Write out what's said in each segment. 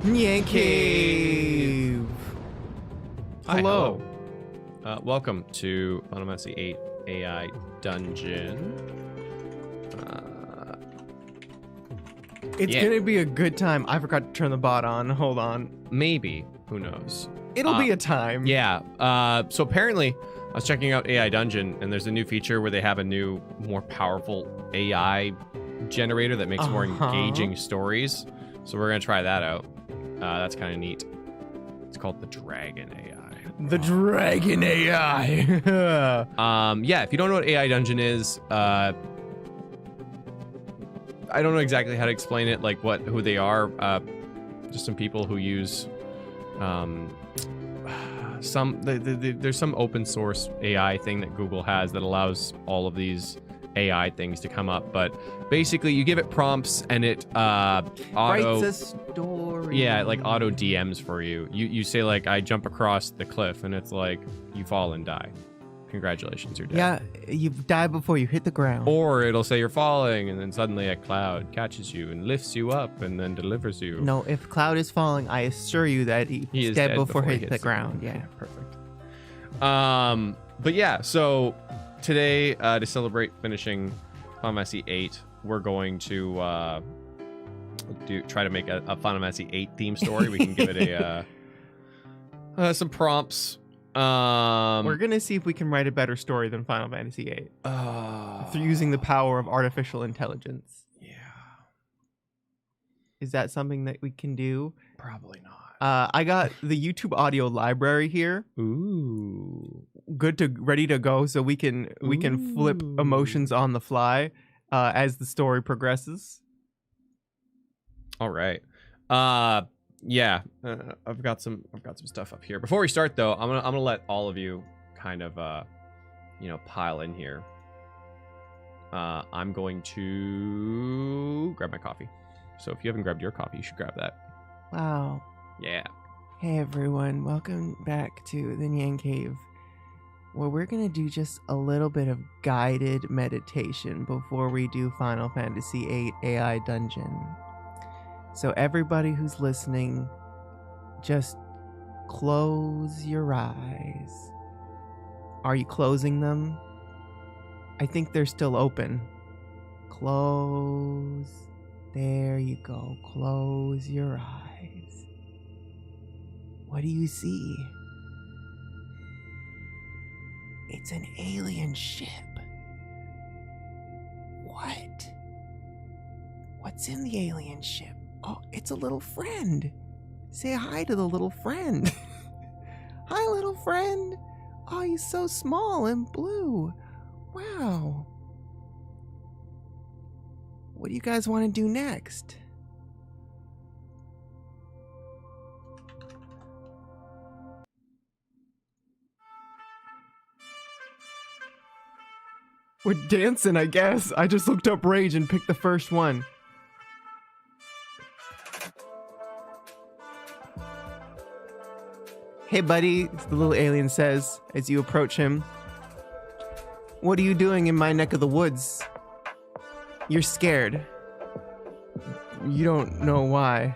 NyanCave. Hello. Welcome to Final Fantasy VIII AI Dungeon. It's gonna be a good time. I forgot to turn the bot on. Hold on. Maybe. Who knows? It'll be a time. Yeah. So apparently, I was checking out AI Dungeon, and there's a new feature where they have a new, more powerful AI generator that makes more engaging stories. So we're gonna try that out. That's kind of neat. It's called the Dragon AI. The Dragon AI. Yeah, if you don't know what AI Dungeon is, I don't know exactly how to explain it, like who they are. Just some people who use there's some open source AI thing that Google has that allows all of these AI things to come up, but basically you give it prompts and it writes a story. Yeah, like auto DMs for you. You say like, I jump across the cliff, and it's like, you fall and die. Congratulations, you're dead. Yeah, you die before you hit the ground. Or it'll say you're falling, and then suddenly a cloud catches you and lifts you up and then delivers you. No, if Cloud is falling, I assure you that he is dead before he hits the ground. Yeah, perfect. But yeah, so today, to celebrate finishing Final Fantasy VIII, we're going to try to make a Final Fantasy VIII theme story. We can give it some prompts. We're gonna see if we can write a better story than Final Fantasy VIII through using the power of artificial intelligence. Yeah. Is that something that we can do? Probably not. I got the YouTube audio library here. Ooh. Ready to go, so we can flip emotions on the fly as the story progresses. All right. Yeah, I've got some stuff up here. Before we start, though, I'm gonna let all of you kind of pile in here. I'm going to grab my coffee. So if you haven't grabbed your coffee, you should grab that. Wow. Yeah. Hey everyone, welcome back to the NyanCave, where we're gonna do just a little bit of guided meditation before we do Final Fantasy VIII AI Dungeon. So everybody who's listening, just close your eyes. Are you closing them? I think they're still open. Close. There you go. Close your eyes. What do you see? It's an alien ship. What? What's in the alien ship? Oh, it's a little friend. Say hi to the little friend. Hi, little friend. Oh, he's so small and blue. Wow. What do you guys want to do next? We're dancing, I guess. I just looked up Rage and picked the first one. Hey buddy, the little alien says as you approach him. What are you doing in my neck of the woods? You're scared. You don't know why,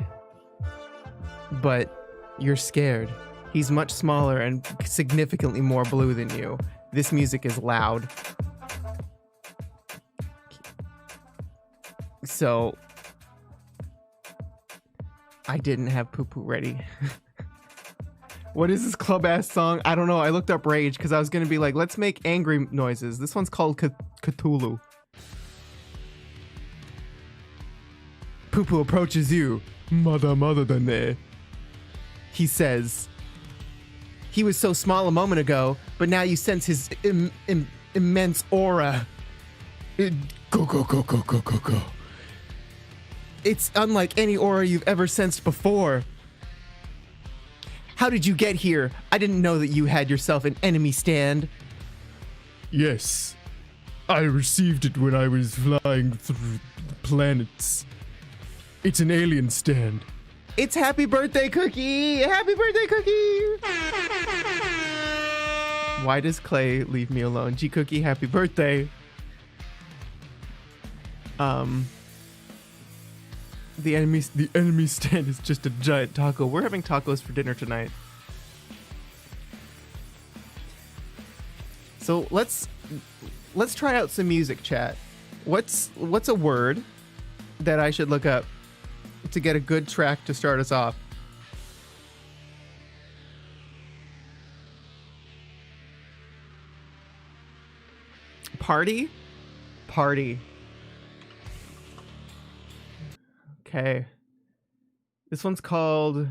but you're scared. He's much smaller and significantly more blue than you. This music is loud. So, I didn't have poo-poo ready. What is this club-ass song? I don't know. I looked up Rage because I was going to be like, let's make angry noises. This one's called Cthulhu. Poo-poo approaches you. Mother than me. He says, he was so small a moment ago, but now you sense his immense aura. Go. It's unlike any aura you've ever sensed before. How did you get here? I didn't know that you had yourself an enemy stand. Yes. I received it when I was flying through the planets. It's an alien stand. It's Happy Birthday Cookie! Happy Birthday Cookie! Why does Clay leave me alone? G Cookie, happy birthday. The enemy stand is just a giant taco. We're having tacos for dinner tonight. So let's try out some music, chat. What's a word that I should look up to get a good track to start us off? Party? Party. Okay. This one's called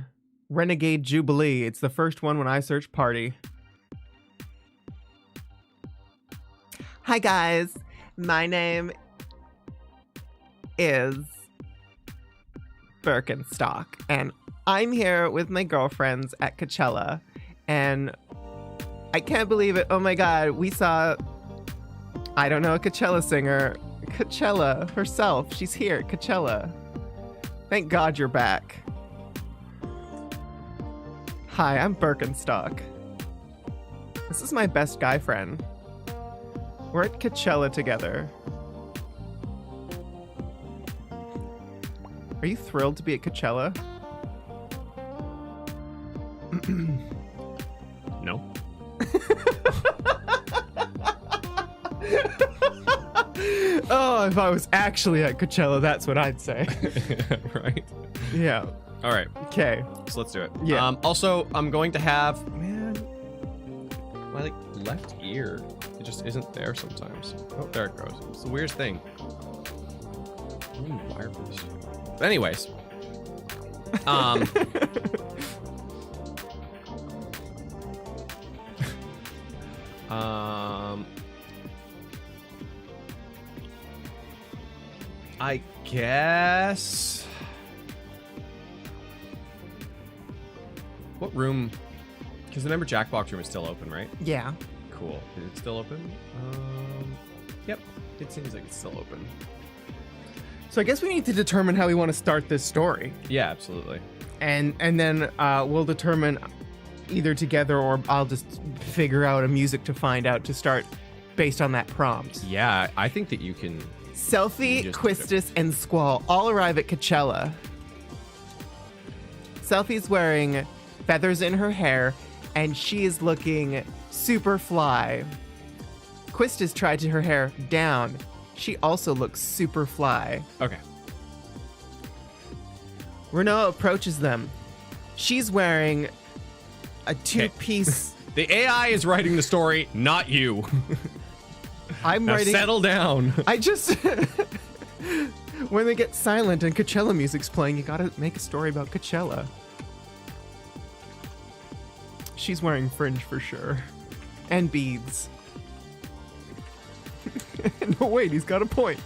Renegade Jubilee. It's the first one when I search party. Hi guys, my name is Birkenstock, and I'm here with my girlfriends at Coachella, and I can't believe it. Oh my god, we saw, I don't know, a Coachella singer. Coachella herself, she's here, Coachella. Thank God you're back. Hi, I'm Birkenstock. This is my best guy friend. We're at Coachella together. Are you thrilled to be at Coachella? No. Oh, if I was actually at Coachella, that's what I'd say. Right? Yeah. All right. Okay. So let's do it. Yeah. Also, I'm going to have... Man, my left ear, it just isn't there sometimes. Oh, there it goes. It's the weirdest thing. I need a wire for this. But anyways. I guess... What room? Because the number Jackbox room is still open, right? Yeah. Cool. Is it still open? Yep. It seems like it's still open. So I guess we need to determine how we want to start this story. Yeah, absolutely. And then we'll determine either together or I'll just figure out a music to find out to start based on that prompt. Yeah, I think that you can... Selfie, just Quistis, and Squall all arrive at Coachella. Selfie's wearing feathers in her hair, and she is looking super fly. Quistis tried to her hair down. She also looks super fly. Okay. Renault approaches them. She's wearing a two-piece... The AI is writing the story, not you. I'm now writing... settle down. I just... When they get silent and Coachella music's playing, you gotta make a story about Coachella. She's wearing fringe for sure. And beads. No, wait, he's got a point.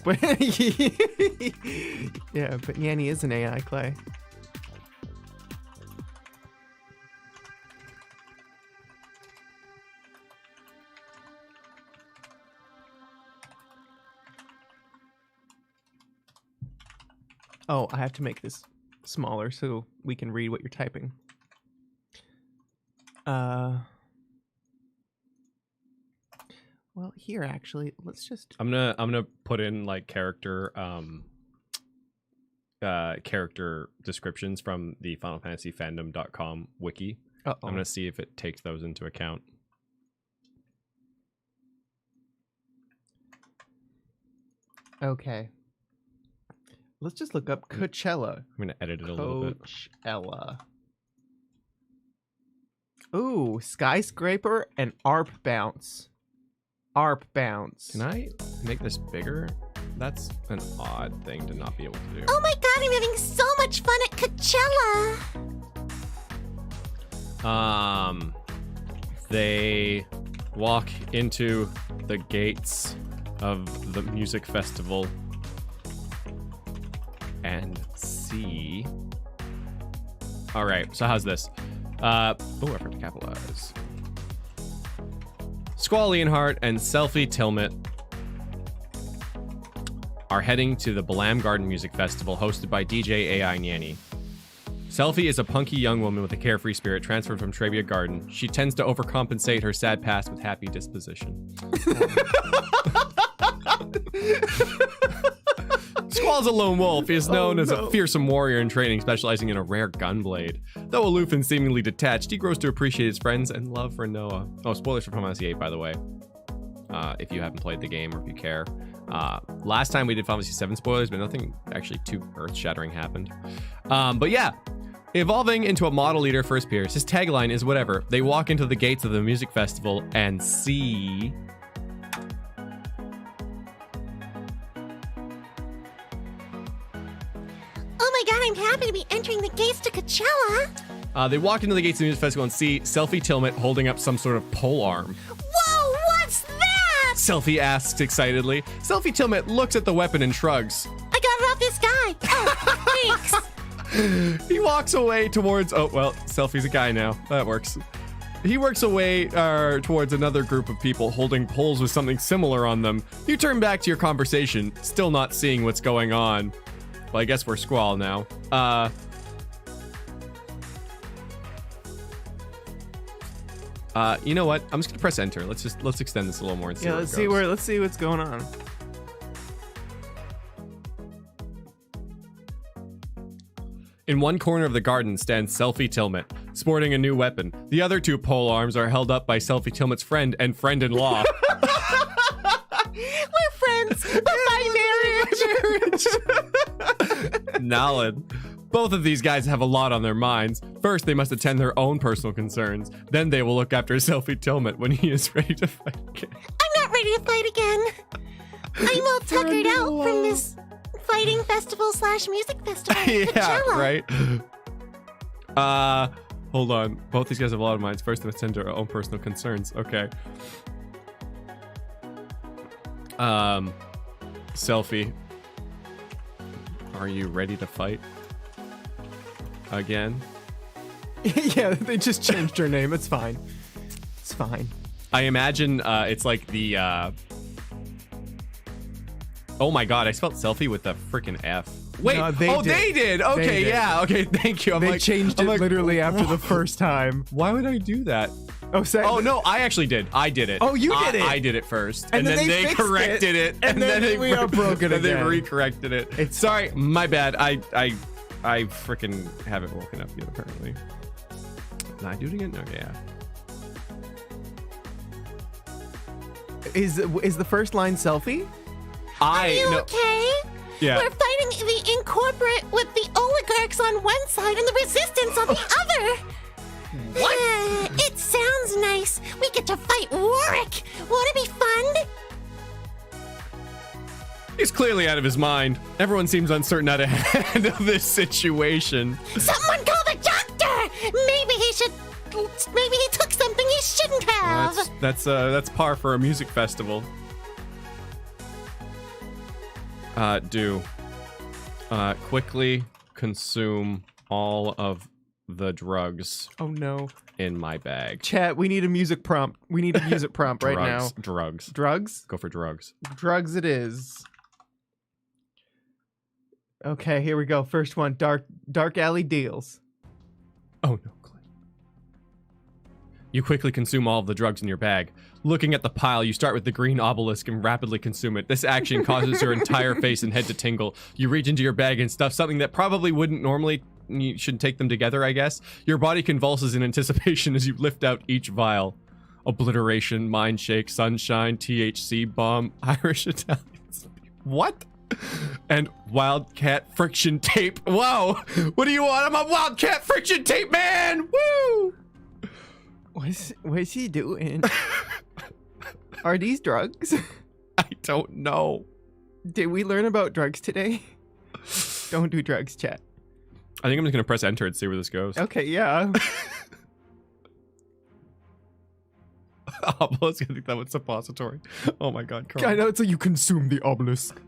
But yeah, but Yanny is an AI, Clay. Oh, I have to make this smaller so we can read what you're typing. Well, here actually, let's just... I'm gonna put in like character descriptions from the Final Fantasy Fandom.com wiki. Uh-oh. I'm gonna see if it takes those into account. Okay. Let's just look up Coachella. I'm gonna edit it a little bit. Coachella. Ooh, skyscraper and ARP bounce. ARP bounce. Can I make this bigger? That's an odd thing to not be able to do. Oh my god, I'm having so much fun at Coachella! They walk into the gates of the music festival and see... Alright, so how's this? I forgot to capitalize. Squall Leonhardt and Selfie Tilmit are heading to the Balam Garden Music Festival hosted by DJ AI Nyanny. Selfie is a punky young woman with a carefree spirit transferred from Trebia Garden. She tends to overcompensate her sad past with happy disposition. Squall's a lone wolf. He is known as a fearsome warrior in training, specializing in a rare gunblade. Though aloof and seemingly detached, he grows to appreciate his friends and love for Noah. Oh, spoilers for Final Fantasy VIII, by the way. If you haven't played the game or if you care. Last time we did Final Fantasy VII spoilers, but nothing actually too earth-shattering happened. But yeah, evolving into a model leader first appears. His tagline is whatever. They walk into the gates of the music festival and see... Oh my god, I'm happy to be entering the gates to Coachella. They walk into the gates of the music festival and see Selfie Tilmet holding up some sort of pole arm. Whoa, what's that? Selfie asks excitedly. Selfie Tilmet looks at the weapon and shrugs. I got it off this guy. Oh, thanks. He walks away towards... Oh, well, Selfie's a guy now. That works. He works away towards another group of people holding poles with something similar on them. You turn back to your conversation, still not seeing what's going on. Well, I guess we're Squall now. You know what? I'm just gonna press enter. Let's extend this a little more and see where it goes. Let's see what's going on. In one corner of the garden stands Selfie Tilmet, sporting a new weapon. The other two pole arms are held up by Selfie Tilmet's friend and friend-in-law. We're friends by marriage. Nalin. Both of these guys have a lot on their minds. First, they must attend their own personal concerns. Then they will look after Selfie Tilmet when he is ready to fight again. I'm not ready to fight again. I'm all tuckered out from this fighting festival / music festival. Yeah, Coachella. right? Hold on. Both these guys have a lot of minds. First, they must attend to their own personal concerns. Okay. Selfie. Are you ready to fight? Again? Yeah, they just changed her name. It's fine. It's fine. I imagine it's like the oh my god, I spelled selfie with the freaking F. Wait, No, they did. Okay, They did. yeah, okay, thank you. They changed it literally after the first time. Why would I do that? Oh, no, I actually did. I did it. Oh, you did it. I did it first. And then they they fixed corrected it. and then we broke it And they again. re-corrected it. It's- Sorry, my bad. I freaking haven't woken up yet, apparently. Can I do it again? Okay, yeah. Is the first line selfie? Are you okay? Yeah. We're fighting the incorporate with the oligarchs on one side and the resistance on the other. What? It sounds nice. We get to fight Warwick. Won't it be fun? He's clearly out of his mind. Everyone seems uncertain how to handle this situation. Someone call the doctor. Maybe he took something he shouldn't have. That's par for a music festival. Quickly consume all of the drugs Oh no. in my bag. Chat, we need a music prompt. We need a music prompt right now. Drugs. Drugs? Go for drugs. Drugs it is. Okay, here we go. First one, dark alley deals. Oh no, Clay. You quickly consume all of the drugs in your bag. Looking at the pile, you start with the green obelisk and rapidly consume it. This action causes your entire face and head to tingle. You reach into your bag and stuff something that probably wouldn't normally. You should take them together, I guess. Your body convulses in anticipation as you lift out each vial. Obliteration, mind shake, sunshine, THC bomb, Irish Italian. What? And wildcat friction tape. Whoa! What do you want? I'm a wildcat friction tape man! Woo! What's he doing? Are these drugs? I don't know. Did we learn about drugs today? Don't do drugs, chat. I think I'm just gonna press enter and see where this goes. Okay, yeah. Obelisk, I think that was suppository. Oh my god, Carl. I know it's like you consume the obelisk.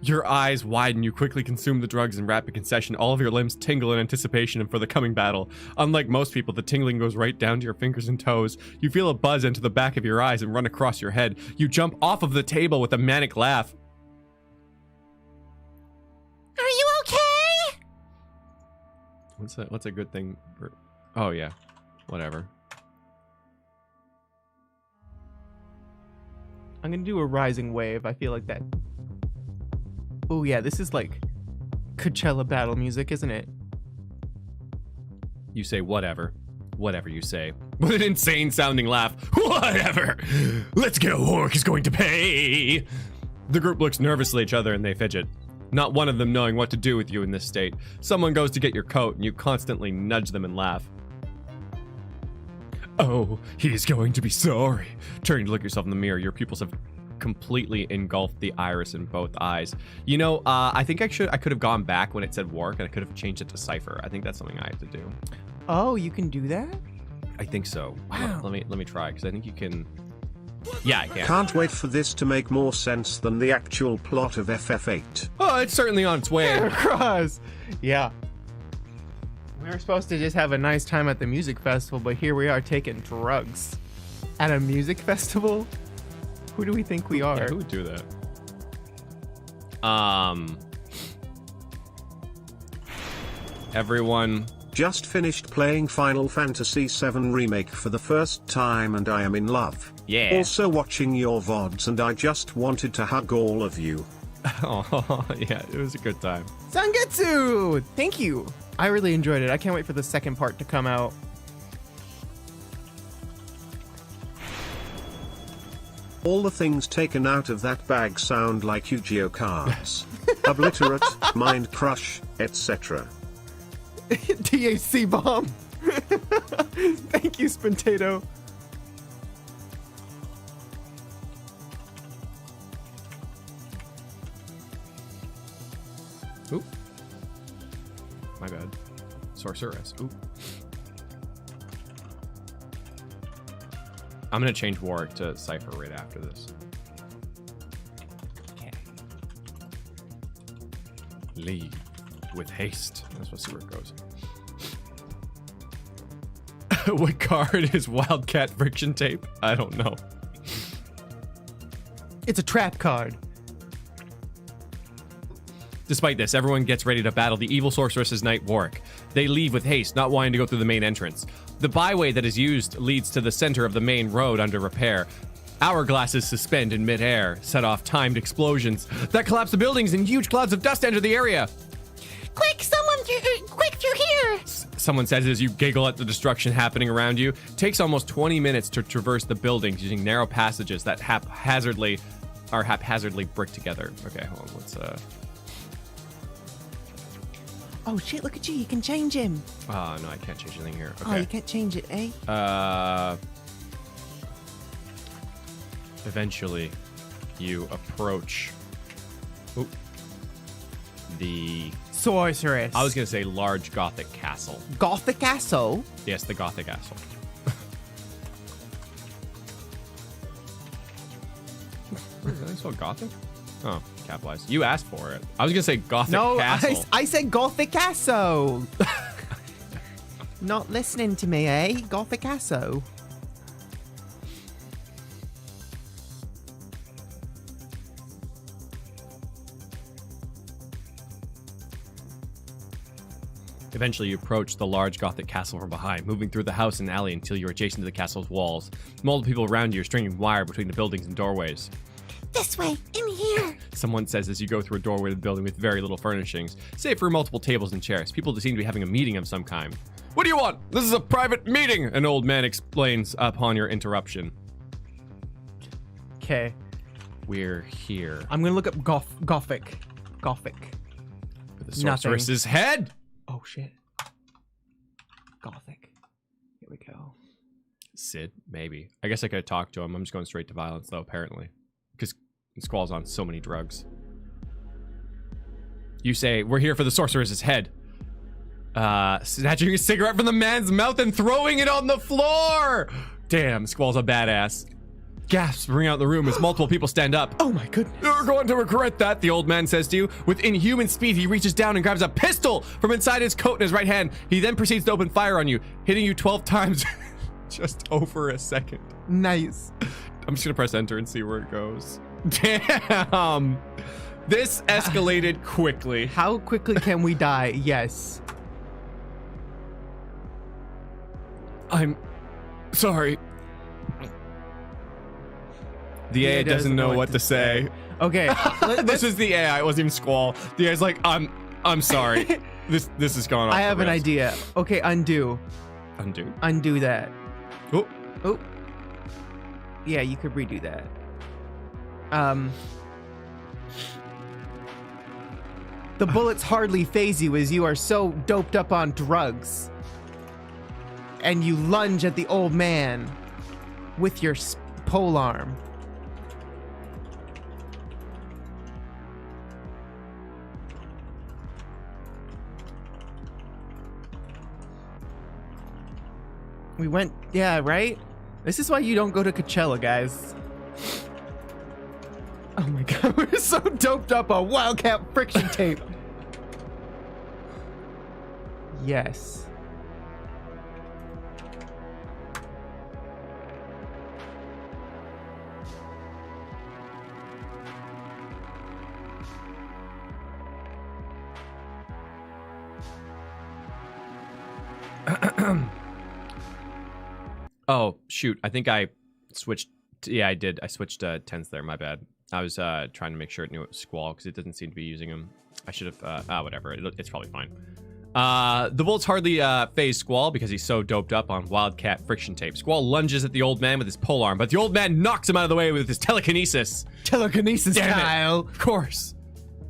Your eyes widen, you quickly consume the drugs in rapid concession. All of your limbs tingle in anticipation for the coming battle. Unlike most people, the tingling goes right down to your fingers and toes. You feel a buzz enter the back of your eyes and run across your head. You jump off of the table with a manic laugh. Are you okay? What's a good thing for... Oh yeah, whatever. I'm gonna do a rising wave. I feel like that. Oh yeah, this is like Coachella battle music, isn't it? You say whatever. Whatever you say. With an insane sounding laugh. Whatever! Let's go, Orc is going to pay! The group looks nervously at each other and they fidget. Not one of them knowing what to do with you in this state. Someone goes to get your coat and you constantly nudge them and laugh. Oh, he's going to be sorry. Turning to look yourself in the mirror, your pupils have completely engulfed the iris in both eyes. You know, I think I could have gone back when it said Wark and I could have changed it to Cipher. I think that's something I have to do. Oh, you can do that? I think so. Wow. Let me try, because I think you can... Yeah, I can. Can't wait for this to make more sense than the actual plot of FF8. Oh, it's certainly on its way. Cross. Yeah. We were supposed to just have a nice time at the music festival, but here we are taking drugs. At a music festival? Who do we think we are? Yeah, who would do that? Everyone... Just finished playing Final Fantasy VII Remake for the first time and I am in love. Yeah. Also watching your VODs and I just wanted to hug all of you. Oh, yeah, it was a good time. Sangetsu! Thank you. I really enjoyed it. I can't wait for the second part to come out. All the things taken out of that bag sound like Yu-Gi-Oh cards. Obliterate, Mind Crush, etc. THC bomb. Thank you, Spintato. Oop. My bad. Sorceress. Oop. I'm gonna change Warwick to Cipher right after this. Okay. Leave with haste. That's what see where it goes. What card is Wildcat friction tape? I don't know. It's a trap card. Despite this, everyone gets ready to battle the evil sorceress's knight Warwick. They leave with haste, not wanting to go through the main entrance. The byway that is used leads to the center of the main road under repair. Hourglasses suspend in midair, set off timed explosions that collapse the buildings and huge clouds of dust enter the area. Quick, quick through here! Someone says as you giggle at the destruction happening around you. Takes almost 20 minutes to traverse the buildings using narrow passages that haphazardly bricked together. Okay, hold on, let's Oh shit, look at you. You can change him. Oh, no, I can't change anything here. Okay. Oh, you can't change it, eh? Eventually, you approach the... Sorceress. I was going to say large Gothic castle. Gothic castle? Yes, the Gothic castle. Is that spelled Gothic? Oh, capitalized. You asked for it. I was going to say Gothic castle. No, I said Gothic castle. Not listening to me, eh? Gothic castle. Eventually, you approach the large Gothic castle from behind, moving through the house and alley until you're adjacent to the castle's walls. Multiple people around you are stringing wire between the buildings and doorways. This way, in here. Someone says as you go through a doorway to the building with very little furnishings, save for multiple tables and chairs. People seem to be having a meeting of some kind. What do you want? This is a private meeting, an old man explains upon your interruption. Okay. We're here. I'm gonna look up Gothic. Gothic. For the sorceress's head! Oh shit. Gothic. Here we go. Sid? Maybe. I guess I could have talked to him. I'm just going straight to violence, though, apparently. Because Squall's on so many drugs. You say, we're here for the sorceress's head. Snatching a cigarette from the man's mouth and throwing it on the floor! Damn, Squall's a badass. Gasps ring out in the room as multiple people stand up. Oh my goodness. You're going to regret that, the old man says to you. With inhuman speed, he reaches down and grabs a pistol from inside his coat in his right hand. He then proceeds to open fire on you, hitting you 12 times just over a second. Nice. I'm just gonna press enter and see where it goes. Damn! This escalated quickly. How quickly can we die? Yes. I'm sorry. The AI doesn't know what to say. Okay. This is the AI. It wasn't even Squall. The AI's like, I'm sorry. This is going on. I have an idea. Okay, undo. Undo. Undo that. Oh. Oh. Yeah, you could redo that. The bullets hardly phase you as you are so doped up on drugs. And you lunge at the old man with your pole arm. We went, yeah, right? This is why you don't go to Coachella, guys. Oh my god, we're so doped up on Wildcat friction tape. Yes. Oh, shoot. I think I switched. Yeah, I did. I switched tens there. My bad. I was trying to make sure it knew it was Squall because it doesn't seem to be using them. I should have. Whatever. It's probably fine. The bullets hardly phase Squall because he's so doped up on Wildcat friction tape. Squall lunges at the old man with his polearm, but the old man knocks him out of the way with his telekinesis. Telekinesis, Damn it. Kyle. Of course.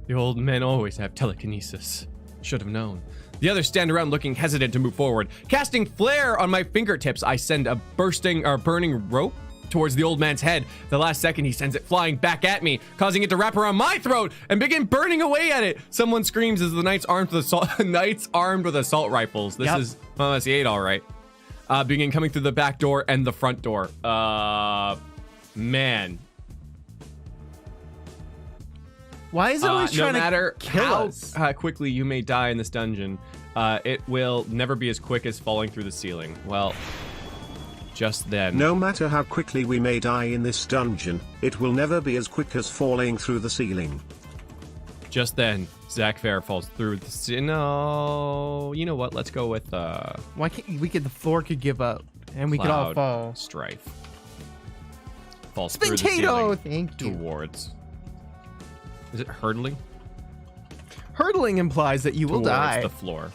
The old men always have telekinesis. Should have known. The others stand around looking hesitant to move forward. Casting flare on my fingertips, I send a burning rope towards the old man's head. The last second, he sends it flying back at me, causing it to wrap around my throat and begin burning away at it. Someone screams as the knights armed with assault rifles. This is, well, that's the 8, all right. Begin coming through the back door and the front door. Man. Why is it always trying no matter to kill how us? quickly you may die in this dungeon, it will never be as quick as falling through the ceiling. Well, just then. No matter how quickly we may die in this dungeon, it will never be as quick as falling through the ceiling. Just then, Zach Fair falls through the ceiling. No, you know what? Let's go with Why can't we the floor could give up and we could all Cloud fall? Strife. Falls through the Potato! ceiling Thank you. towards. Is it hurdling? Hurdling implies that you will Towards die. the floor.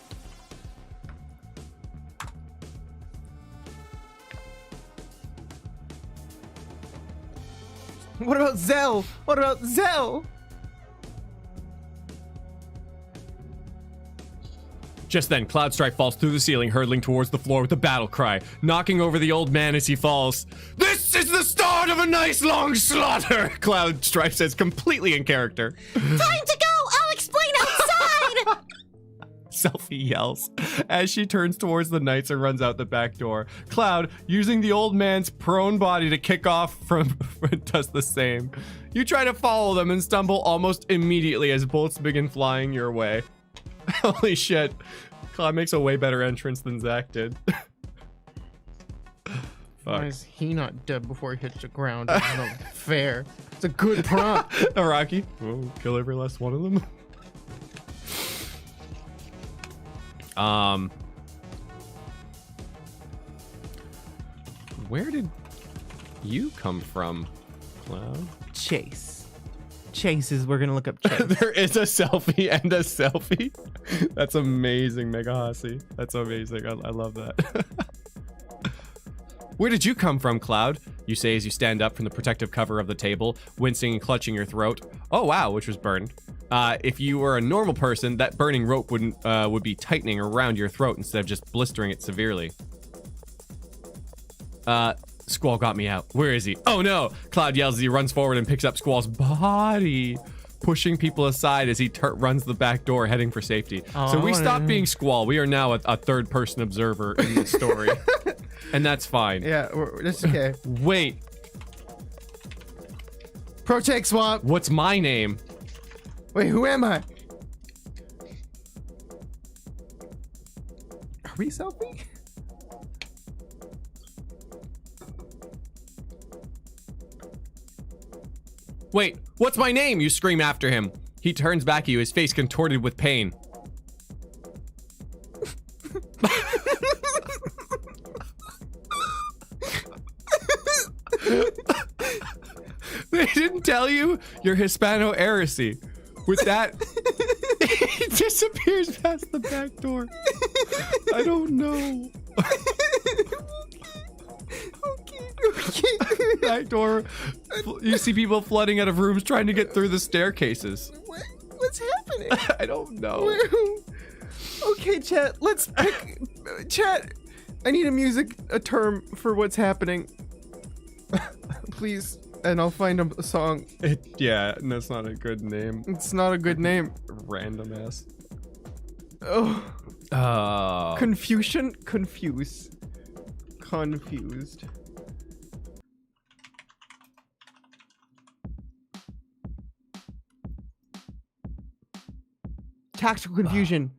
What about Zell? What about Zell? Just then, Cloud Strife falls through the ceiling, hurtling towards the floor with a battle cry, knocking over the old man as he falls. This is the start of a nice long slaughter, Cloud Strife says, completely in character. Time to go! I'll explain outside! Selfie yells as she turns towards the knights and runs out the back door. Cloud, using the old man's prone body to kick off does the same. You try to follow them and stumble almost immediately as bullets begin flying your way. Holy shit. Cloud makes a way better entrance than Zach did. Why is he not dead before he hits the ground? That's not fair. It's a good prompt. Araki, we'll kill every last one of them. Where did you come from, Cloud? Chase. We're gonna look up Chase. There is a selfie and a selfie. That's amazing, Megahasi. That's amazing. I love that. Where did you come from, Cloud? You say as you stand up from the protective cover of the table, wincing and clutching your throat. Oh wow, which was burned. If you were a normal person, that burning rope would be tightening around your throat instead of just blistering it severely. Squall got me out. Where is he? Oh no! Cloud yells as he runs forward and picks up Squall's body, pushing people aside as he runs the back door, heading for safety. So we stopped being Squall. We are now a third-person observer in the story. And that's fine. Yeah, that's okay. Wait. Protect swap. What's my name? Wait, who am I? Are we selfie? Wait, what's my name? You scream after him. He turns back at you, his face contorted with pain. They didn't tell you your Hispano-heresy. With that, it disappears past the back door. I don't know. Okay. Back door. You see people flooding out of rooms trying to get through the staircases. What's happening? I don't know. Okay, chat. Let's pick. Chat. I need a term for what's happening. Please, and I'll find a song. Yeah, that's not a good name. It's not a good name. Random ass. Oh. Confusion? Confused. Tactical confusion.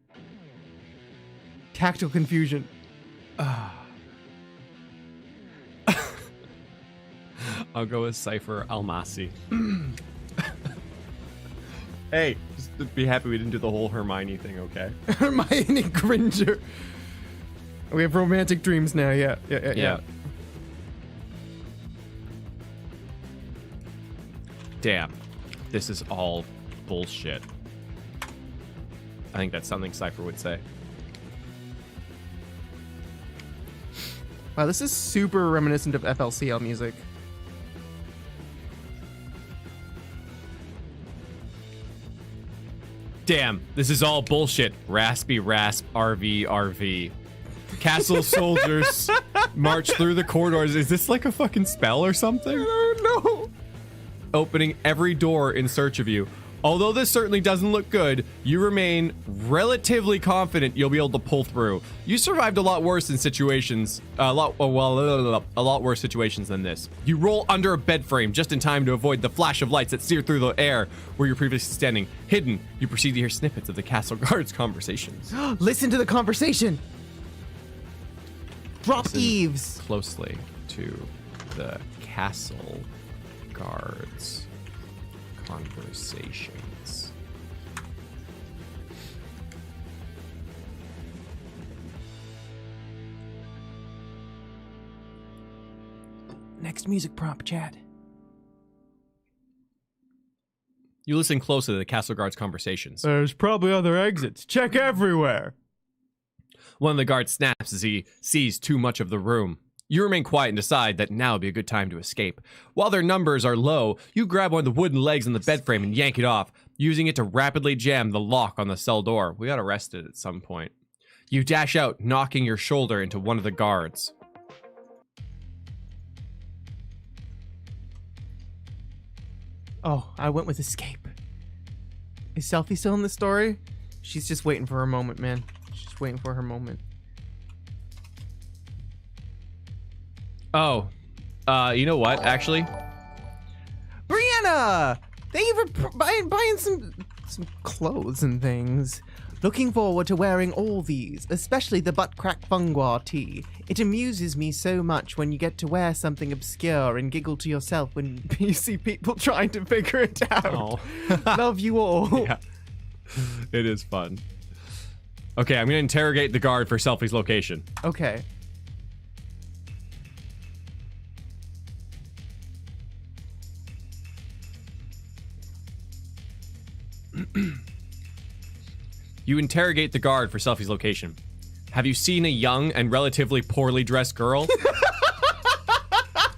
Tactical confusion. I'll go with Cypher Almasi. Hey, just be happy we didn't do the whole Hermione thing, okay? Hermione Granger. We have romantic dreams now, yeah. Damn, this is all bullshit. I think that's something Cypher would say. Wow, this is super reminiscent of FLCL music. Damn, this is all bullshit. Raspy rasp, RV, RV. Castle soldiers march through the corridors. Is this like a fucking spell or something? I don't know. Opening every door in search of you. Although this certainly doesn't look good, you remain relatively confident you'll be able to pull through. You survived a lot worse in situations, a lot worse situations than this. You roll under a bed frame just in time to avoid the flash of lights that sear through the air where you're previously standing. Hidden, you proceed to hear snippets of the castle guards' conversations. Listen to the conversation. Drop Listen eaves closely to the castle guards' conversations. Next music prompt, chat. You listen closely to the castle guards' conversations. There's probably other exits. Check everywhere. One of the guards snaps as he sees too much of the room. You remain quiet and decide that now would be a good time to escape. While their numbers are low, you grab one of the wooden legs on the bed frame and yank it off, using it to rapidly jam the lock on the cell door. We got arrested at some point. You dash out, knocking your shoulder into one of the guards. Oh, I went with escape. Is Selfie still in the story? She's just waiting for her moment, man. She's just waiting for her moment. Oh, you know what, actually? Brianna! Thank you for buying some clothes and things. Looking forward to wearing all these, especially the butt crack fungua tee. It amuses me so much when you get to wear something obscure and giggle to yourself when you see people trying to figure it out. Oh. Love you all. Yeah, it is fun. Okay, I'm gonna interrogate the guard for Selfie's location. Okay. You interrogate the guard for Selfie's location. Have you seen a young and relatively poorly dressed girl?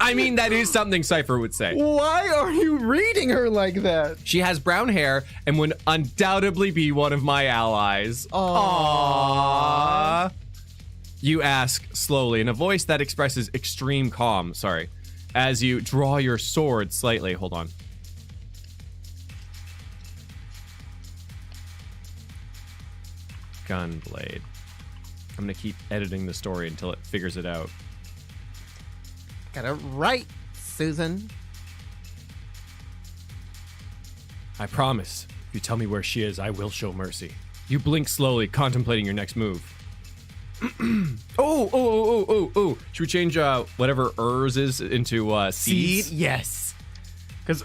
I mean, that is something Cypher would say. Why are you reading her like that? She has brown hair and would undoubtedly be one of my allies. Aww. You ask slowly in a voice that expresses extreme calm, as you draw your sword slightly. Hold on. Gunblade. I'm gonna keep editing the story until it figures it out. Got it right, Susan. I promise, if you tell me where she is, I will show mercy. You blink slowly, contemplating your next move. Oh. Should we change whatever ers is into seeds? Seed? Yes. Because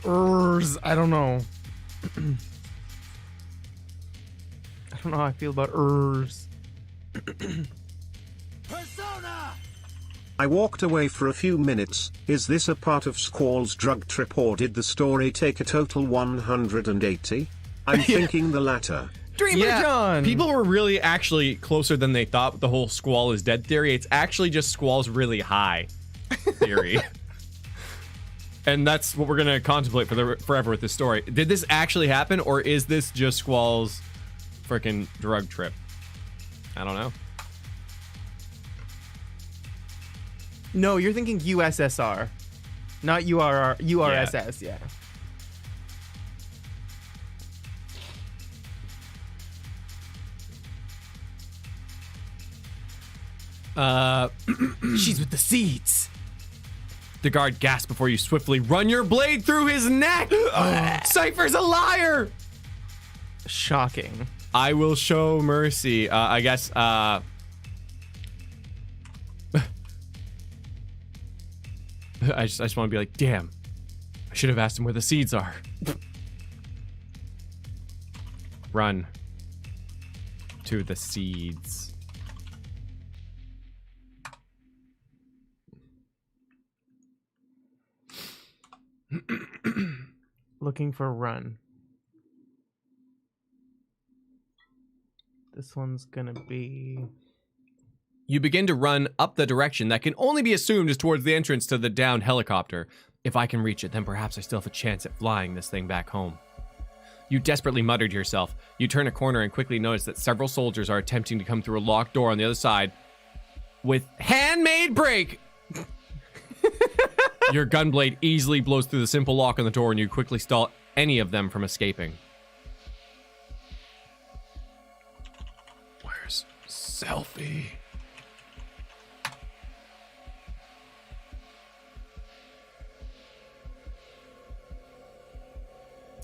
I don't know. I don't know how I feel about Persona! I walked away for a few minutes. Is this a part of Squall's drug trip or did the story take a total 180? I'm thinking the latter. Dreamer John! People were really actually closer than they thought with the whole Squall is dead theory. It's actually just Squall's really high theory. And that's what we're gonna contemplate for forever with this story. Did this actually happen, or is this just Squall's freaking drug trip? I don't know. No, you're thinking USSR, not URSS. Yeah. She's with the seeds. The guard gasps before you swiftly run your blade through his neck. Cypher's a liar. Shocking. I will show mercy. I guess. I just want to be like, damn. I should have asked him where the seeds are. Run to the seeds. Looking for run. This one's gonna be... You begin to run up the direction that can only be assumed is towards the entrance to the downed helicopter. If I can reach it, then perhaps I still have a chance at flying this thing back home. You desperately mutter to yourself. You turn a corner and quickly notice that several soldiers are attempting to come through a locked door on the other side with handmade brake. Your gunblade easily blows through the simple lock on the door and you quickly stall any of them from escaping. Where's Selfie?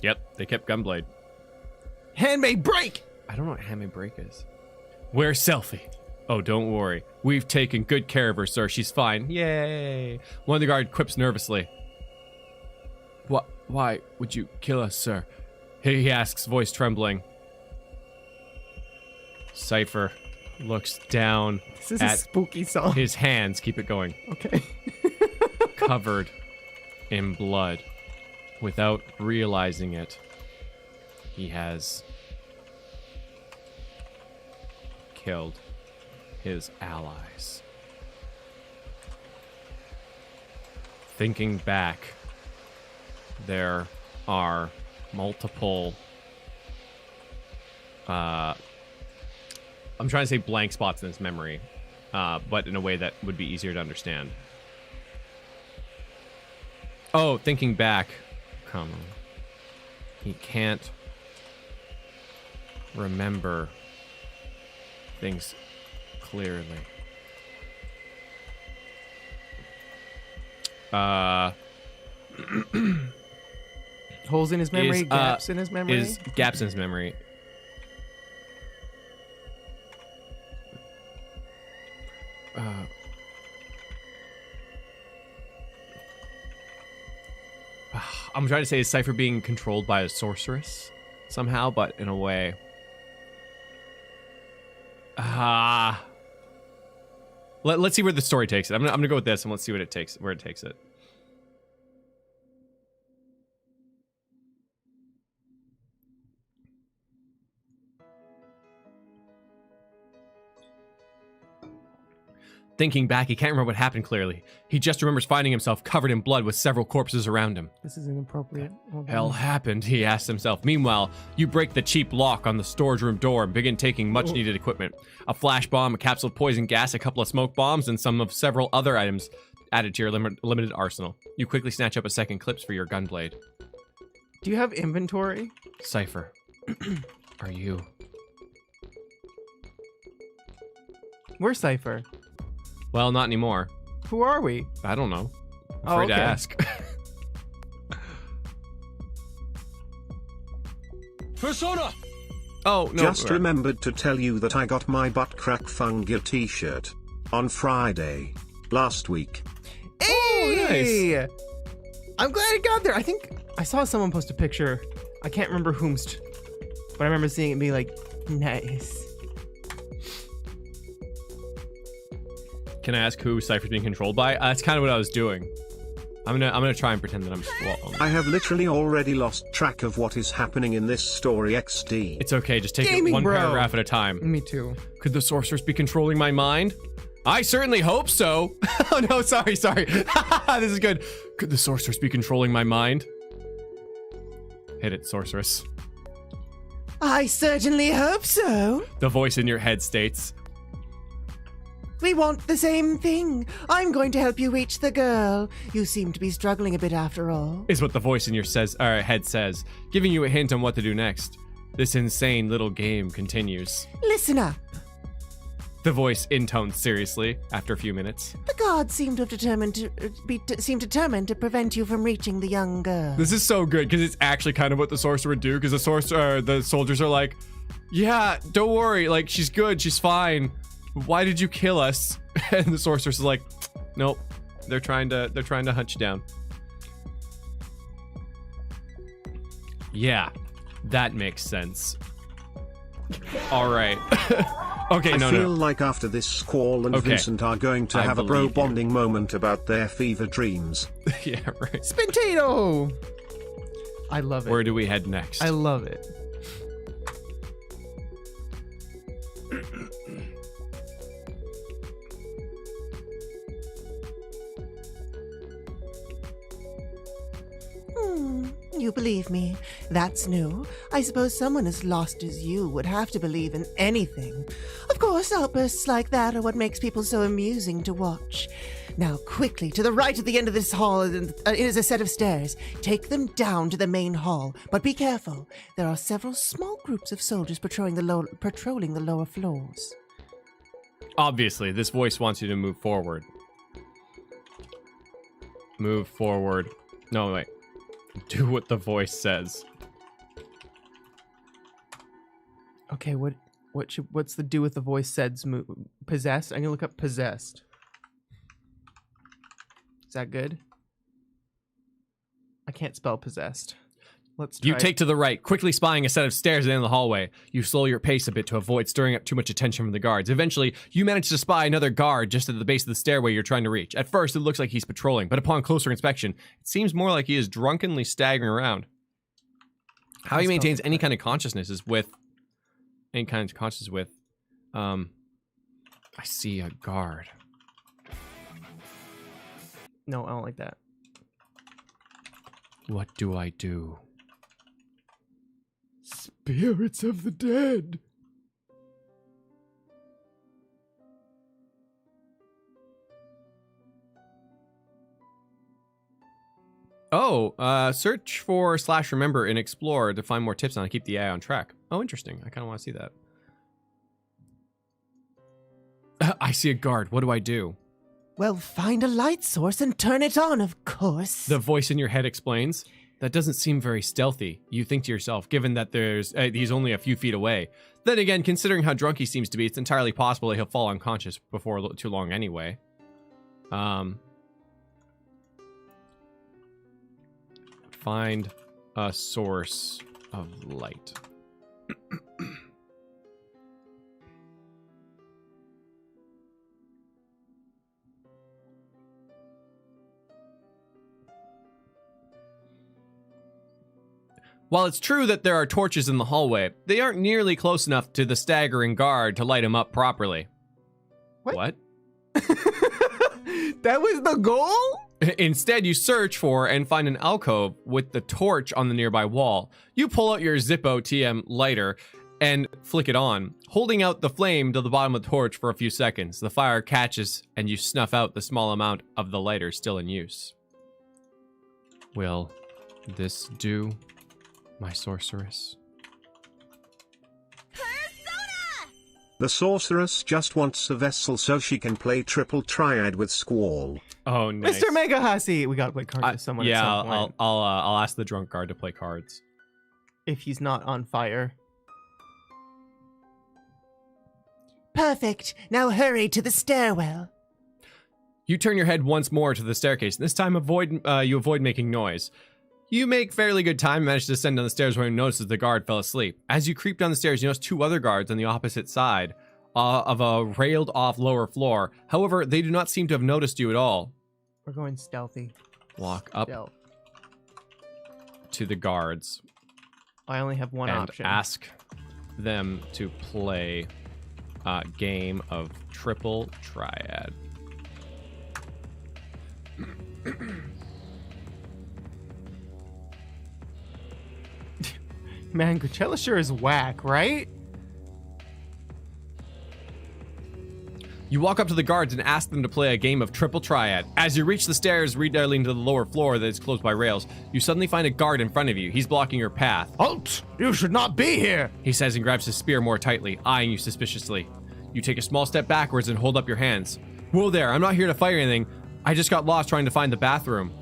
Yep, they kept gunblade. Handmade brake! I don't know what handmade brake is. Where's Selfie? Oh, don't worry. We've taken good care of her, sir. She's fine. Yay! One of the guard quips nervously. What? Why would you kill us, sir? He asks, voice trembling. Cypher looks down This is at a spooky song. his hands. Keep it going. Okay. Covered in blood. Without realizing it, he has killed his allies. Thinking back, there are multiple I'm trying to say blank spots in his memory, but in a way that would be easier to understand. Oh, thinking back, come on. He can't remember things clearly. Holes in his memory, gaps in his memory. Gaps in his memory. I'm trying to say is Cypher being controlled by a sorceress somehow, but in a way. Let's see where the story takes it. I'm gonna go with this and let's see what it takes, where it takes it. Thinking back, he can't remember what happened clearly. He just remembers finding himself covered in blood with several corpses around him. This is inappropriate. Hell happened, he asks himself. Meanwhile, you break the cheap lock on the storage room door and begin taking much needed equipment. A flash bomb, a capsule of poison gas, a couple of smoke bombs, and some of several other items added to your limited arsenal. You quickly snatch up a second clips for your gunblade. Do you have inventory? Cypher, are you? Where's Cypher? Well, not anymore. Who are we? I don't know. I'm Oh, afraid to okay. ask. Persona! Oh, no. Just remembered to tell you that I got my butt crack funga t-shirt on Friday last week. Hey! I'm glad it got there. I think I saw someone post a picture. I can't remember whomst, but I remember seeing it and being like, nice. can I ask who Cypher's being controlled by? That's kind of what I was doing. I'm gonna try and pretend that I'm. Well, I have literally already lost track of what is happening in this story XD. it's okay. Just take Gaming it one bro. paragraph at a time. Me too. Could the sorceress be controlling my mind? I certainly hope so. Oh no, sorry. This is good. Could the sorceress be controlling my mind? Hit it, sorceress. I certainly hope so. The voice in your head states. We want the same thing. I'm going to help you reach the girl. You seem to be struggling a bit after all. Is what the voice in your head says, giving you a hint on what to do next. This insane little game continues. Listen up. The voice intones seriously after a few minutes. The gods seem to have determined to prevent you from reaching the young girl. This is so good because it's actually kind of what the sorcerer would do. Because the soldiers are like, "Yeah, don't worry. Like she's good. She's fine. Why did you kill us?" And the sorceress is like, "Nope. They're trying to hunt you down." Yeah, that makes sense. All right. Okay, I no. feel like after this, Squall and Okay. Vincent are going to I have a bro believe you. bonding moment about their fever dreams. Yeah, right. Spintato! I love it. Where do we head next? I love it. You believe me. That's new. I suppose someone as lost as you would have to believe in anything. Of course, outbursts like that are what makes people so amusing to watch. Now, quickly, to the right at the end of this hall is a set of stairs. Take them down to the main hall, but be careful. There are several small groups of soldiers patrolling the lower floors. Obviously, this voice wants you to move forward. Move forward. No, wait. Do what the voice says. Okay, what's the do with the voice said's move? Possessed? I'm gonna look up possessed. Is that good? I can't spell possessed. Let's try. You take to the right, quickly spying a set of stairs at the end of the hallway. You slow your pace a bit to avoid stirring up too much attention from the guards. Eventually, you manage to spy another guard just at the base of the stairway you're trying to reach. At first, it looks like he's patrolling, but upon closer inspection, it seems more like he is drunkenly staggering around. How he maintains any kind of consciousness is with... I see a guard. No, I don't like that. What do I do? Spirits of the dead. Oh, search for /remember in Explore to find more tips on how to keep the AI on track. Oh, interesting. I kind of want to see that. I see a guard. What do I do? Well, find a light source and turn it on, of course. The voice in your head explains. That doesn't seem very stealthy, you think to yourself, given that he's only a few feet away. Then again, considering how drunk he seems to be, it's entirely possible that he'll fall unconscious before too long anyway. Find a source of light. While it's true that there are torches in the hallway, they aren't nearly close enough to the staggering guard to light him up properly. What? That was the goal? Instead, you search for and find an alcove with the torch on the nearby wall. You pull out your Zippo TM lighter and flick it on, holding out the flame to the bottom of the torch for a few seconds. The fire catches and you snuff out the small amount of the lighter still in use. Will this do, my sorceress? The sorceress just wants a vessel so she can play triple triad with Squall. Oh, nice. Mr. Mega Hussy! We gotta play cards with someone at some point. I'll ask the drunk guard to play cards. If he's not on fire. Perfect. Now hurry to the stairwell. You turn your head once more to the staircase. This time, you avoid making noise. You make fairly good time and manage to descend down the stairs when you notice the guard fell asleep. As you creep down the stairs, you notice two other guards on the opposite side of a railed off lower floor. However, they do not seem to have noticed you at all. We're going stealthy. Walk up Stealth. to the guards I only have one and option. ask them to play a game of triple triad. Man, Coachella sure is whack, right? You walk up to the guards and ask them to play a game of triple triad. As you reach the stairs leading to the lower floor that is closed by rails, you suddenly find a guard in front of you. He's blocking your path. Halt! You should not be here! He says and grabs his spear more tightly, eyeing you suspiciously. You take a small step backwards and hold up your hands. Whoa there, I'm not here to fight or anything. I just got lost trying to find the bathroom.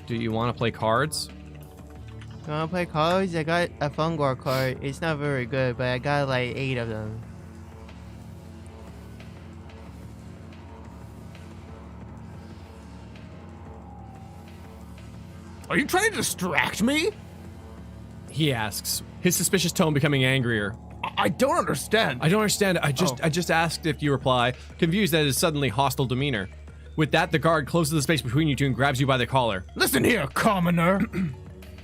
Do you want to play cards? You wanna play cards? I got a Fungar card. It's not very good, but I got like 8 of them. Are you trying to distract me? He asks, his suspicious tone becoming angrier. I don't understand. I don't understand. I just asked if you reply, confused at his suddenly hostile demeanor. With that, the guard closes the space between you two and grabs you by the collar. Listen here, commoner.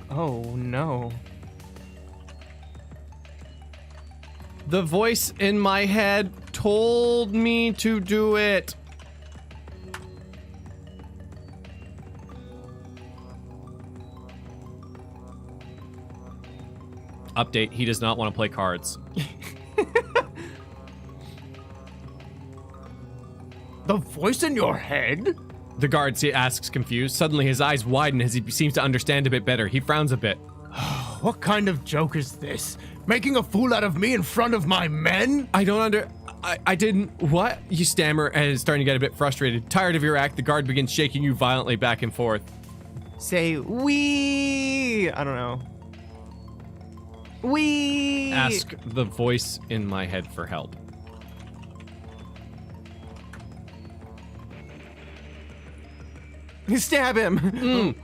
Oh no. The voice in my head told me to do it. Update, he does not want to play cards. The voice in your head? The guard asks confused. Suddenly his eyes widen as he seems to understand a bit better. He frowns a bit. What kind of joke is this? Making a fool out of me in front of my men? I didn't, what? You stammer and is starting to get a bit frustrated. Tired of your act, the guard begins shaking you violently back and forth. Say we. I don't know. We. Ask the voice in my head for help. Stab him.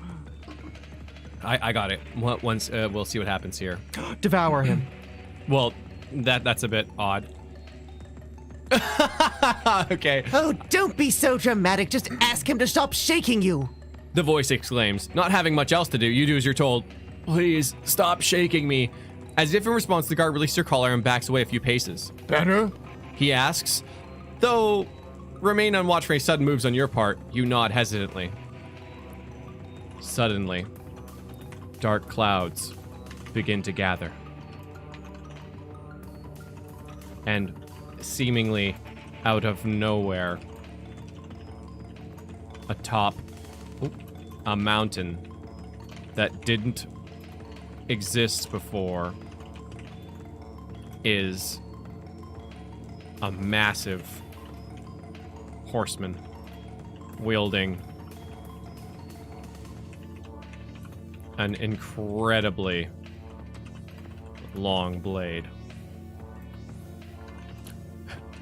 I got it. Once we'll see what happens here. Devour him. Well, that's a bit odd. Okay. Oh, don't be so dramatic. Just ask him to stop shaking you. The voice exclaims, not having much else to do, you do as you're told. Please, stop shaking me. As if in response, the guard releases your collar and backs away a few paces. Better? He asks, though remain on watch for any sudden moves on your part. You nod hesitantly. Suddenly, dark clouds begin to gather. And seemingly out of nowhere, atop a mountain that didn't exist before is a massive horseman wielding an incredibly long blade.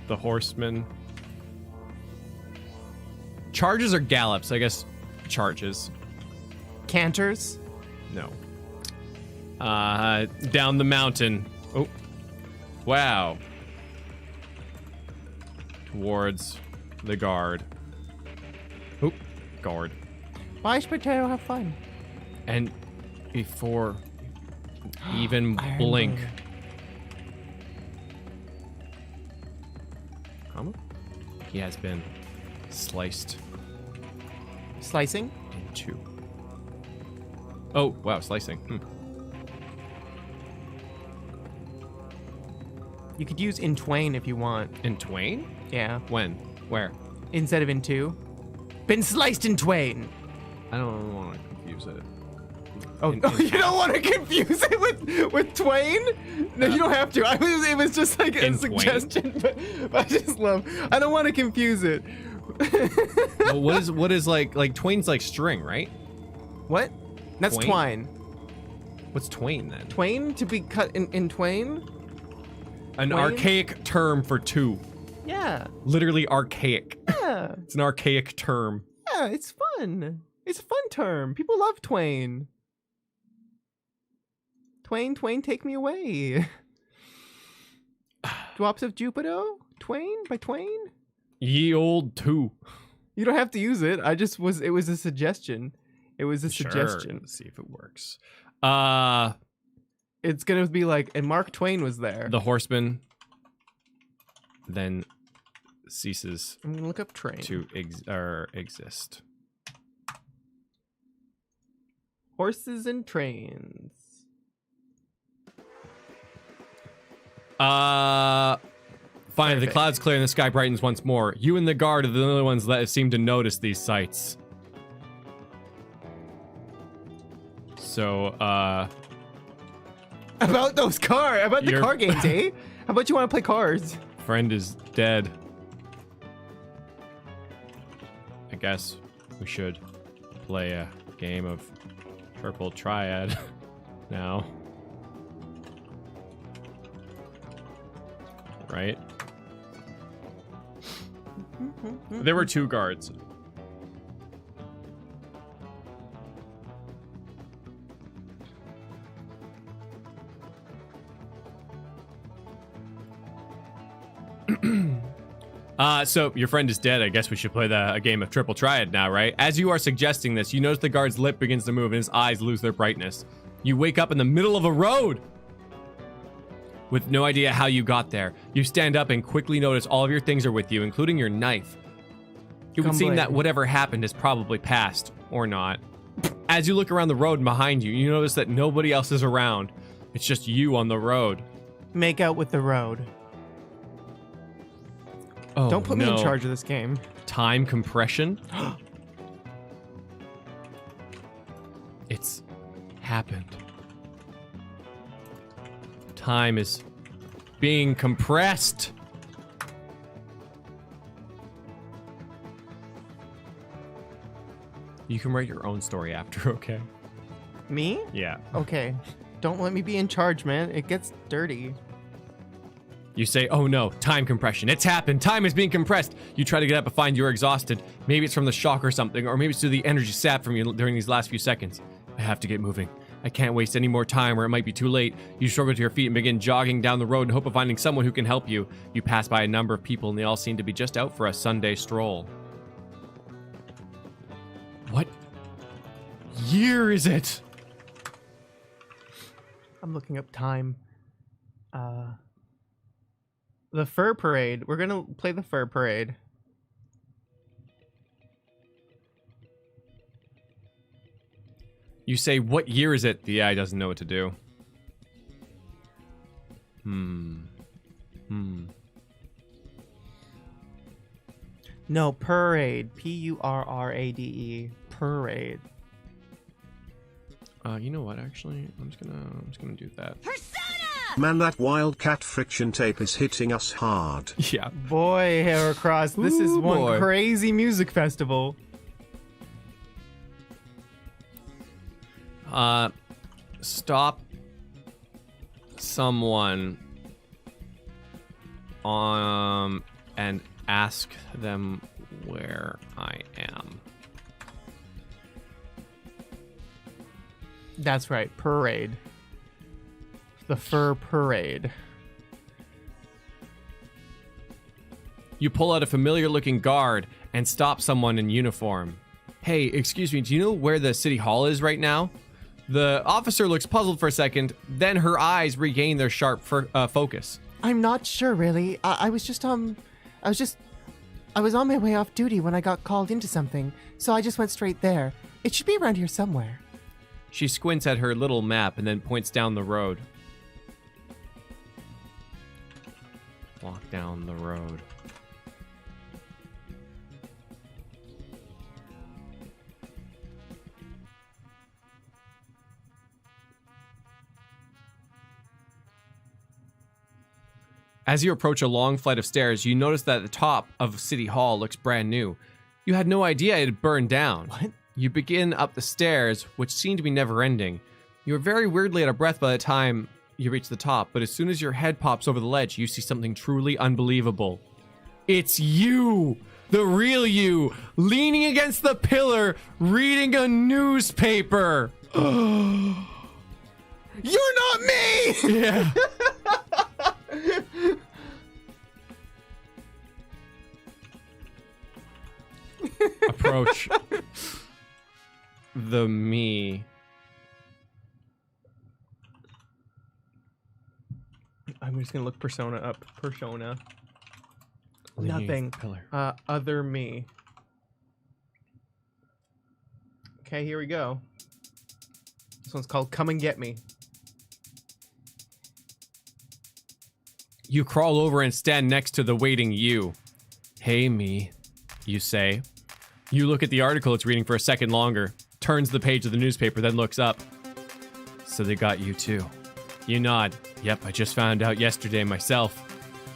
The horseman charges or gallops? I guess charges. Canters. No. Down the mountain. Oh. Wow. Towards the guard. Oh, guard. Mashed potato, have fun. And before even Iron blink. Moon. He has been sliced Slicing. in two. Oh, wow, slicing. You could use in twain if you want. In twain? Yeah. When? Where? Instead of in two. Been sliced in twain. I don't want to confuse it. Oh, In- you don't want to confuse it with twain? No, you don't have to. It was just like a In twain? suggestion, but I just love. I don't want to confuse it. Well, what is like twain's like string, right? What? That's Twain? twine. What's twain then? Twain to be cut in twain? An Twain? archaic term for two. Yeah. Literally archaic. Yeah. It's an archaic term. Yeah, it's fun. It's a fun term. People love twain. Twain, take me away. Drops of Jupiter? Twain? By Twain? Ye old two. You don't have to use it. It was a suggestion. It was a suggestion. Let's see if it works. It's gonna be like, and Mark Twain was there. The horseman then ceases I'm gonna look up train. to exist. Horses and trains. Finally, the Perfect. clouds clear and the sky brightens once more. You and the guard are the only ones that seem to notice these sights. So, About the Your- car games, eh? How about you want to play cars? friend is dead. I guess we should play a game of Triple Triad now. Right? There were 2 guards. So your friend is dead. I guess we should play a game of Triple Triad now, right? As you are suggesting this, you notice the guard's lip begins to move and his eyes lose their brightness. You wake up in the middle of a road with no idea how you got there. You stand up and quickly notice all of your things are with you, including your knife. It would seem that whatever happened is probably past, or not. As you look around the road behind you, you notice that nobody else is around. It's just you on the road. Make out with the road. Oh, Don't put me in no. charge of this game. Time compression? It's happened. Time is being compressed. You can write your own story after, okay? Me? Yeah. Okay. Don't let me be in charge, man. It gets dirty. You say, oh no, time compression. It's happened. Time is being compressed. You try to get up but find you're exhausted. Maybe it's from the shock or something, or maybe it's through the energy sapped from you during these last few seconds. I have to get moving. I can't waste any more time or it might be too late. You struggle to your feet and begin jogging down the road in hope of finding someone who can help you. You pass by a number of people and they all seem to be just out for a Sunday stroll. What year is it? I'm looking up time. The Fur Parade. We're gonna play the Fur Parade. You say, what year is it? The AI doesn't know what to do. No, parade. P-U-R-R-A-D-E. Parade. You know what? Actually, I'm just gonna do that. Man, that wildcat friction tape is hitting us hard. Yeah. Boy, Heracross, this is Ooh, one boy. crazy music festival. Stop someone and ask them where I am. That's right, parade. The Fur Parade. You pull out a familiar looking guard and stop someone in uniform. Hey, excuse me, do you know where the city hall is right now? The officer looks puzzled for a second, then her eyes regain their sharp focus. I'm not sure, really. I was on my way off duty when I got called into something, so I just went straight there. It should be around here somewhere. She squints at her little map and then points down the road. Walk down the road. As you approach a long flight of stairs, you notice that the top of City Hall looks brand new. You had no idea it had burned down. What? You begin up the stairs, which seem to be never-ending. You're very weirdly out of breath by the time you reach the top, but as soon as your head pops over the ledge, you see something truly unbelievable. It's you! The real you! Leaning against the pillar, reading a newspaper! You're not me! Yeah. approach the me. I'm just gonna look persona up. Persona. Leaning Nothing. Pillar. Other me. Okay, here we go. This one's called Come and Get Me. You crawl over and stand next to the waiting you. Hey, me, you say. You look at the article it's reading for a second longer, turns the page of the newspaper, then looks up. So they got you too. You nod. Yep, I just found out yesterday myself.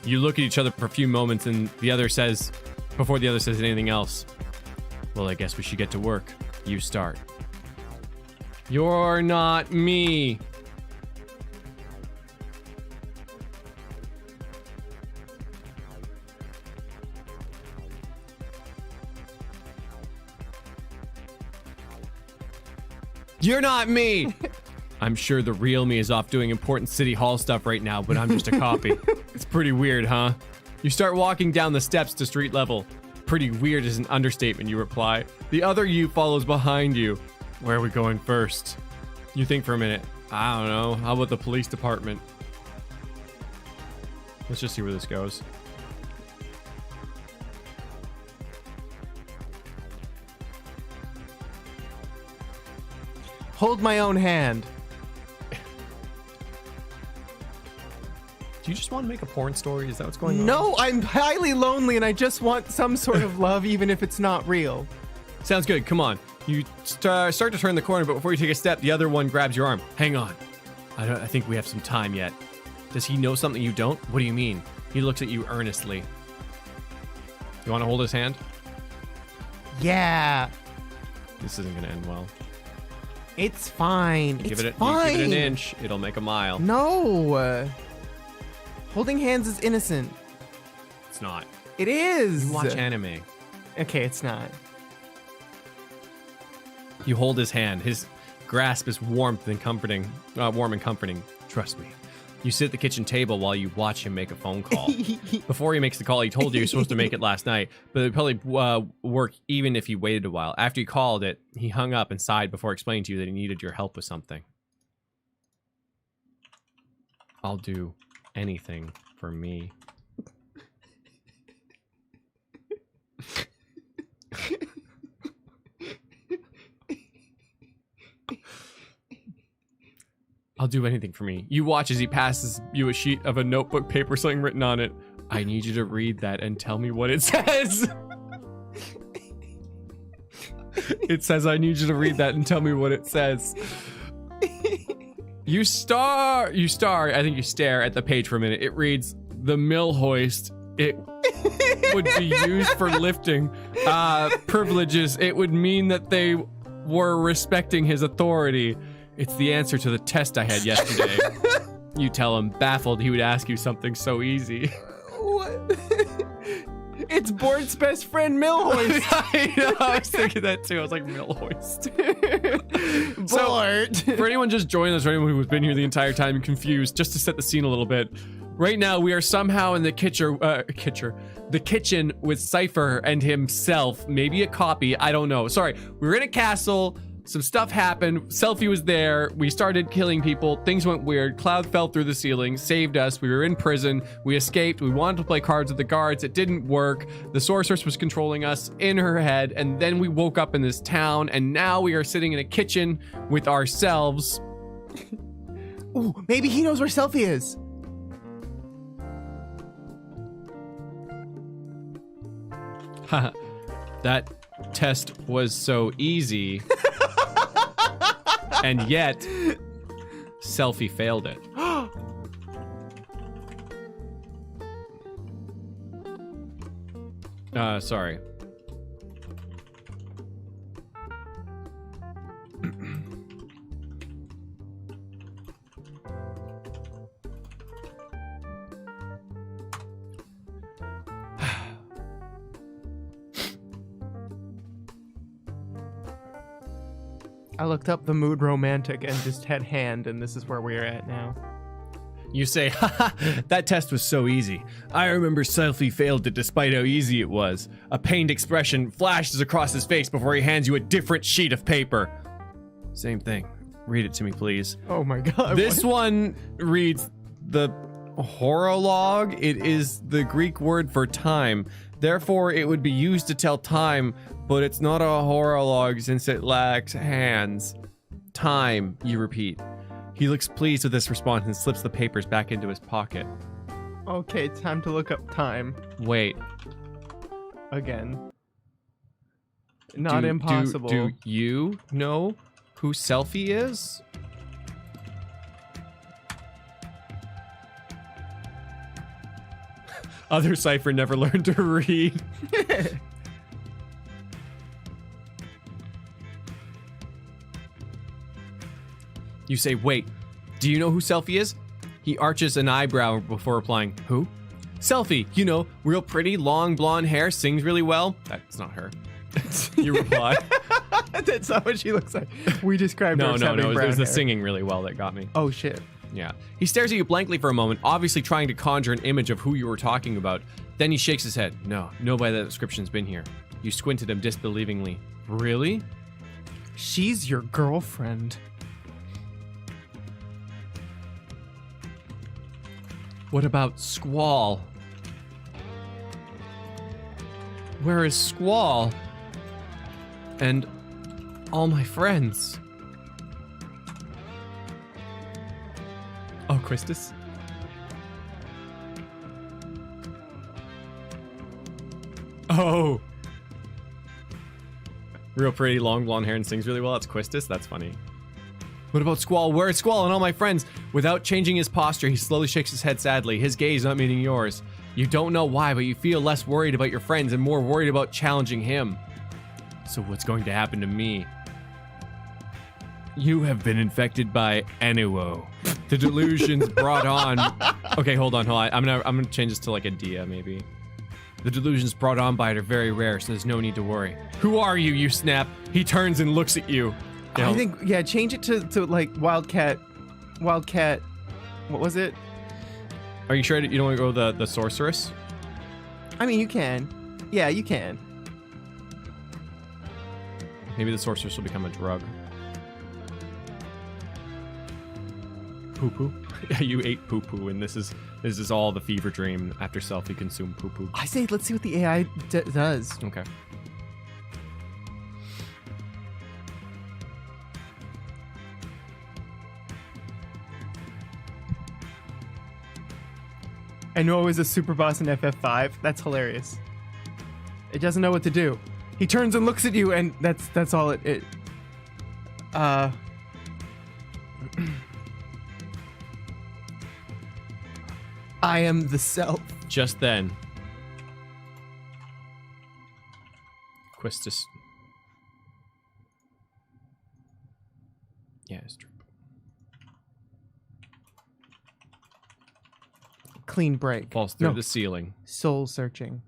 You look at each other for a few moments and the other says, before the other says anything else, well, I guess we should get to work. You start. You're not me. You're not me! I'm sure the real me is off doing important city hall stuff right now, but I'm just a copy. It's pretty weird, huh? You start walking down the steps to street level. Pretty weird is an understatement, you reply. The other you follows behind you. Where are we going first? You think for a minute. I don't know. How about the police department? Let's just see where this goes. Hold my own hand. Do you just want to make a porn story? Is that what's going on? No, I'm highly lonely and I just want some sort of love, even if it's not real. Sounds good. Come on. You start to turn the corner, but before you take a step, the other one grabs your arm. Hang on. I think we have some time yet. Does he know something you don't? What do you mean? He looks at you earnestly. You want to hold his hand? Yeah. This isn't going to end well. It's fine. You It's give it fine. an inch, it'll make a mile. No. Holding hands is innocent. It's not. It is. You watch anime. Okay, it's not. You hold his hand. His grasp is warm and comforting. Trust me. You sit at the kitchen table while you watch him make a phone call. Before he makes the call, he told you you're supposed to make it last night, but it'd probably work even if you waited a while. After you called it, he hung up and sighed before explaining to you that he needed your help with something. I'll do anything for me. I'll do anything for me. You watch as he passes you a sheet of a notebook paper, something written on it. I need you to read that and tell me what it says. It says, I need you to read that and tell me what it says. You stare at the page for a minute. It reads, the mill hoist. It would be used for lifting privileges. It would mean that they were respecting his authority. It's the answer to the test I had yesterday. You tell him, baffled he would ask you something so easy. What? It's Bort's best friend, Millhoist. I know, I was thinking that too. I was like, Millhoist. Bort. So, for anyone just joining us, or anyone who's been here the entire time and confused, just to set the scene a little bit, right now we are somehow in the kitchen with Cypher and himself, maybe a copy, I don't know. Sorry, we were in a castle. Some stuff happened. Selfie was there. We started killing people. Things went weird. Cloud fell through the ceiling, saved us. We were in prison. We escaped. We wanted to play cards with the guards. It didn't work. The sorceress was controlling us in her head. And then we woke up in this town. And now we are sitting in a kitchen with ourselves. Ooh, maybe he knows where Selfie is. Haha. That test was so easy. And yet, Selfie failed it. Sorry. I looked up the mood romantic and just had hand, and this is where we're at now. You say, haha, that test was so easy. I remember Selfie failed it despite how easy it was. A pained expression flashes across his face before he hands you a different sheet of paper. Same thing. Read it to me, please. Oh my god. This one reads the horologue. It is the Greek word for time. Therefore, it would be used to tell time, but it's not a horologue since it lacks hands. Time, you repeat. He looks pleased with this response and slips the papers back into his pocket. Okay, time to look up time Wait. again. Not impossible. Do you know who Selfie is? Other cipher never learned to read. You say, wait, do you know who Selfie is? He arches an eyebrow before replying, who? Selfie, you know, real pretty, long blonde hair, sings really well. That's not her. You reply. That's not what she looks like. We described her as having it brown was the hair. singing really well that got me. Oh shit. Yeah. He stares at you blankly for a moment, obviously trying to conjure an image of who you were talking about. Then he shakes his head. No, nobody that description's been here. You squint at him disbelievingly. Really? She's your girlfriend. What about Squall? Where is Squall? And all my friends? Oh, Christus? Oh! Real pretty, long blonde hair and sings really well. That's Quistis? That's funny. What about Squall? Where is Squall and all my friends? Without changing his posture, he slowly shakes his head sadly, his gaze not meeting yours. You don't know why, but you feel less worried about your friends and more worried about challenging him. So what's going to happen to me? You have been infected by Anuo. The delusions brought on... Okay, hold on. I'm gonna change this to like a Dia, maybe. The delusions brought on by it are very rare, so there's no need to worry. Who are you, you snap? He turns and looks at you. I think, yeah, change it to like Wildcat, what was it? Are you sure that you don't want to go the sorceress? I mean, you can. Yeah, you can. Maybe the sorceress will become a drug. Poo-poo? Yeah, you ate poo-poo, and this is all the fever dream after Selfie consumed poo-poo. I say, let's see what the AI does. Okay. I know it was a super boss in FF5. That's hilarious. It doesn't know what to do. He turns and looks at you, and that's all it. I am the self. Just then, Quistis. Yeah, it's true. Clean break. Falls through No. the ceiling. Soul searching.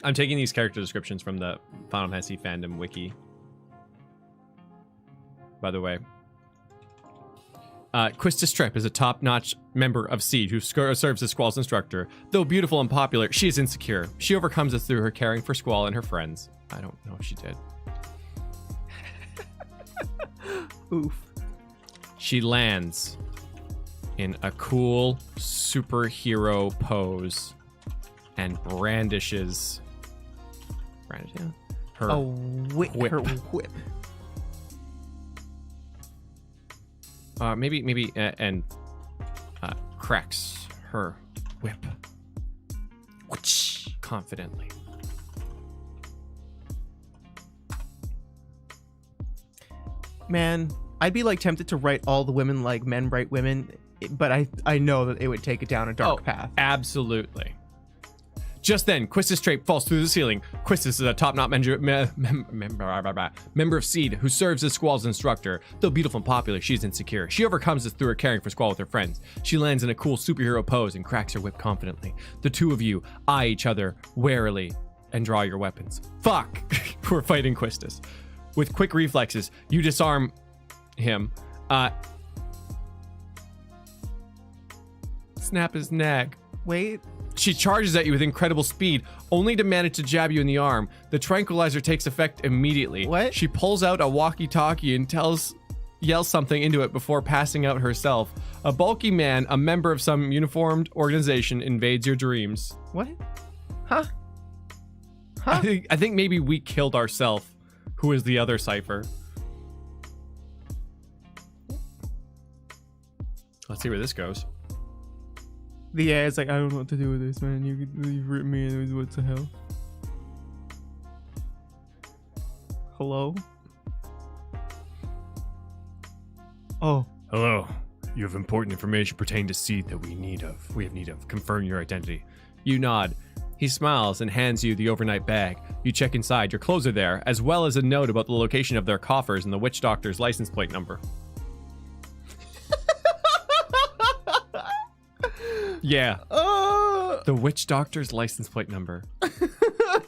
I'm taking these character descriptions from the Final Fantasy fandom wiki. By the way. Quistis Tripp is a top-notch member of Siege who serves as Squall's instructor. Though beautiful and popular, she is insecure. She overcomes this through her caring for Squall and her friends. I don't know if she did. Oof. She lands in a cool superhero pose and brandishes her Her whip. maybe cracks her whip confidently. Man, I'd be like tempted to write all the women like men write women, but I know that it would take it down a dark path. Absolutely. Just then, Quistis Trape falls through the ceiling. Quistis is a top-notch member of Seed who serves as Squall's instructor. Though beautiful and popular, she's insecure. She overcomes this through her caring for Squall with her friends. She lands in a cool superhero pose and cracks her whip confidently. The two of you eye each other warily and draw your weapons. Fuck! We're fighting Quistis. With quick reflexes, you disarm him. Snap his neck. Wait. She charges at you with incredible speed, only to manage to jab you in the arm. The tranquilizer takes effect immediately. What? She pulls out a walkie-talkie and yells something into it before passing out herself. A bulky man, a member of some uniformed organization, invades your dreams. What? Huh? I think maybe we killed ourselves. Who is the other cipher? Let's see where this goes. The AI is like, I don't know what to do with this, man. You've written me in. What the hell? Hello? Oh. Hello. You have important information pertaining to seed that we have need of. Confirm your identity. You nod. He smiles and hands you the overnight bag. You check inside. Your clothes are there, as well as a note about the location of their coffers and the witch doctor's license plate number. Yeah. The witch doctor's license plate number.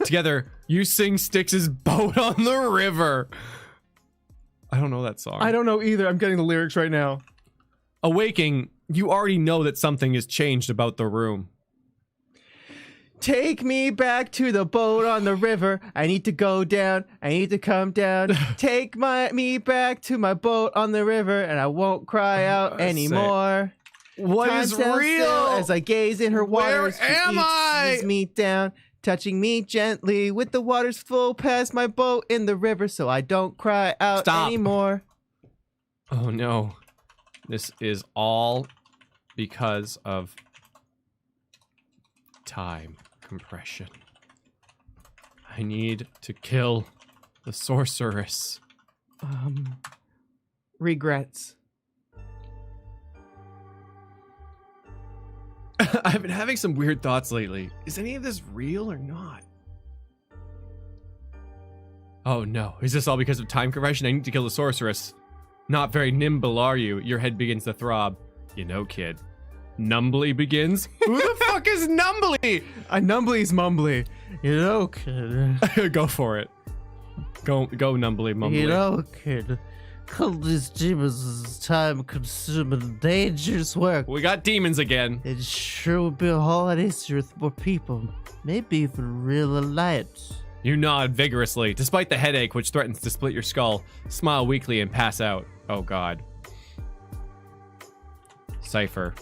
Together, you sing Styx's Boat on the River. I don't know that song. I don't know either. I'm getting the lyrics right now. Awaking, you already know that something has changed about the room. Take me back to the boat on the river. I need to go down. I need to come down. Take me back to my boat on the river, and I won't cry out anymore. What Time is stands real? still as I gaze in her waters. Where am I? Eases me down, touching me gently with the waters full past my boat in the river, so I don't cry out anymore. Oh no. This is all because of time compression. I need to kill the sorceress. Regrets. I've been having some weird thoughts lately. Is any of this real or not? Oh no. Is this all because of time compression? I need to kill the sorceress. Not very nimble, are you? Your head begins to throb. You know, kid. Numbly begins? Who the fuck is Numbly? Numbly's mumbly. You know, kid. Go for it. Go Numbly mumbly. You know, kid. Kill these demons is time-consuming, dangerous work. We got demons again. It sure would be a whole easier with more people. Maybe even real light. You nod vigorously, despite the headache which threatens to split your skull. Smile weakly and pass out. Oh god. Cypher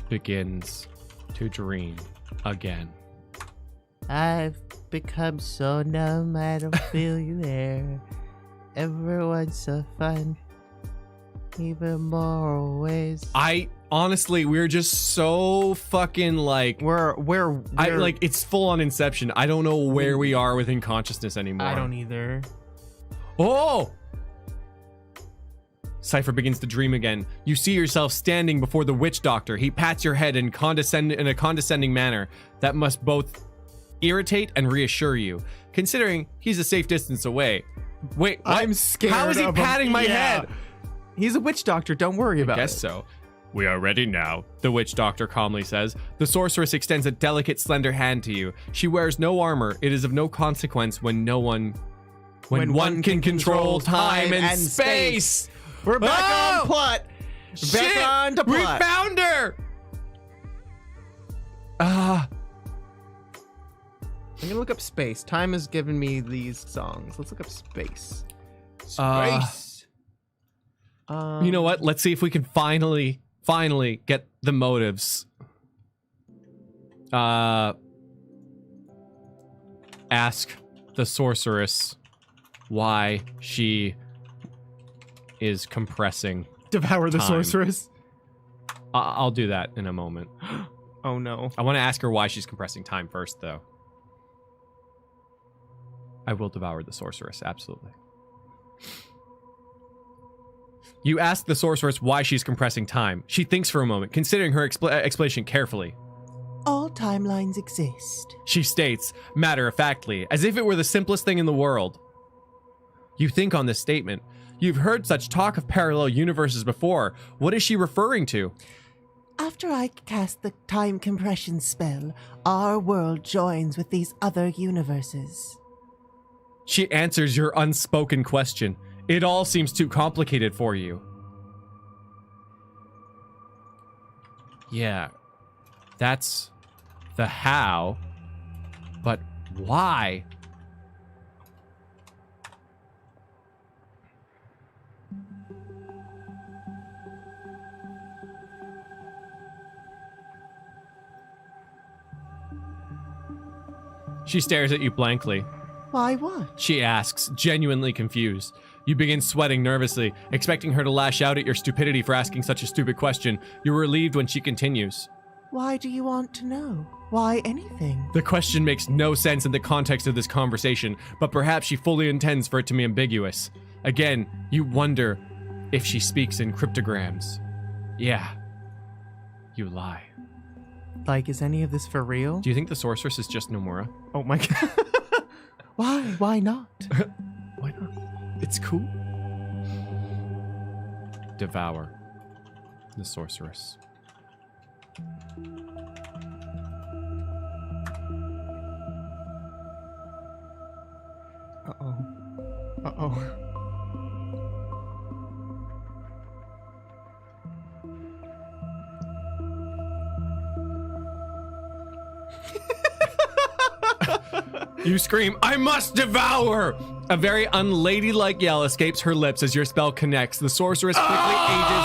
begins to dream again. I've become so numb, I don't feel you there. Everyone's so fun, even more ways. Honestly, we're just so fucking like we're I like it's full on Inception. I don't know where we are within consciousness anymore. I don't either. Oh! Cypher begins to dream again. You see yourself standing before the witch doctor. He pats your head in a condescending manner that must both irritate and reassure you, considering he's a safe distance away. Wait, what? I'm scared. How is he patting my head? He's a witch doctor. Don't worry about it. I guess so. We are ready now, the witch doctor calmly says. The sorceress extends a delicate, slender hand to you. She wears no armor. It is of no consequence when one can control time and space. We're back on plot. Shit! On to plot. We found her! I'm gonna look up space. Time has given me these songs. Let's look up space. Space. You know what? Let's see if we can finally get the motives. Ask the sorceress why she is compressing. Devour the time. sorceress. I'll do that in a moment. Oh no. I want to ask her why she's compressing time first, though. I will devour the sorceress, absolutely. You ask the sorceress why she's compressing time. She thinks for a moment, considering her explanation carefully. All timelines exist. She states, matter-of-factly, as if it were the simplest thing in the world. You think on this statement. You've heard such talk of parallel universes before. What is she referring to? After I cast the time compression spell, our world joins with these other universes. She answers your unspoken question. It all seems too complicated for you. Yeah, that's the how, but why? She stares at you blankly. Why what? She asks, genuinely confused. You begin sweating nervously, expecting her to lash out at your stupidity for asking such a stupid question. You're relieved when she continues. Why do you want to know? Why anything? The question makes no sense in the context of this conversation, but perhaps she fully intends for it to be ambiguous. Again, you wonder if she speaks in cryptograms. Yeah, you lie. Like, is any of this for real? Do you think the sorceress is just Nomura? Oh my god. Why? Why not? Why not? It's cool. Devour the sorceress. Uh-oh. Uh-oh. You scream, I must devour! A very unladylike yell escapes her lips as your spell connects. The sorceress quickly ages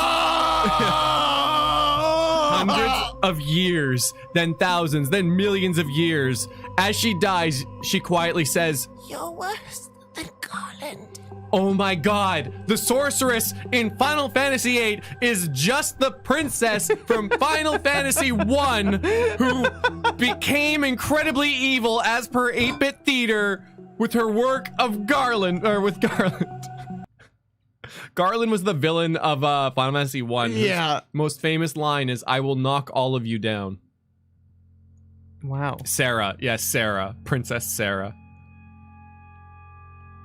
hundreds of years, then thousands, then millions of years. As she dies, she quietly says, You're worse than Garland. oh my god, the sorceress in Final Fantasy VIII is just the princess from Final Fantasy I who became incredibly evil as per 8-bit theater with her work of Garland. Garland was the villain of Final Fantasy I. Yeah. Most famous line is, I will knock all of you down. Wow. Sarah. Yes, Sarah. Princess Sarah.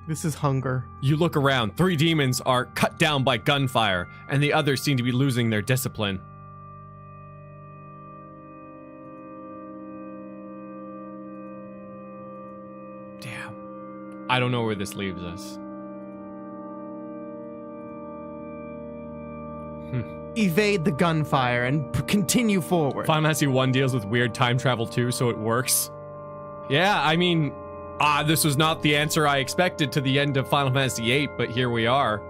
This is hunger. You look around. 3 demons are cut down by gunfire, and the others seem to be losing their discipline. Damn. I don't know where this leaves us. Evade the gunfire and continue forward. Final Fantasy I deals with weird time travel too, so it works. Yeah, I mean, this was not the answer I expected to the end of Final Fantasy VIII, but here we are.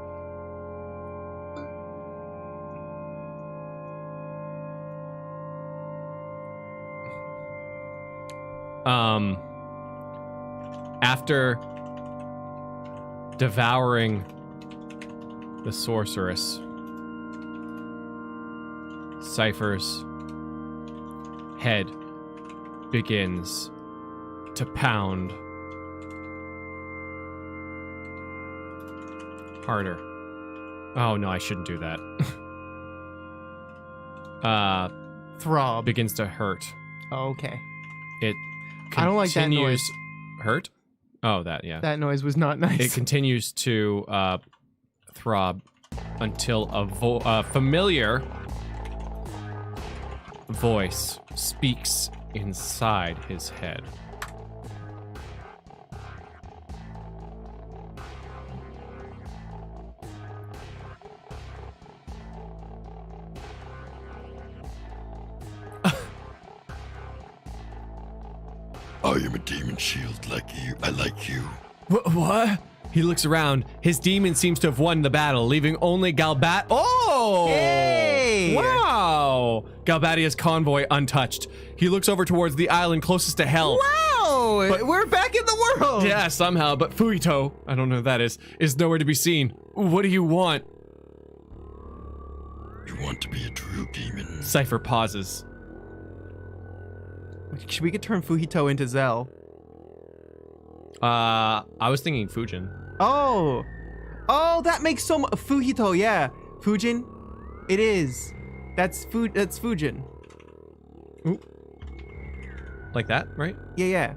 After devouring the sorceress, Cypher's head begins to pound harder. Oh no, I shouldn't do that. Throb. Begins to hurt. Oh, okay. It I don't like that noise. Hurt? Oh, that, yeah. That noise was not nice. It continues to throb until a familiar voice speaks inside his head. I am a demon shield like you. I like you. What? He looks around. His demon seems to have won the battle, leaving only Galbat. Oh! Hey! Wow! Galbadia's convoy untouched. He looks over towards the island closest to hell. Wow! But- we're back in the world! Yeah, somehow, but Fuito, I don't know who that is nowhere to be seen. What do you want? You want to be a true demon? Cypher pauses. We could turn Fujito into Zell. I was thinking Fujin. Oh! Oh, that makes so much. Fujito, yeah. Fujin? It is. That's Fujin. Ooh. Like that, right? Yeah, yeah.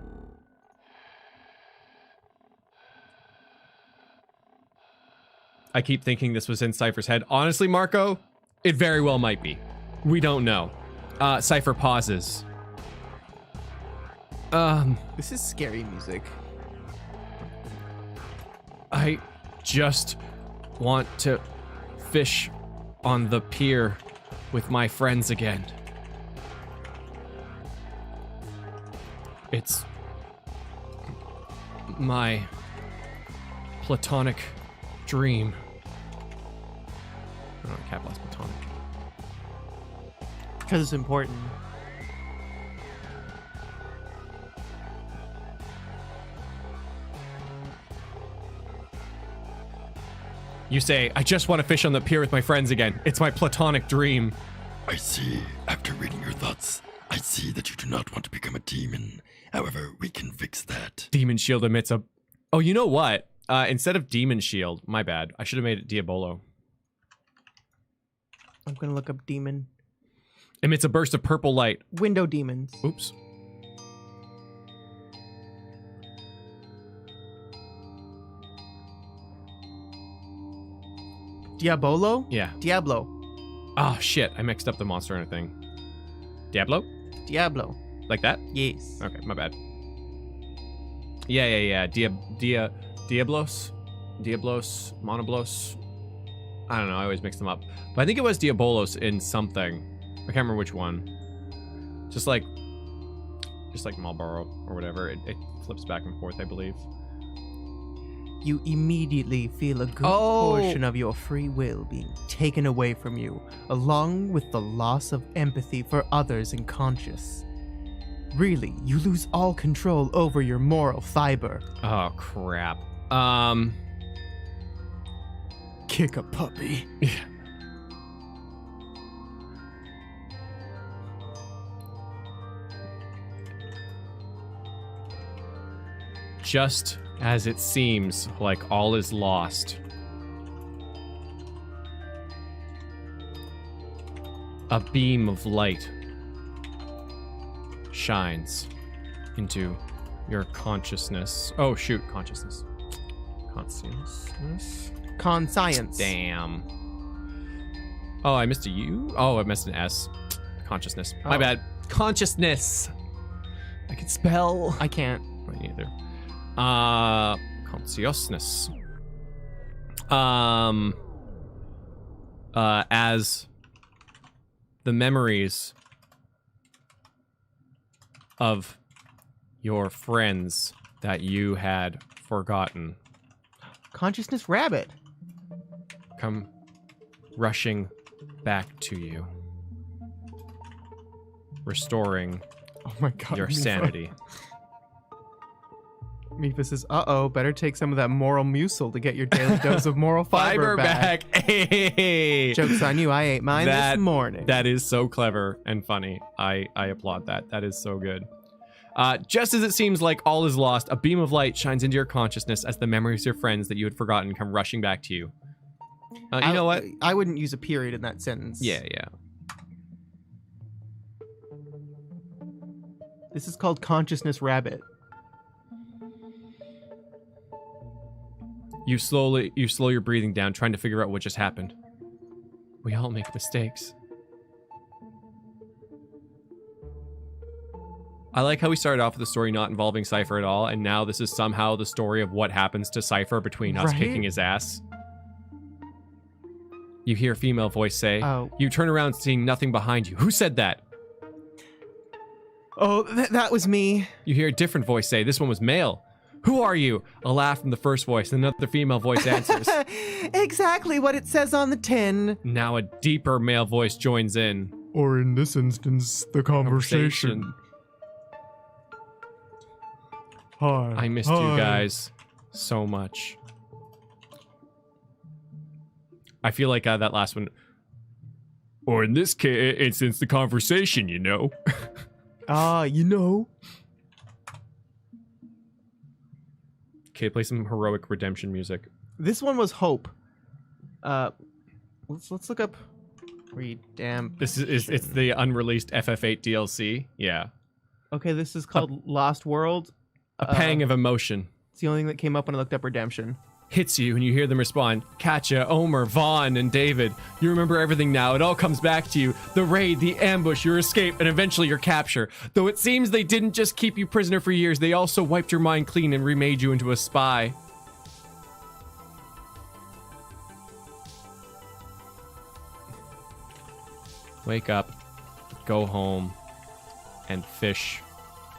I keep thinking this was in Cypher's head. Honestly, Marco, it very well might be. We don't know. Cypher pauses. This is scary music. I just want to fish on the pier with my friends again. It's my platonic dream. I don't know, capitalize platonic. Because it's important. You say, I just want to fish on the pier with my friends again. It's my platonic dream. I see. After reading your thoughts, I see that you do not want to become a demon. However, we can fix that. Demon Shield emits a... Oh, you know what? Instead of Demon Shield, my bad. I should have made it Diabolo. I'm gonna look up demon. Emits a burst of purple light. Window demons. Oops. Diabolo? Yeah. Diablo. Oh, shit. I mixed up the monster and a thing. Diablo? Diablo. Like that? Yes. Okay, my bad. Yeah. Diablos? Diablos? Monoblos? I don't know. I always mix them up. But I think it was Diabolos in something. I can't remember which one. Just like Marlboro or whatever. It flips back and forth, I believe. You immediately feel a good portion of your free will being taken away from you, along with the loss of empathy for others and conscious. Really, you lose all control over your moral fiber. Oh, crap. Kick a puppy. Just as it seems like all is lost, a beam of light shines into your consciousness. Oh, shoot, consciousness. Consciousness? Conscience. Damn. Oh, I missed a U? Oh, I missed an S. Consciousness. My bad. Consciousness. I can spell. I can't. Me neither. Consciousness. As the memories of your friends that you had forgotten Consciousness rabbit. come rushing back to you, restoring Oh my god. your sanity. Mipha says, uh-oh, better take some of that moral mucil to get your daily dose of moral fiber back. Hey! Joke's on you, I ate mine this morning. That is so clever and funny. I applaud that. That is so good. Just as it seems like all is lost, a beam of light shines into your consciousness as the memories of your friends that you had forgotten come rushing back to you. You know what? I wouldn't use a period in that sentence. Yeah. This is called consciousness rabbit. You slow your breathing down, trying to figure out what just happened. We all make mistakes. I like how we started off with the story not involving Cypher at all, and now this is somehow the story of what happens to Cypher between us kicking his ass. You hear a female voice say, You turn around seeing nothing behind you. Who said that? Oh, that was me. You hear a different voice say, This one was male. Who are you? A laugh from the first voice, and another female voice answers. Exactly what it says on the tin. Now a deeper male voice joins in. Or in this instance, the conversation. Hi. I missed you guys so much. I feel like that last one. Or in this instance, the conversation, you know. You know. Okay, play some heroic redemption music. This one was Hope. Let's look up Redemption. This is it's the unreleased FF8 DLC. Yeah. Okay, this is called Lost World. A pang of emotion. It's the only thing that came up when I looked up Redemption. hits you, and you hear them respond. Katja, Omer, Vaughn, and David. You remember everything now. It all comes back to you. The raid, the ambush, your escape, and eventually your capture. Though it seems they didn't just keep you prisoner for years, they also wiped your mind clean and remade you into a spy. Wake up, go home, and fish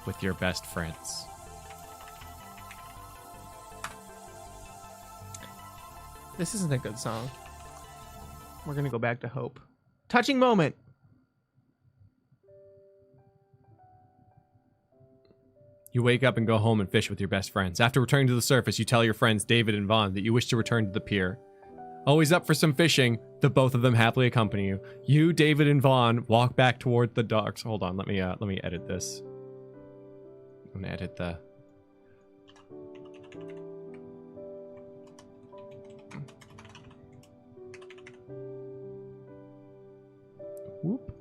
with your best friends. This isn't a good song. We're gonna go back to Hope. Touching moment. You wake up and go home and fish with your best friends. After returning to the surface, you tell your friends David and Vaughn that you wish to return to the pier. Always up for some fishing, the both of them happily accompany you. You, David, and Vaughn walk back toward the docks. Hold on, let me edit this. I'm gonna edit the... Whoop.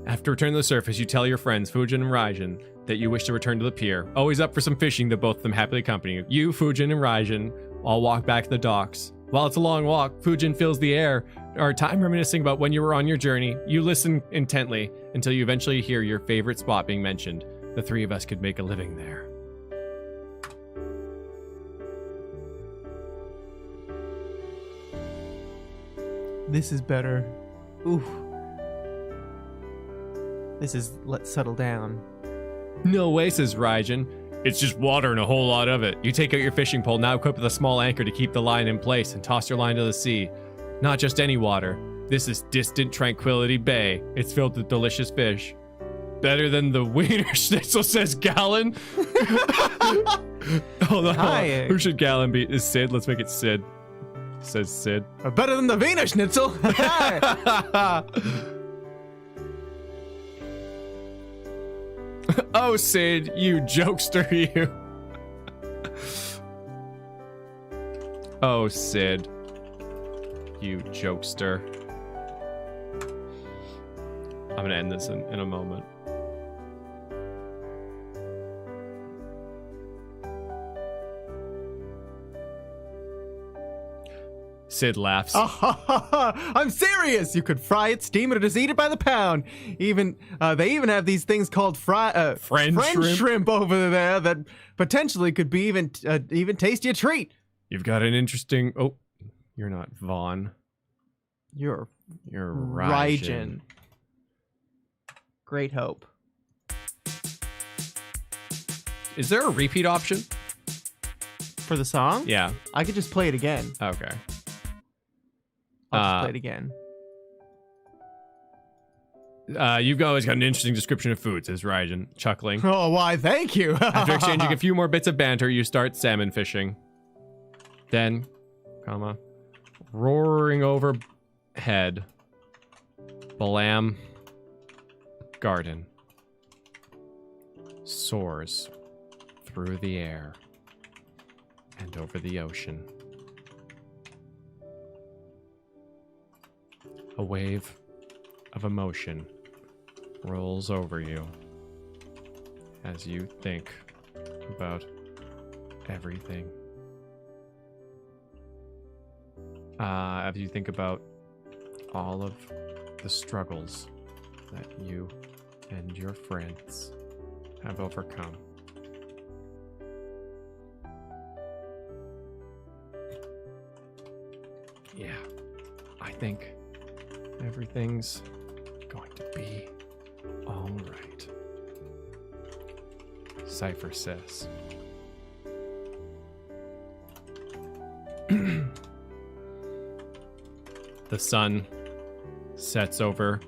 After returning to the surface, you tell your friends, Fujin and Raijin, that you wish to return to the pier. Always up for some fishing, that both of them happily accompany you. You, Fujin, and Raijin all walk back to the docks. While it's a long walk, Fujin fills the air, or time reminiscing about when you were on your journey. You listen intently until you eventually hear your favorite spot being mentioned. The three of us could make a living there. This is better. Oof. This is let's settle down. No way, says Raijin. It's just water and a whole lot of it. You take out your fishing pole, now equipped with a small anchor to keep the line in place, and toss your line to the sea. Not just any water. This is distant Tranquility Bay. It's filled with delicious fish. Better than the Wiener Schnitzel, says Gallon. Hold on. Hi. Who should Gallon be? Is Sid? Let's make it Sid. Says Sid. Better than the Wiener Schnitzel. Oh, Sid, you jokester, you. Oh, Sid, you jokester. I'm gonna end this in a moment. Sid laughs. I'm serious. You could fry it, steam it, or just eat it by the pound. Even they even have these things called French shrimp over there that potentially could be even tasty a treat. You've got an interesting. Oh, you're not Vaughn. You're Raijin. Great Hope. Is there a repeat option For the song? Yeah. I could just play it again. Okay. I'll just play it again. You've always got an interesting description of food, says Raijin, chuckling. Oh, why, thank you. After exchanging a few more bits of banter, you start salmon fishing. Then, roaring overhead, Balam Garden soars through the air and over the ocean. A wave of emotion rolls over you as you think about everything. As you think about all of the struggles that you and your friends have overcome. Yeah, I think everything's going to be all right, Cypher says. The sun sets over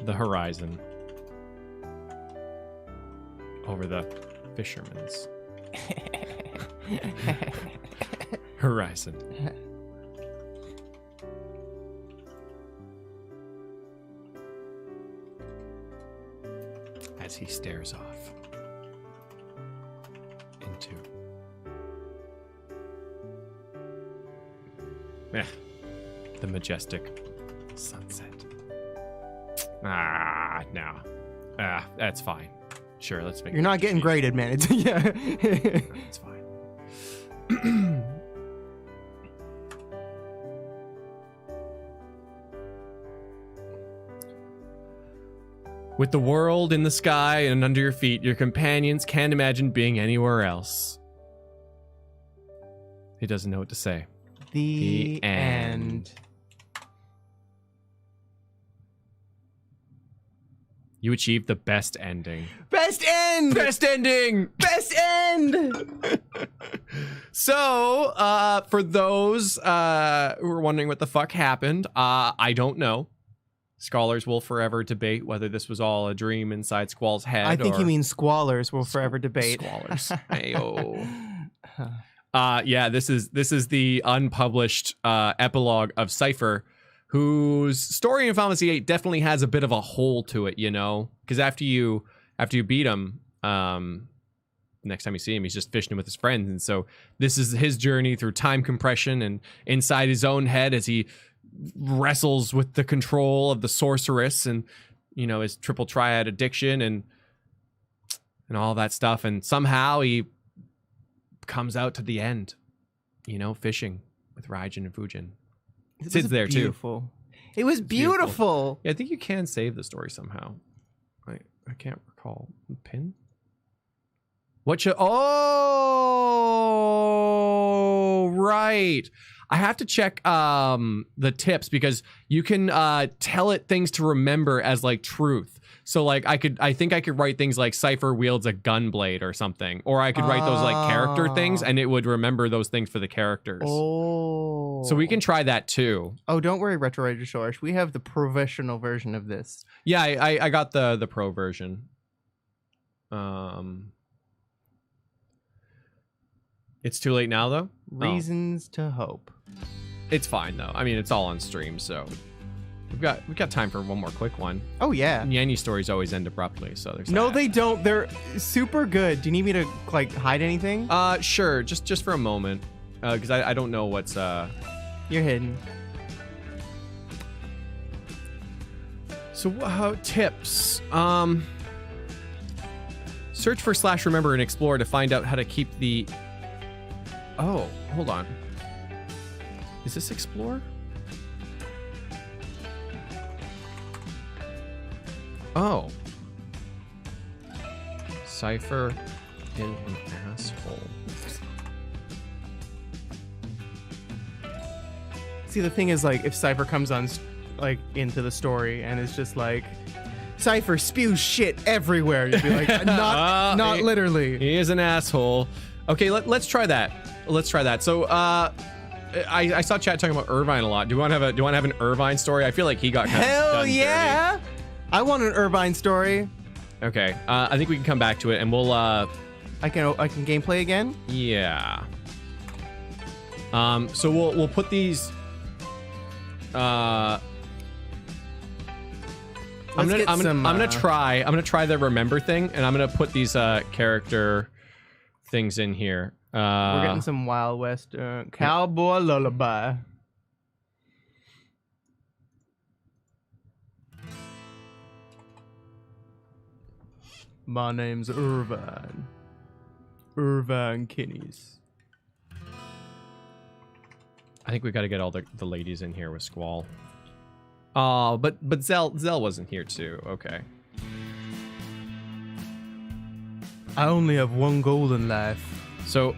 the horizon, over the Fisherman's horizon. As he stares off into The majestic sunset. No. That's fine. Sure, let's make You're not getting graded, man. It's, yeah. It's fine. With the world in the sky and under your feet, your companions can't imagine being anywhere else. He doesn't know what to say. The end. You achieved the best ending. Best end! Best ending! Best end! So, for those who are wondering what the fuck happened, I don't know. Scholars will forever debate whether this was all a dream inside Squall's head. I think or you mean squallers will forever debate. Squallers. Ayo. Yeah, this is the unpublished epilogue of Cypher, whose story in Final Fantasy VIII definitely has a bit of a hole to it, you know? Because after you beat him, next time you see him, he's just fishing with his friends. And so this is his journey through time compression and inside his own head as he wrestles with the control of the sorceress and, you know, his triple triad addiction and all that stuff. And somehow he comes out to the end, you know, fishing with Raijin and Fujin. Sid's there beautiful. too. It was beautiful. Yeah, I think you can save the story somehow. I can't recall. Pin? What should... Oh, right. I have to check the tips because you can tell it things to remember as like truth. So like I think I could write things like Cypher wields a gun blade or something, or I could write those like character things and it would remember those things for the characters. Oh. So we can try that too. Oh, don't worry, Retro Raider Source. We have the professional version of this. Yeah, I got the pro version. It's too late now though. Reasons to hope. It's fine though. I mean, it's all on stream, so we've got time for one more quick one. Oh yeah. Nyanny stories always end abruptly, so there's no, that. they don't. They're super good. Do you need me to like hide anything? Sure. Just for a moment, because I don't know what's You're hidden. So tips. Search for / remember and explore to find out how to keep the. Oh, hold on. Is this explore? Oh. Cypher is an asshole. See, the thing is, like, if Cypher comes on, like, into the story and it's just like, Cypher spews shit everywhere, you'd be like, not literally. He is an asshole. Okay, let's try that. Let's try that. So, I saw chat talking about Irvine a lot. Do you want to have an Irvine story? I feel like he got kind of Hell done yeah! dirty. I want an Irvine story. Okay, I think we can come back to it, and we'll. I can gameplay again. Yeah. So we'll put these. I'm gonna try the remember thing, and I'm gonna put these character things in here. We're getting some Wild West cowboy lullaby. My name's Irvine. Irvine Kinneys. I think we got to get all the ladies in here with Squall. Oh, but Zell wasn't here too. Okay. I only have one goal in life. So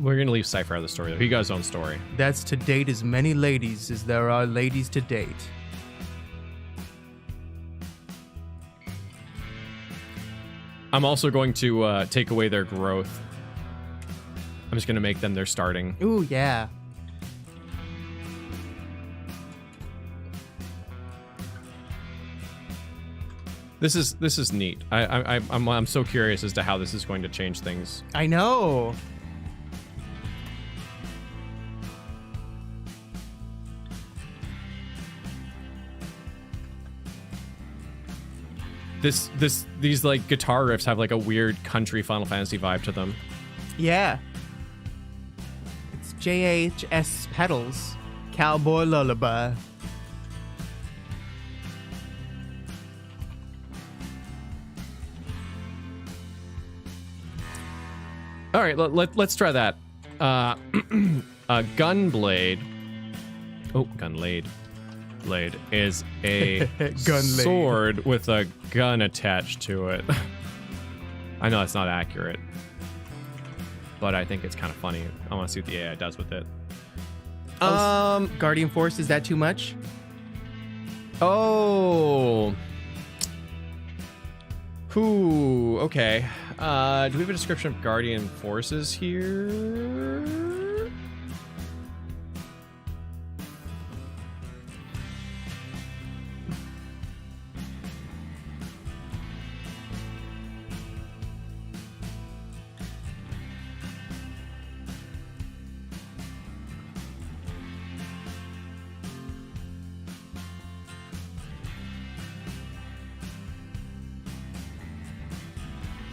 we're gonna leave Cypher out of the story though. He got his own story. That's to date as many ladies as there are ladies to date. I'm also going to take away their growth. I'm just gonna make them their starting. Ooh, yeah. This is neat. I'm so curious as to how this is going to change things. I know. These like guitar riffs have like a weird country Final Fantasy vibe to them. Yeah. It's JHS pedals. cowboy lullaby. All right, let's try that. A gunblade. Oh, gunblade. Blade is a Gunblade. sword with a gun attached to it. I know it's not accurate, but I think it's kind of funny. I want to see what the AI does with it. Guardian Force, is that too much? Oh. Ooh, okay. Do we have a description of Guardian Forces here?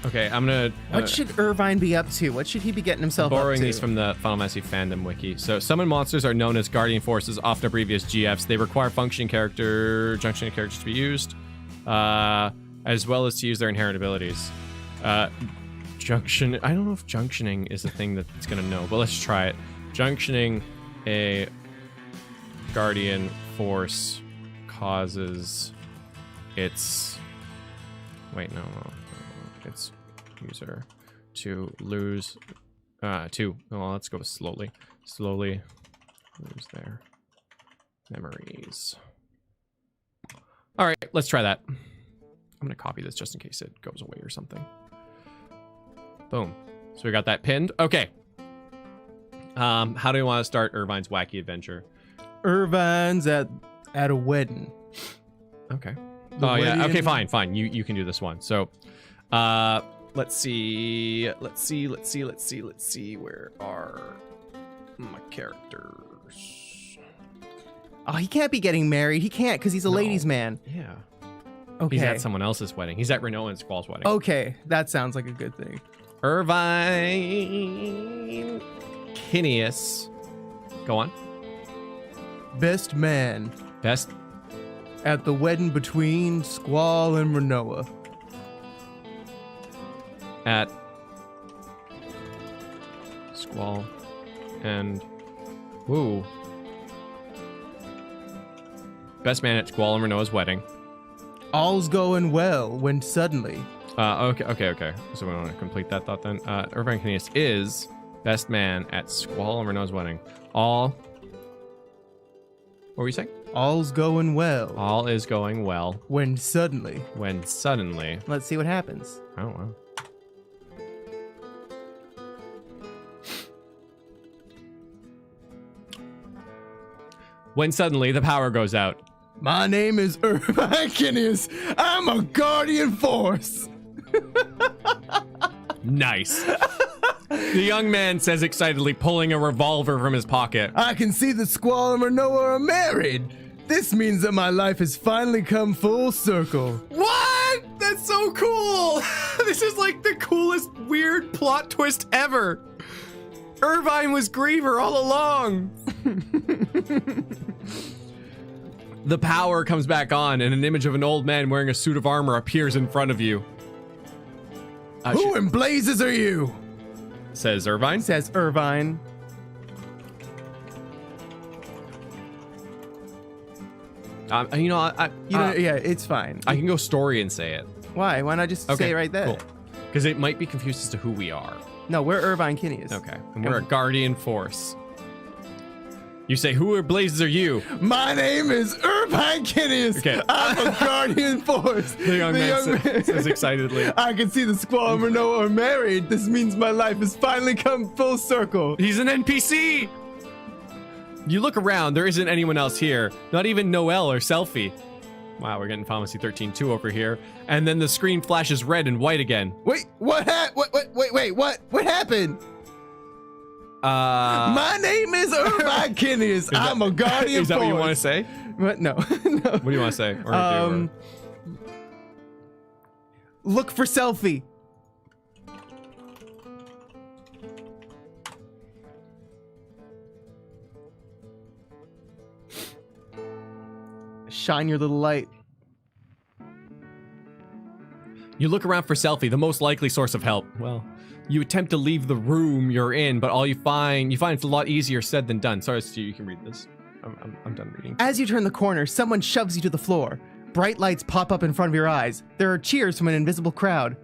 Okay, I'm gonna... What should Irvine be up to? What should he be getting himself up to? Borrowing these from the Final Fantasy fandom wiki. So, summon monsters are known as Guardian Forces, often abbreviated as GFs. They require junctioning characters to be used, as well as to use their inherent abilities. Junction... I don't know if junctioning is a thing that it's gonna know, but let's try it. Junctioning a Guardian Force causes its... Wait, no. Its user to lose well, let's go slowly lose their memories. All right, let's try that. I'm gonna copy this just in case it goes away or something. Boom. So we got that pinned. Okay. How do you want to start Irvine's wacky adventure? Irvine's at a wedding. Okay. The Oh yeah. Okay, wedding- fine. You can do this one. So let's see. Where are my characters? Oh, he can't be getting married. He can't because he's a No. ladies' man. Yeah. Okay. He's at someone else's wedding. He's at Renault and Squall's wedding. Okay, that sounds like a good thing. Irvine Kineas. Go on. Best man Best. at the wedding between Squall and Renoa. At Squall and woo. Best man at Squall and Renault's wedding. All's going well when suddenly. Okay. So we want to complete that thought then. Irvine Kineas is best man at Squall and Renault's wedding. What were you saying? All's going well All is going well when suddenly. when suddenly. Let's see what happens. Oh wow. When suddenly the power goes out. My name is Irvine Kineas. I'm a Guardian Force. Nice. The young man says excitedly, pulling a revolver from his pocket. I can see that Squall and Renoa are married. This means that my life has finally come full circle. What? That's so cool. This is like the coolest weird plot twist ever. Irvine was Griever all along. The power comes back on, and an image of an old man wearing a suit of armor appears in front of you. Who in blazes are you? Says Irvine. Says Irvine. Yeah, it's fine. I can go story and say it. Why? Why not just say it right there? Cool. Because it might be confused as to who we are. No, we're Irvine Kineas. Okay. And we're a Guardian Force. You say, who blazes are you? My name is Irvine Kineas. Okay. I'm a Guardian Force. The young man says excitedly. I can see the Squall and Renoa are married. This means my life has finally come full circle. He's an NPC! You look around, there isn't anyone else here. Not even Noelle or Selfie. Wow, we're getting Pharmacy 13-2 over here. And then the screen flashes red and white again. Wait, what happened? My name is Irvine Kineas. I'm a Guardian Force. Is that what you want to say? What? No. No. What do you want to say? Or do? Look for Selfie. shine your little light. You look around for Selfie, the most likely source of help. Well, you attempt to leave the room you're in, but all you find it's a lot easier said than done. Sorry, Stu, you can read this. I'm done reading. As you turn the corner, someone shoves you to the floor. Bright lights pop up in front of your eyes. There are cheers from an invisible crowd.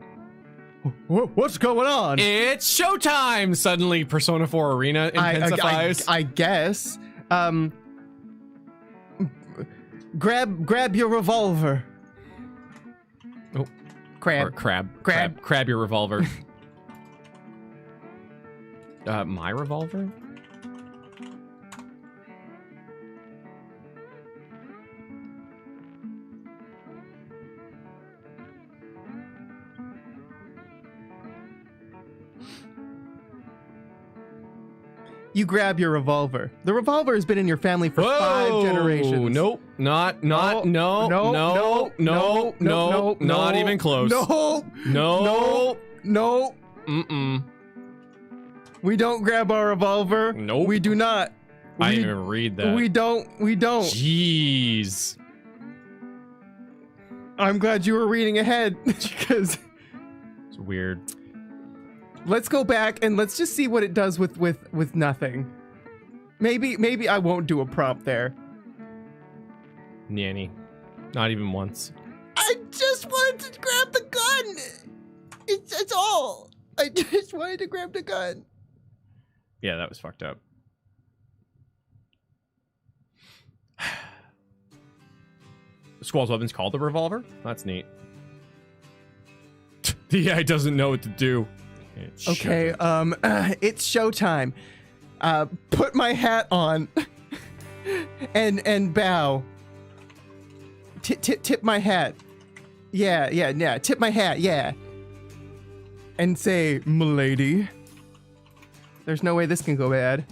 What's going on? It's showtime! Suddenly, Persona 4 Arena intensifies. I guess. Grab your revolver. Oh. Crab. Crab your revolver. My revolver? You grab your revolver. The revolver has been in your family for 5 generations. Nope. Not even close. No. Mm-mm. We don't grab our revolver. Nope. We do not. I didn't even read that. We don't. Jeez. I'm glad you were reading ahead because it's weird. Let's go back and let's just see what it does with nothing. Maybe I won't do a prompt there. Nanny. Not even once. I just wanted to grab the gun. It's all. I just wanted to grab the gun. Yeah, that was fucked up. The Squall's weapon's called the revolver? That's neat. The AI doesn't know what to do. Okay, it's showtime. Put my hat on and bow. Tip my hat. Yeah. Tip my hat, yeah. And say, "M'lady." There's no way this can go bad.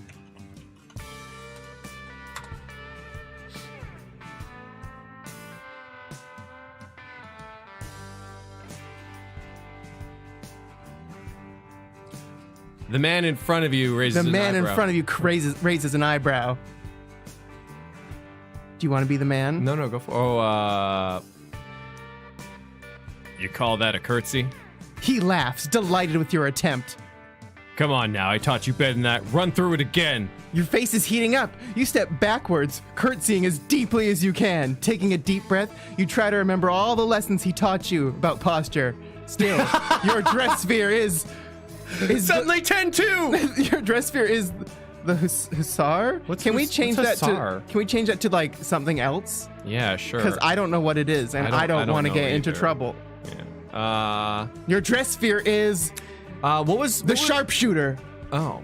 The man in front of you raises an eyebrow. The man in front of you raises an eyebrow. Do you want to be the man? No, go for you call that a curtsy? He laughs, delighted with your attempt. Come on now, I taught you better than that. Run through it again. Your face is heating up. You step backwards, curtsying as deeply as you can. Taking a deep breath, you try to remember all the lessons he taught you about posture. Still, your dress sphere is suddenly 10-2. Your dress sphere is the hussar. Can we change that to like something else? Yeah, sure. Because I don't know what it is, and I don't want to get into trouble. Yeah. Your dress sphere is what was the sharpshooter. Oh.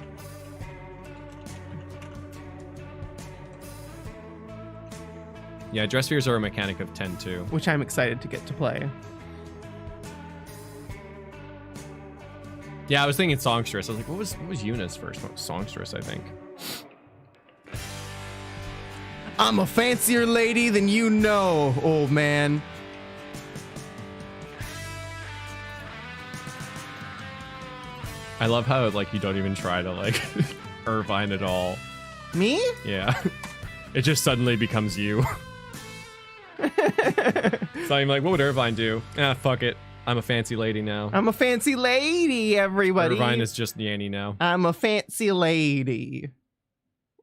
Yeah, dress spheres are a mechanic of 10-2. Which I'm excited to get to play. Yeah, I was thinking songstress. I was like, what was Yuna's first one? Songstress, I think. I'm a fancier lady than you know, old man. I love how like you don't even try to like Irvine at all. Me? Yeah. It just suddenly becomes you. It's not even like, what would Irvine do? Ah, fuck it. I'm a fancy lady now. I'm a fancy lady, everybody. Irvine is just Nyanny now. I'm a fancy lady.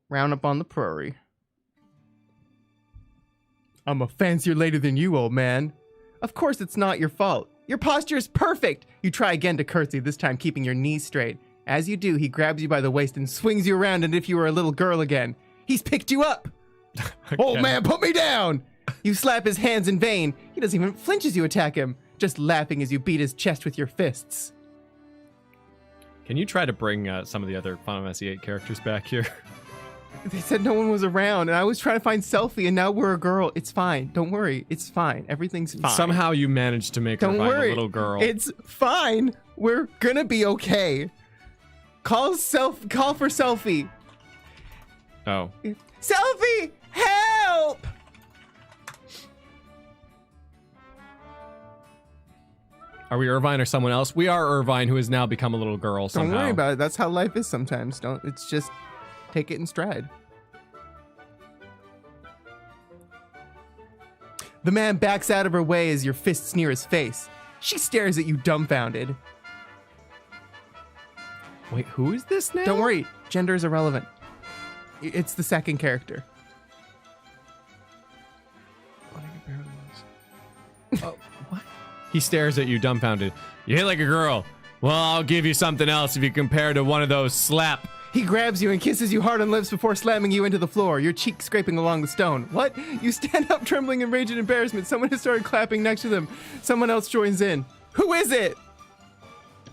Round up on the prairie. I'm a fancier lady than you, old man. Of course it's not your fault. Your posture is perfect. You try again to curtsy, this time keeping your knees straight. As you do, he grabs you by the waist and swings you around as if you were a little girl again. He's picked you up. Old man, put me down. You slap his hands in vain. He doesn't even flinch as you attack him, just laughing as you beat his chest with your fists. Can you try to bring some of the other Final Fantasy VIII characters back here? They said no one was around, and I was trying to find Selfie, and now we're a girl. It's fine. Don't worry. It's fine. Everything's fine. Somehow you managed to make her a little girl. It's fine. We're gonna be okay. Call for Selfie. Oh. Selfie! Help! Are we Irvine or someone else? We are Irvine, who has now become a little girl somehow. Don't worry about it. That's how life is sometimes. It's just take it in stride. The man backs out of her way as your fists near his face. She stares at you dumbfounded. Wait, who is this now? Don't worry, gender is irrelevant. It's the second character. Oh, what? He stares at you dumbfounded. You hit like a girl. Well, I'll give you something else if you compare to one of those slap. He grabs you and kisses you hard on lips before slamming you into the floor, your cheek scraping along the stone. What? You stand up trembling in rage and embarrassment. Someone has started clapping next to them. Someone else joins in. Who is it?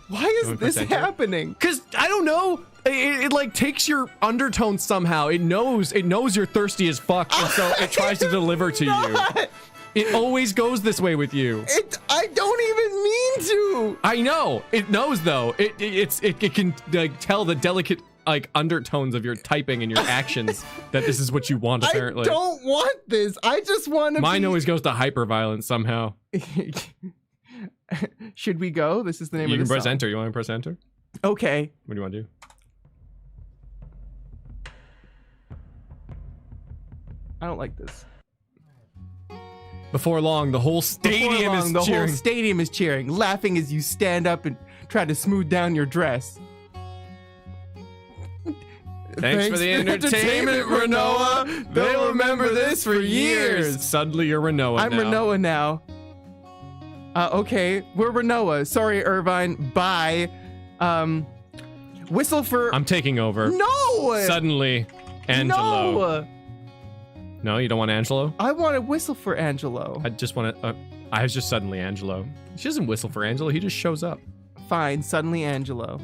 Why is this happening? Because, I don't know. It like takes your undertones somehow. It knows you're thirsty as fuck, and so it tries to deliver to you. It always goes this way with you. I don't even mean to. I know. It knows though. It can like tell the delicate like undertones of your typing and your actions that this is what you want apparently. I don't want this. I just want to. Mine always goes to hyperviolence somehow. Should we go? This is the name of the song. You can press enter. You want to press enter? Okay. What do you want to do? I don't like this. Before long, the whole stadium is cheering. The whole stadium is cheering, laughing as you stand up and try to smooth down your dress. Thanks for the entertainment, Renoa. They'll remember this for years. Suddenly you're Renoa I'm now. Renoa now. Okay, we're Renoa. Sorry, Irvine. Bye. Whistle for... I'm taking over. No! Suddenly, Angelo. No! No, you don't want Angelo? I want to whistle for Angelo. I just want to... I was just suddenly Angelo. She doesn't whistle for Angelo. He just shows up. Fine, suddenly Angelo.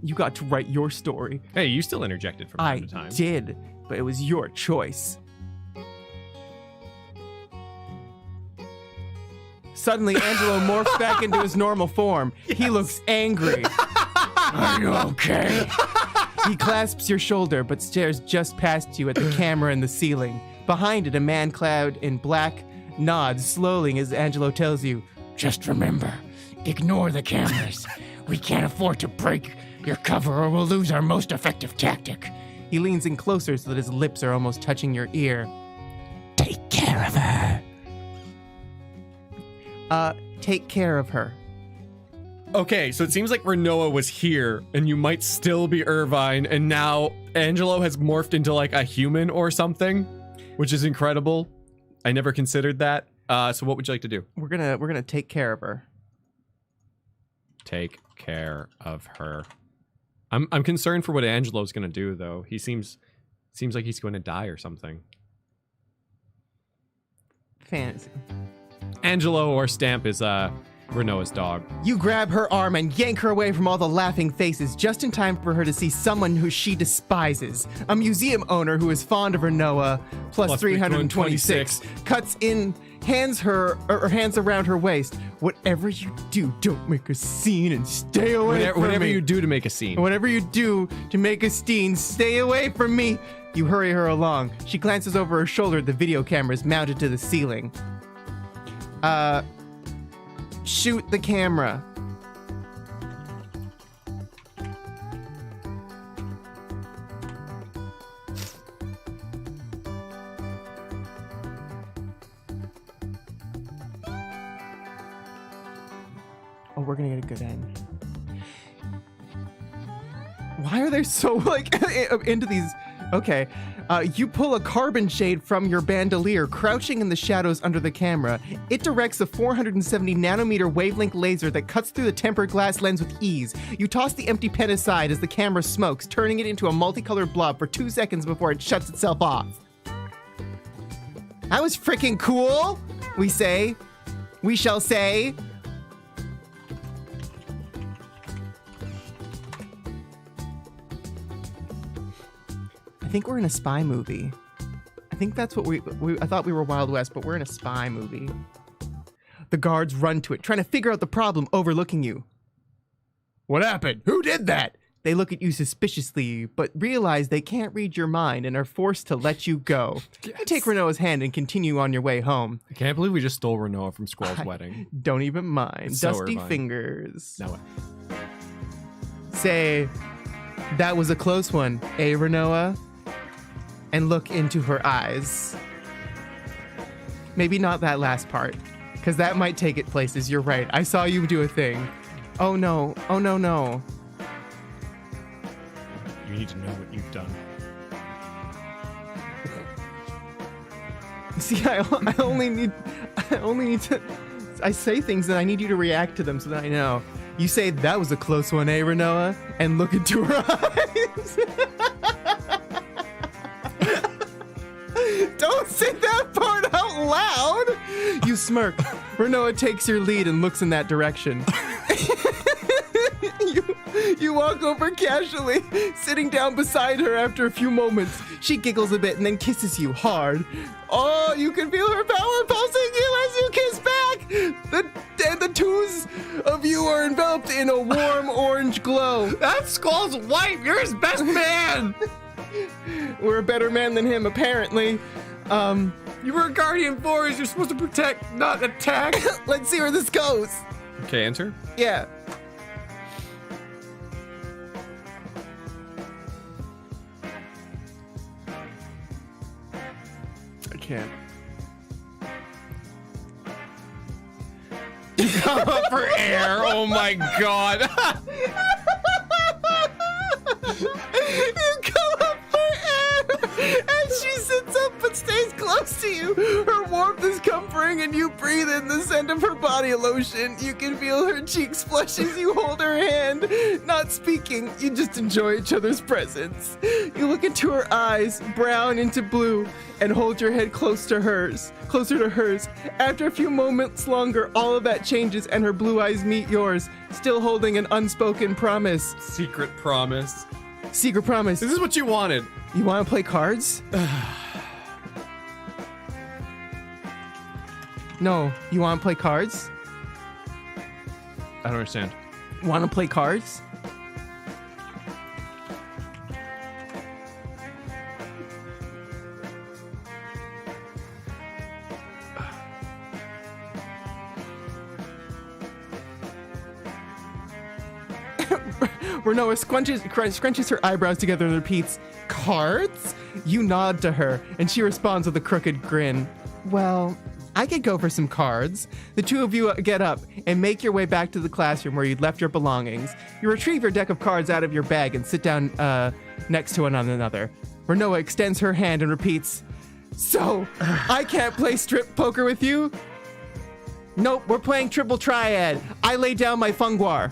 You got to write your story. Hey, you still interjected from time to time. I did, but it was your choice. Suddenly, Angelo morphs back into his normal form. Yes. He looks angry. Are you okay? He clasps your shoulder, but stares just past you at the camera in the ceiling. Behind it, a man clad in black nods slowly as Angelo tells you, just remember, ignore the cameras. We can't afford to break your cover or we'll lose our most effective tactic. He leans in closer so that his lips are almost touching your ear. Take care of her. Take care of her. Okay, so it seems like Renoa was here, and you might still be Irvine, and now Angelo has morphed into like a human or something, which is incredible. I never considered that. So what would you like to do? We're gonna take care of her. Take care of her. I'm concerned for what Angelo's gonna do though. He seems like he's going to die or something. Fancy. Angelo or Stamp is Renoa's dog. You grab her arm and yank her away from all the laughing faces just in time for her to see someone who she despises. A museum owner who is fond of Renoa, plus 326, cuts in, hands around her waist. Whatever you do, don't make a scene and stay away from me. Whatever you do to make a scene. Whatever you do to make a scene, stay away from me. You hurry her along. She glances over her shoulder at the video cameras mounted to the ceiling. Shoot the camera. Oh, we're gonna get a good end. Why are they so like into these? Okay. You pull a carbon shade from your bandolier, crouching in the shadows under the camera. It directs a 470 nanometer wavelength laser that cuts through the tempered glass lens with ease. You toss the empty pen aside as the camera smokes, turning it into a multicolored blob for 2 seconds before it shuts itself off. That was freaking cool, we say. We shall say. I think we're in a spy movie. I think that's what I thought we were Wild West, but we're in a spy movie. The guards run to it, trying to figure out the problem overlooking you. What happened? Who did that? They look at you suspiciously, but realize they can't read your mind and are forced to let you go. Yes. You take Renoa's hand and continue on your way home. I can't believe we just stole Renoa from Squall's wedding. Don't even mind. It's Dusty so fingers. No way. Say, that was a close one, eh, Renoa? And look into her eyes. Maybe not that last part, because that might take it places. You're right. I saw you do a thing. Oh no. Oh no, no. You need to know what you've done. See, I only need to. I say things and I need you to react to them so that I know. You say that was a close one, eh, Renoa? And look into her eyes. Don't say that part out loud. You smirk. Renoa takes your lead and looks in that direction. You walk over casually, sitting down beside her after a few moments. She giggles a bit and then kisses you hard. Oh, you can feel her power pulsing you as you kiss back. The twos of you are enveloped in a warm orange glow. That's Squall's wife. You're his best man. We're a better man than him, apparently. You were a guardian force. You're supposed to protect, not attack. Let's see where this goes. Okay, enter. Yeah. I can't. You come up for air. Oh my god. You come up for air, and she sits up but stays close to you. Her warmth is comforting, and you breathe in the scent of her body lotion. You can feel her cheeks flush as you hold her hand. Not speaking, you just enjoy each other's presence. You look into her eyes, brown into blue, and hold your head closer to hers. After a few moments longer, all of that changes, and her blue eyes meet yours, still holding an unspoken promise. Secret promise. Secret promise. This is what you wanted. You want to play cards? No, you want to play cards? I don't understand. Want to play cards? Renoa scrunches her eyebrows together and repeats, "Cards?" You nod to her, and she responds with a crooked grin. Well, I could go for some cards. The two of you get up and make your way back to the classroom where you'd left your belongings. You retrieve your deck of cards out of your bag and sit down next to one another. Renoa extends her hand and repeats, "So, I can't play strip poker with you?" "Nope, we're playing triple triad. I lay down my funguar."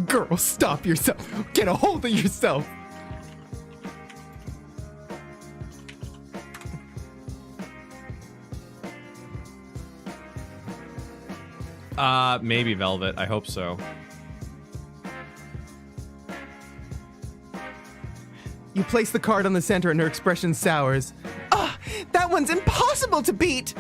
Girl, stop yourself. Get a hold of yourself. Maybe Velvet. I hope so. You place the card on the center and her expression sours. Ah, that one's impossible to beat!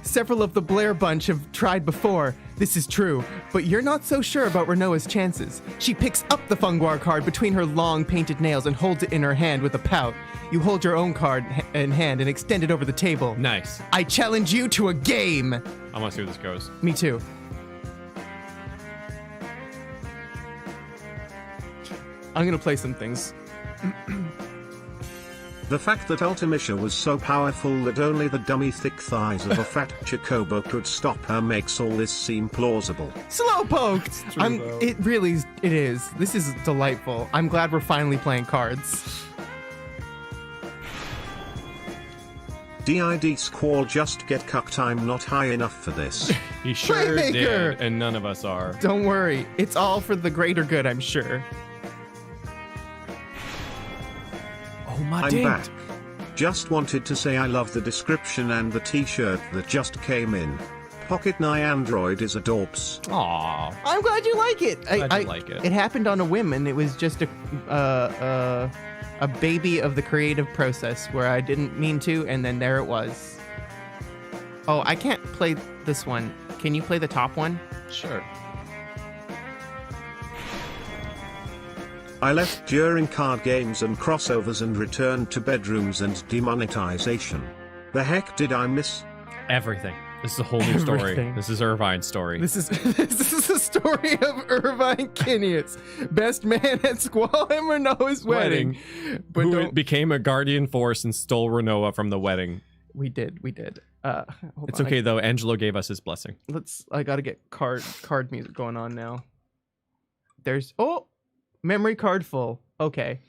Several of the Blair bunch have tried before. This is true, but you're not so sure about Renoa's chances. She picks up the funguar card between her long painted nails and holds it in her hand with a pout. You hold your own card in hand and extend it over the table. Nice. I challenge you to a game. I want to see where this goes. Me too. I'm gonna play some things. The fact that Ultimisha was so powerful that only the dummy thick thighs of a fat Chocobo could stop her makes all this seem plausible. Slowpoke! It is. This is delightful. I'm glad we're finally playing cards. DID Squall just get cucked. I'm not high enough for this. He sure Playmaker! did, and none of us are. Don't worry. It's all for the greater good, I'm sure. Oh my I'm dink. back. Just wanted to say I love the description and the t-shirt that just came in. Pocket Nyandroid is adorbs. Aww. I'm glad you like it. Glad you like it. It happened on a whim, and it was just a baby of the creative process where I didn't mean to, and then there it was. Oh, I can't play this one. Can you play the top one? Sure. I left during card games and crossovers and returned to bedrooms and demonetization. The heck did I miss? Everything. This is a whole new story. Everything. This is Irvine's story. This is the story of Irvine Kinneas, best man at Squall and Renoa's wedding. But Who became a guardian force and stole Renoa from the wedding. we did. It's okay though. Angelo gave us his blessing. I gotta get card music going on now. There's memory card full. Okay.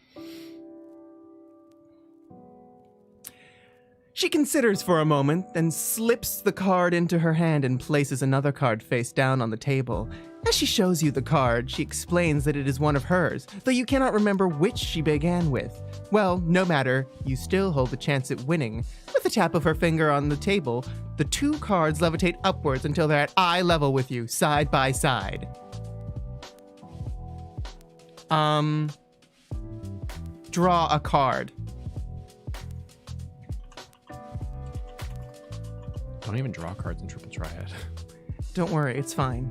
She considers for a moment, then slips the card into her hand and places another card face down on the table. As she shows you the card, she explains that it is one of hers, though you cannot remember which she began with. Well, no matter, you still hold a chance at winning. With a tap of her finger on the table, the two cards levitate upwards until they're at eye level with you, side by side. Draw a card. Don't even draw cards in Triple Triad. Don't worry, it's fine.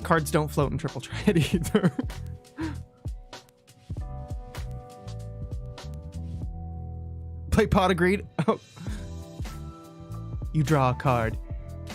Cards don't float in Triple Triad either. Play Pot of Greed. Oh. You draw a card.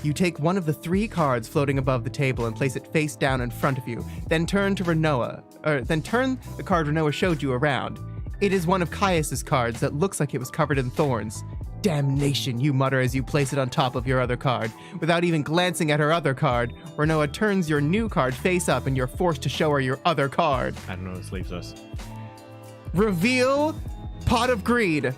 You take one of the 3 cards floating above the table and place it face down in front of you. Then turn to Renoa. Then turn the card Renoa showed you around. It is one of Caius's cards that looks like it was covered in thorns. Damnation, you mutter as you place it on top of your other card. Without even glancing at her other card, Renoa turns your new card face up and you're forced to show her your other card. I don't know what this leaves us. Reveal Pot of Greed.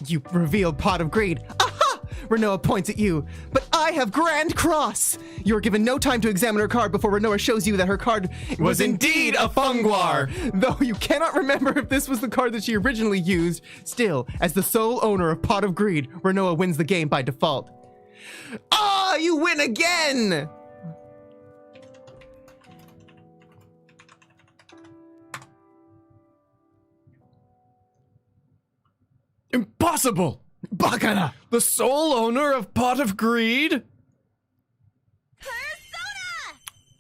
You revealed Pot of Greed. Aha! Renoa points at you. But I have Grand Cross. You're given no time to examine her card before Renoa shows you that her card was indeed a Fungwar. Though you cannot remember if this was the card that she originally used, still, as the sole owner of Pot of Greed, Renoa wins the game by default. Ah, you win again! Impossible! Bacana! The sole owner of Pot of Greed?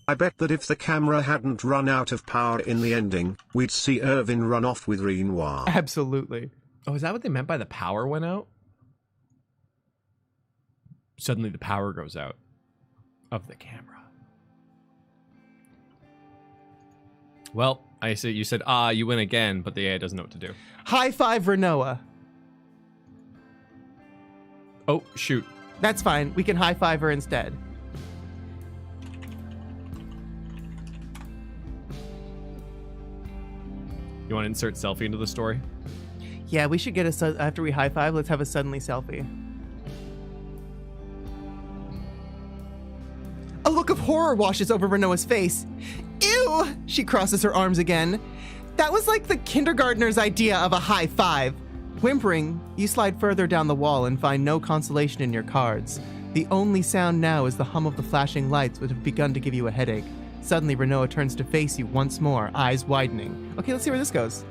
I bet that if the camera hadn't run out of power in the ending, we'd see Irvine run off with Renoir. Absolutely. Oh, is that what they meant by the power went out? Suddenly the power goes out of the camera. Well, I say you said, you win again, but the AI doesn't know what to do. High five Renoa. Oh, shoot. That's fine. We can high five her instead. You want to insert selfie into the story? Yeah, we should get after we high five, let's have a suddenly selfie. A look of horror washes over Renoa's face. Ew! She crosses her arms again. That was like the kindergartner's idea of a high five. Whimpering, you slide further down the wall and find no consolation in your cards. The only sound now is the hum of the flashing lights, which have begun to give you a headache. Suddenly, Renoa turns to face you once more, eyes widening. Okay, let's see where this goes.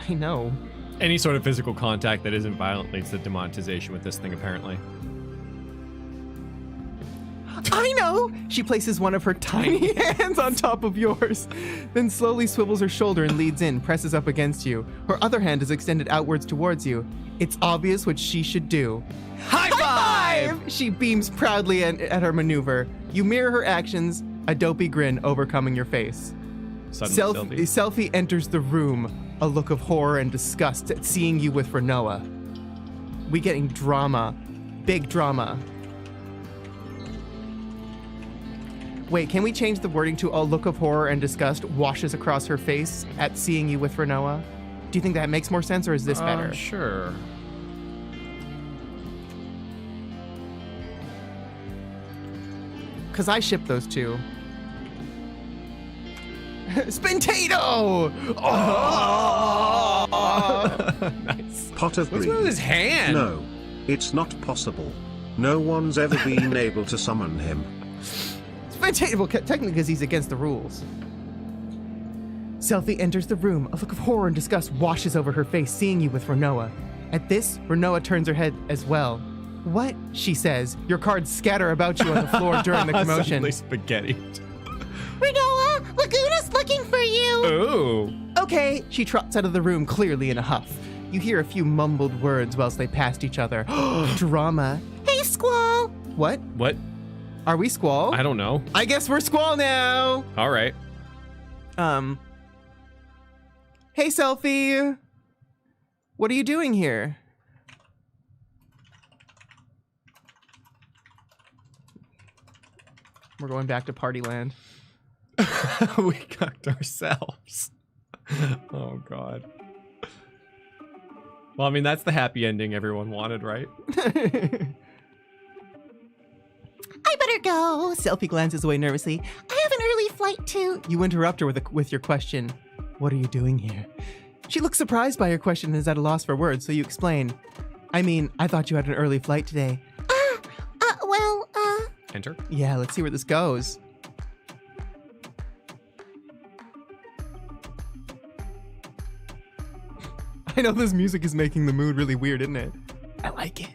I know. Any sort of physical contact that isn't violent leads to demonetization with this thing, apparently. I know! She places one of her tiny hands on top of yours, then slowly swivels her shoulder and leads in, presses up against you. Her other hand is extended outwards towards you. It's obvious what she should do. High five! She beams proudly at her maneuver. You mirror her actions, a dopey grin overcoming your face. Selfie enters the room, a look of horror and disgust at seeing you with Renoa. We getting drama. Big drama. Wait, can we change the wording to a look of horror and disgust washes across her face at seeing you with Renoa? Do you think that makes more sense, or is this better? Sure. Because I ship those two. Spintato! Oh! Nice. Pot of What's Greed. with his hand? No, it's not possible. No one's ever been able to summon him. Spintato! Well, technically because he's against the rules. Selfie enters the room. A look of horror and disgust washes over her face, seeing you with Renoa. At this, Renoa turns her head as well. What? She says. Your cards scatter about you on the floor during the commotion. Suddenly spaghetti. Renoa, Laguna's looking for you. Ooh. Okay, she trots out of the room, clearly in a huff. You hear a few mumbled words whilst they passed each other. Drama. Hey, Squall. What? What? Are we Squall? I don't know. I guess we're Squall now. All right. Hey, Selfie. What are you doing here? We're going back to Partyland. We cocked ourselves. Oh, God. Well, I mean, that's the happy ending everyone wanted, right? I better go. Selfie glances away nervously. I have an early flight too. You interrupt her with your question. What are you doing here? She looks surprised by your question and is at a loss for words, so you explain. I mean, I thought you had an early flight today. Enter. Yeah, let's see where this goes. I know this music is making the mood really weird, isn't it? I like it.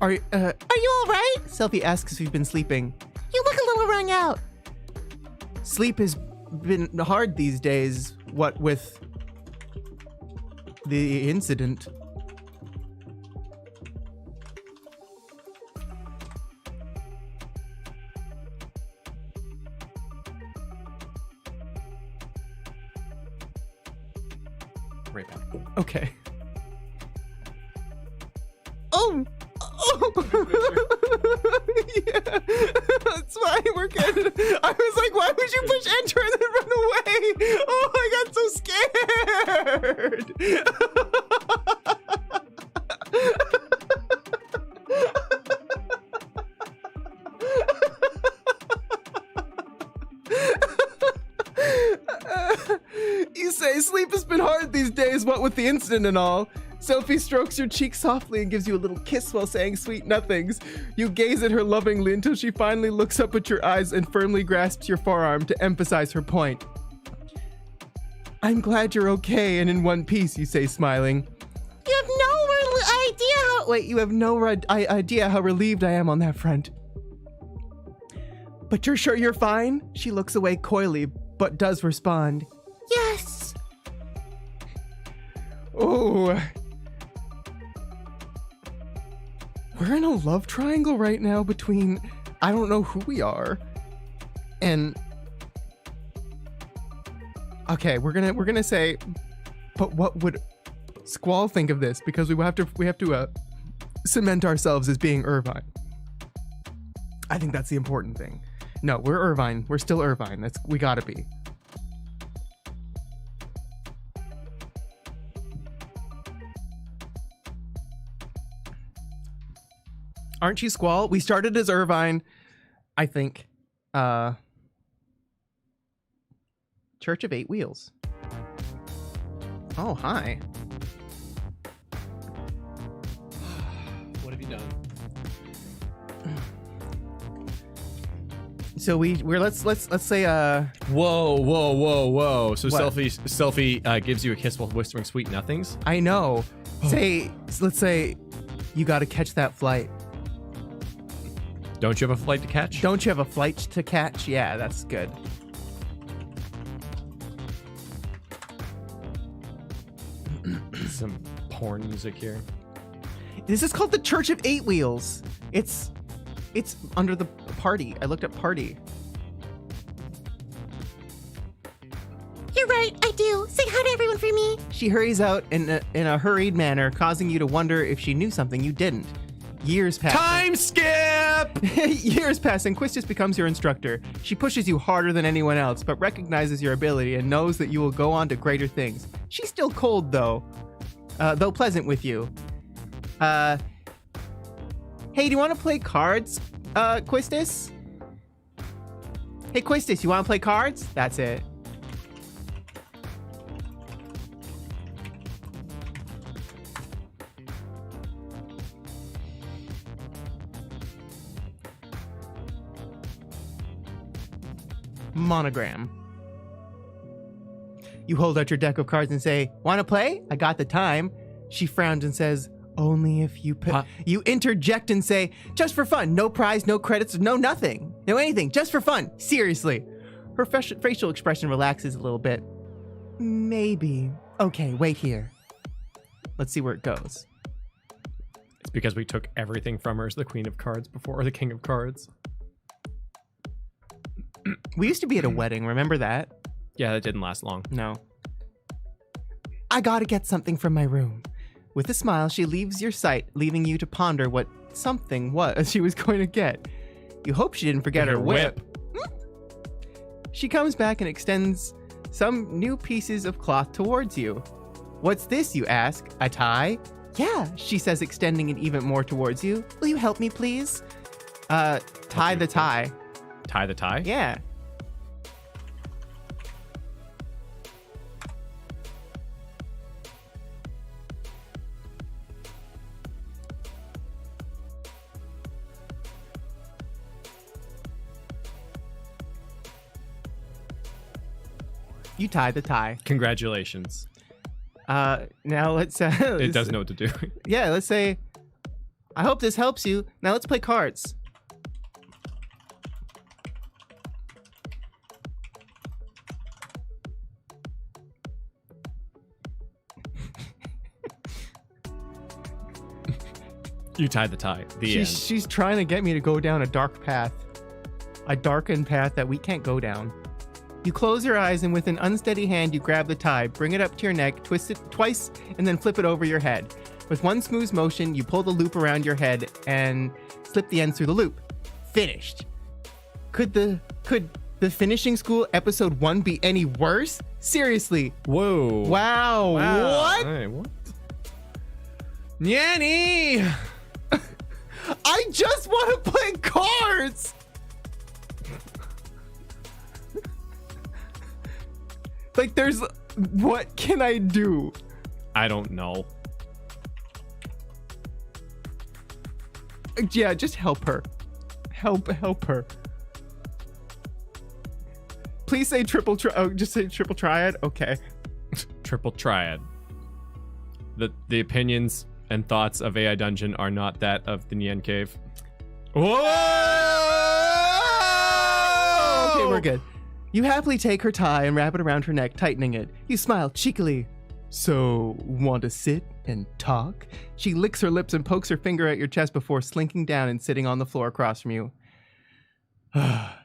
Are you all right? Selfie asks if you've been sleeping. You look a little wrung out. Sleep has been hard these days, what with the incident. Right back. Okay. Oh! Yeah, that's fine. We're good. I was like, why would you push enter and then run away? Oh, I got so scared. You say sleep has been hard these days, what with the incident and all. Sophie strokes your cheek softly and gives you a little kiss while saying sweet nothings. You gaze at her lovingly until she finally looks up at your eyes and firmly grasps your forearm to emphasize her point. I'm glad you're okay and in one piece, you say, smiling. You have no idea how... Wait, you have no idea how relieved I am on that front. But you're sure you're fine? She looks away coyly, but does respond. Yes. Oh... We're in a love triangle right now between I don't know who we are and okay, we're gonna say, but what would Squall think of this? Because we have to cement ourselves as being Irvine. I think that's the important thing. No, we're Irvine. We're still Irvine. We gotta be. Aren't you Squall? We started as Irvine, I think. Church of 8 Wheels. Oh, hi. What have you done? So let's say Whoa. So What? selfie gives you a kiss while whispering sweet nothings. I know. Let's say you got to catch that flight. Don't you have a flight to catch? Don't you have a flight to catch? Yeah, that's good. Some porn music here. This is called the Church of 8 Wheels. It's under the party. I looked up party. You're right, I do. Say hi to everyone for me. She hurries out in a hurried manner, causing you to wonder if she knew something you didn't. Years pass. Time skip! Years pass and Quistis becomes your instructor. She pushes you harder than anyone else, but recognizes your ability and knows that you will go on to greater things. She's still cold, though pleasant with you. Hey, do you want to play cards, Quistis? Hey, Quistis, you want to play cards? That's it. Monogram. You hold out your deck of cards and say, "Want to play? I got the time." She frowns and says, "Only if you put..." You interject and say, "Just for fun. No prize, no credits, no nothing. No anything. Just for fun. Seriously." Her facial expression relaxes a little bit. "Maybe. Okay, wait here. Let's see where it goes." It's because we took everything from her as the Queen of Cards before the King of Cards. We used to be at a wedding. Remember that? Yeah, that didn't last long. No. "I gotta get something from my room." With a smile, she leaves your sight, leaving you to ponder what something was she was going to get. You hope she didn't forget her whip. She comes back and extends some new pieces of cloth towards you. "What's this?" you ask. "A tie?" "Yeah," she says, extending it even more towards you. "Will you help me, please?" Tie the tie. Tie the tie? Yeah. You tie the tie. Congratulations. Now let's... It doesn't know what to do. Yeah, let's say, "I hope this helps you. Now let's play cards." You tied the tie. The end. She's trying to get me to go down a dark path. A darkened path that we can't go down. You close your eyes and with an unsteady hand you grab the tie, bring it up to your neck, twist it twice, and then flip it over your head. With one smooth motion, you pull the loop around your head and slip the ends through the loop. Finished. Could the finishing school episode 1 be any worse? Seriously. Whoa. Wow. What? Hey, what? Nyanny! I just want to play cards! Like, there's... What can I do? I don't know. Yeah, just help her. Help her. Please say just say triple triad? Okay. Triple triad. The opinions and thoughts of AI Dungeon are not that of the NyanCave. Whoa! Okay, we're good. You happily take her tie and wrap it around her neck, tightening it. You smile cheekily. "So, want to sit and talk?" She licks her lips and pokes her finger at your chest before slinking down and sitting on the floor across from you.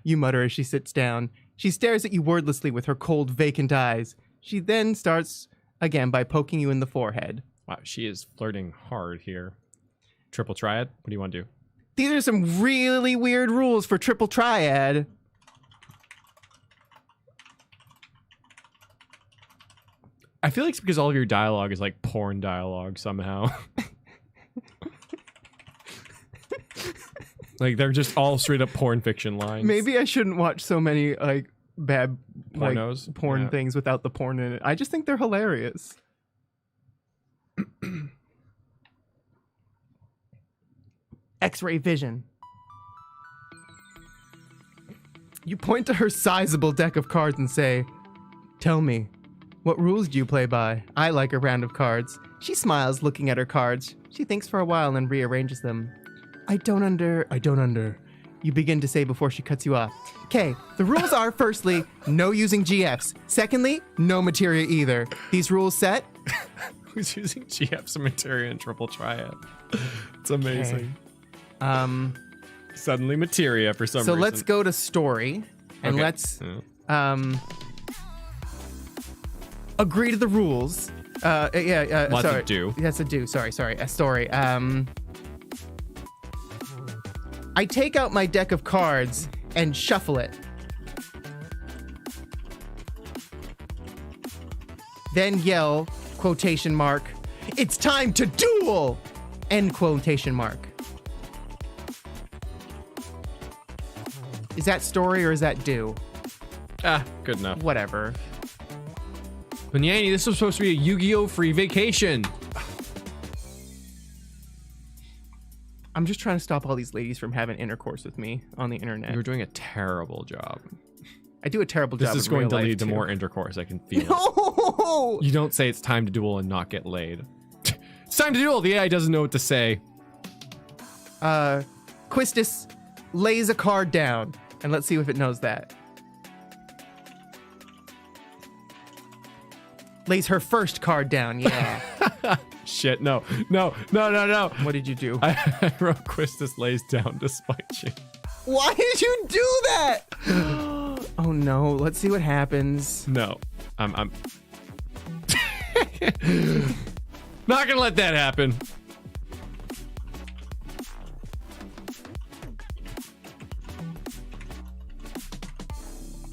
You mutter as she sits down. She stares at you wordlessly with her cold, vacant eyes. She then starts again by poking you in the forehead. Wow, she is flirting hard here. Triple triad? What do you want to do? These are some really weird rules for triple triad. I feel like it's because all of your dialogue is like porn dialogue somehow. Like they're just all straight up porn fiction lines. Maybe I shouldn't watch so many like bad pornos, like, porn things without the porn in it. I just think they're hilarious. X-ray vision. You point to her sizable deck of cards and say, "Tell me, what rules do you play by? I like a round of cards." She smiles, looking at her cards. She thinks for a while and then rearranges them. I don't under, you begin to say before she cuts you off. Okay, the rules are, firstly, no using GFs. Secondly, no materia either. These rules set? Who's using GFs and materia in triple triad? It's amazing. Okay. Suddenly materia for some reason. So let's go to story and Okay. let's agree to the rules. Lots sorry. of do. That's a do. Sorry. A story. I take out my deck of cards and shuffle it. Then yell, quotation mark, "It's time to duel!" End quotation mark. Is that story or is that do? Good enough. Whatever. But Nyanny, this was supposed to be a Yu-Gi-Oh! Free vacation. I'm just trying to stop all these ladies from having intercourse with me on the internet. You're doing a terrible job. I do a terrible job. This is in going real to life, lead to too. more intercourse. I can feel it. No! No! You don't say it's time to duel and not get laid. It's time to duel. The AI doesn't know what to say. Quistis lays a card down, and let's see if it knows that. Lays her first card down, yeah. Shit, no. What did you do? I wrote Quistis lays down to spite you. Why did you do that? Oh no, let's see what happens. No, I'm not gonna let that happen.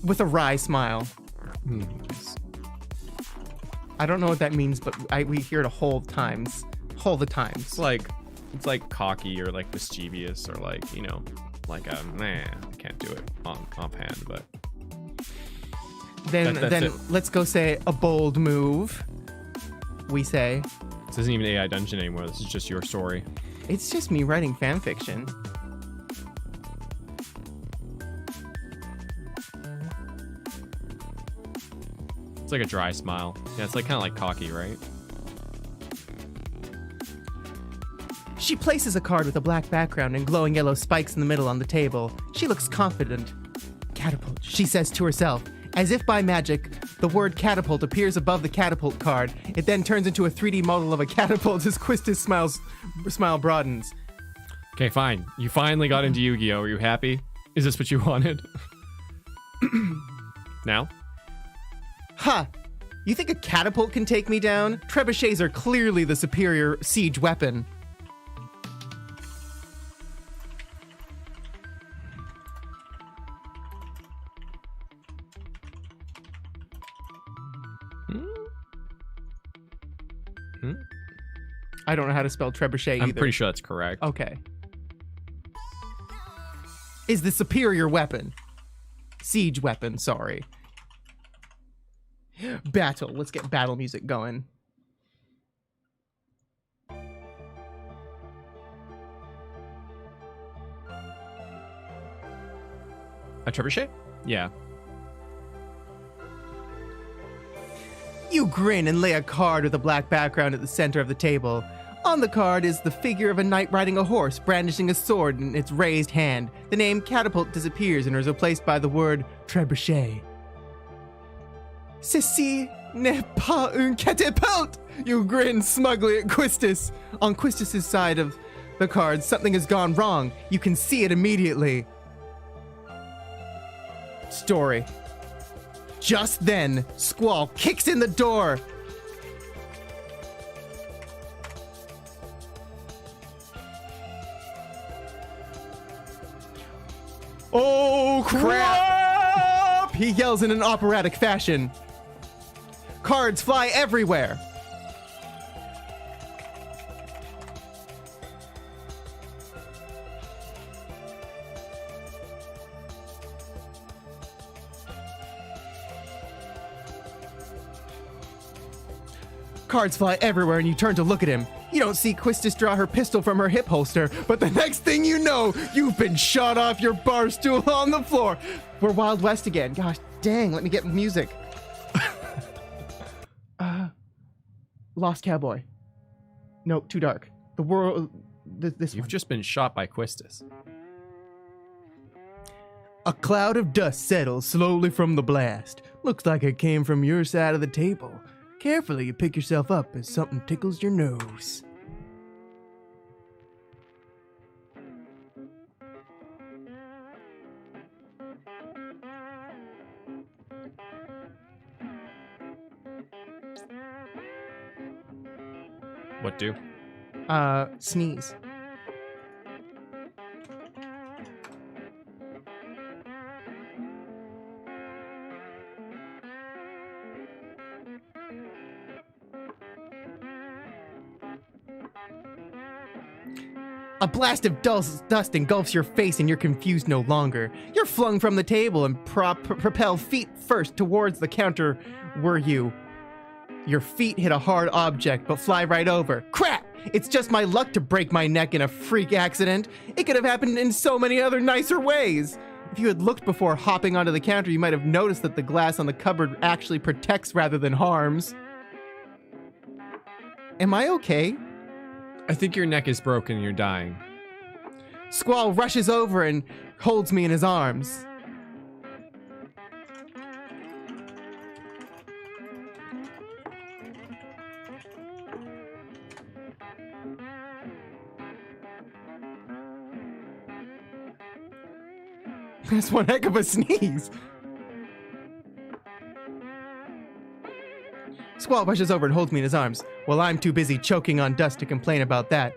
With a wry smile. I don't know what that means, but we hear it a whole times. It's like cocky or like mischievous or like, you know, like a I can't do it offhand, but then it. Let's go say a bold move. We say This isn't even AI Dungeon anymore. This is just your story. it's just me writing fan fiction. It's like a dry smile. Yeah, it's like kind of like cocky, right? She places a card with a black background and glowing yellow spikes in the middle on the table. She looks confident. Catapult, she says to herself. As if by magic, the word catapult appears above the catapult card. It then turns into a 3D model of a catapult as Quistis' smile broadens. Okay, fine. You finally got into Yu-Gi-Oh! Are you happy? Is this what you wanted? Now? Huh. You think a catapult can take me down? Trebuchets are clearly the superior siege weapon. I don't know how to spell trebuchet either. I'm pretty sure that's correct. Okay. Is the superior weapon. Siege weapon, sorry. Battle. Let's get battle music going. A trebuchet? Yeah. You grin and lay a card with a black background at the center of the table. On the card is the figure of a knight riding a horse, brandishing a sword in its raised hand. The name catapult disappears and is replaced by the word trebuchet. Ceci n'est pas une catapulte! You grin smugly at Quistis. On Quistis' side of the card, something has gone wrong. You can see it immediately. Story. Just then, Squall kicks in the door. Oh, crap! He yells in an operatic fashion. Cards fly everywhere. Cards fly everywhere and you turn to look at him. You don't see Quistis draw her pistol from her hip holster, but the next thing you know, you've been shot off your bar stool on the floor. We're Wild West again. Gosh dang, let me get music. Lost Cowboy. Nope, too dark. The world... This You've one. just been shot by Quistis. A cloud of dust settles slowly from the blast. Looks like it came from your side of the table. Carefully, you pick yourself up as something tickles your nose. What do? Sneeze. A blast of dust engulfs your face and you're confused no longer. You're flung from the table and propelled feet first towards the counter were you. Your feet hit a hard object but fly right over. Crap! It's just my luck to break my neck in a freak accident. It could have happened in so many other nicer ways. If you had looked before hopping onto the counter, you might have noticed that the glass on the cupboard actually protects rather than harms. Am I okay? I think your neck is broken and you're dying. Squall rushes over and holds me in his arms. That's one heck of a sneeze. Squall rushes over and holds me in his arms, while I'm too busy choking on dust to complain about that.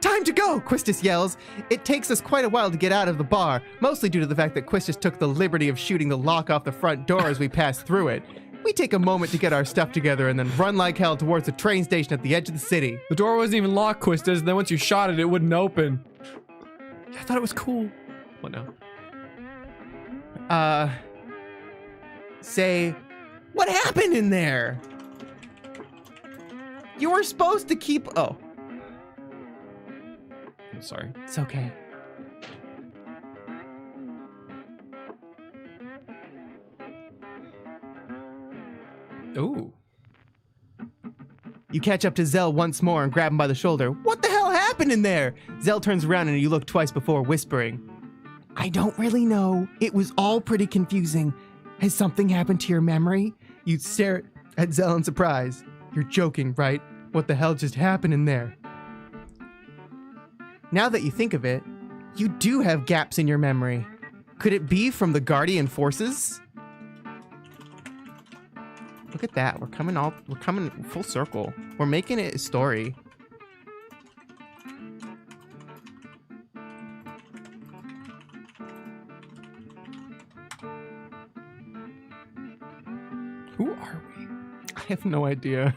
Time to go, Quistis yells. It takes us quite a while to get out of the bar, mostly due to the fact that Quistis took the liberty of shooting the lock off the front door as we pass through it. We take a moment to get our stuff together and then run like hell towards the train station at the edge of the city. The door wasn't even locked, Quistis, and then once you shot it, it wouldn't open. I thought it was cool. What now? Say, what happened in there? You were supposed to keep... Oh. I'm sorry. It's okay. Ooh. You catch up to Zell once more and grab him by the shoulder. What the hell happened in there? Zell turns around and you look twice before whispering. I don't really know. It was all pretty confusing. Has something happened to your memory? You stare at Zell in surprise. You're joking, right? What the hell just happened in there? Now that you think of it, you do have gaps in your memory. Could it be from the Guardian forces? Look at that. We're coming full circle. We're making it a story. Who are we? I have no idea.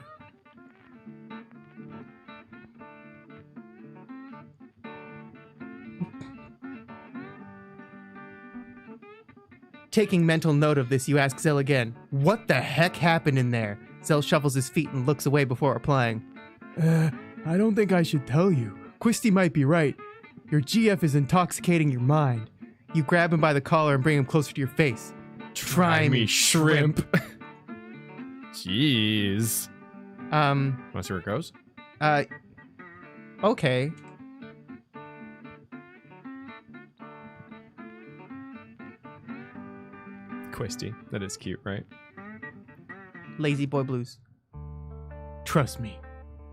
Taking mental note of this, you ask Zell again, what the heck happened in there? Zell shuffles his feet and looks away before replying. I don't think I should tell you. Quisty might be right. Your GF is intoxicating your mind. You grab him by the collar and bring him closer to your face. Try me, shrimp. Jeez. Wanna see where it goes? Okay. Quisty. That is cute, right? Lazy boy blues. Trust me,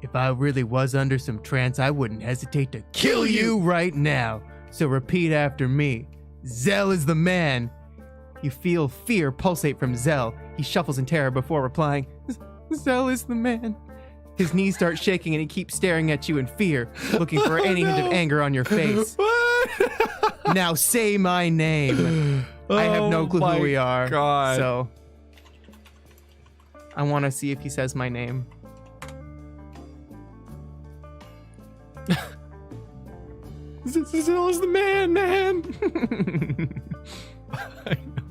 if I really was under some trance, I wouldn't hesitate to kill you right now. So repeat after me. Zell is the man. You feel fear pulsate from Zell. He shuffles in terror before replying, Zell is the man. His knees start shaking and he keeps staring at you in fear, looking for any hint of anger on your face. Now say my name. I have no clue who we are. God. So I want to see if he says my name. Zell is the man, man. I know.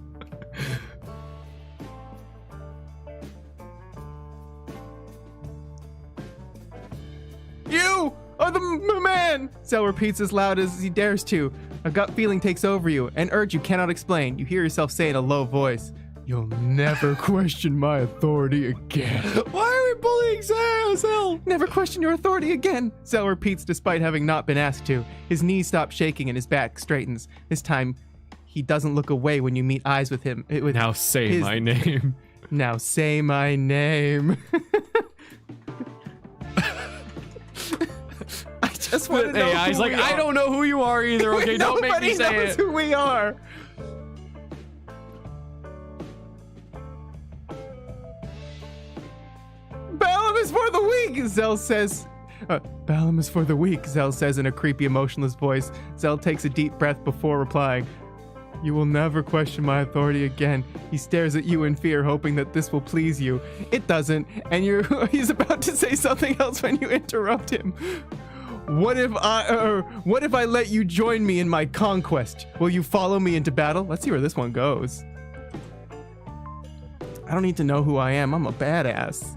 You are the man! Zell repeats as loud as he dares to. A gut feeling takes over you, an urge you cannot explain. You hear yourself say in a low voice, You'll never question my authority again. Why are we bullying Zell? Never question your authority again, Zell repeats despite having not been asked to. His knees stop shaking and his back straightens. This time, he doesn't look away when you meet eyes with him. Now say my name. Now say my name. I just want to know AI's like, I don't know who you are either. Okay, don't make me say Nobody knows it. who we are. Balam is for the weak, Zell says. Balam is for the weak, Zell says in a creepy, emotionless voice. Zell takes a deep breath before replying. You will never question my authority again. He stares at you in fear, hoping that this will please you. It doesn't, and he's about to say something else when you interrupt him. What if I let you join me in my conquest? Will you follow me into battle? Let's see where this one goes. I don't need to know who I am. I'm a badass.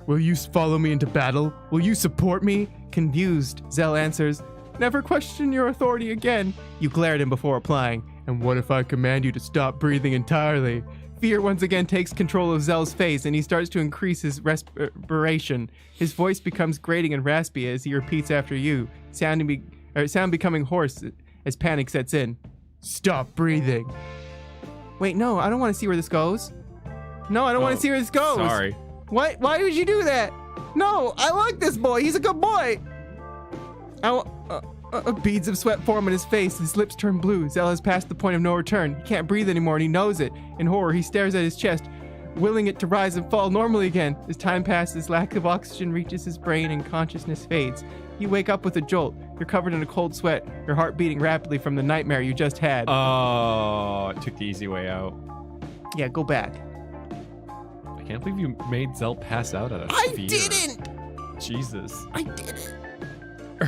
Will you follow me into battle? Will you support me? Confused, Zell answers, never question your authority again. You glare at him before replying, and what if I command you to stop breathing entirely? Fear once again takes control of Zell's face, and he starts to increase his respiration. His voice becomes grating and raspy as he repeats after you, sound becoming hoarse as panic sets in. Stop breathing. Wait, no, I don't want to see where this goes. No, I don't want to see where this goes. Sorry. What? Why would you do that? No, I like this boy. He's a good boy. Beads of sweat form on his face. His lips turn blue. Zell has passed the point of no return. He can't breathe anymore, and he knows it. In horror, he stares at his chest, willing it to rise and fall normally again. As time passes, lack of oxygen reaches his brain, and consciousness fades. You wake up with a jolt. You're covered in a cold sweat, your heart beating rapidly from the nightmare you just had. Oh, it took the easy way out. Yeah, go back. I can't believe you made Zell pass out at a I fear. didn't! Jesus. I didn't.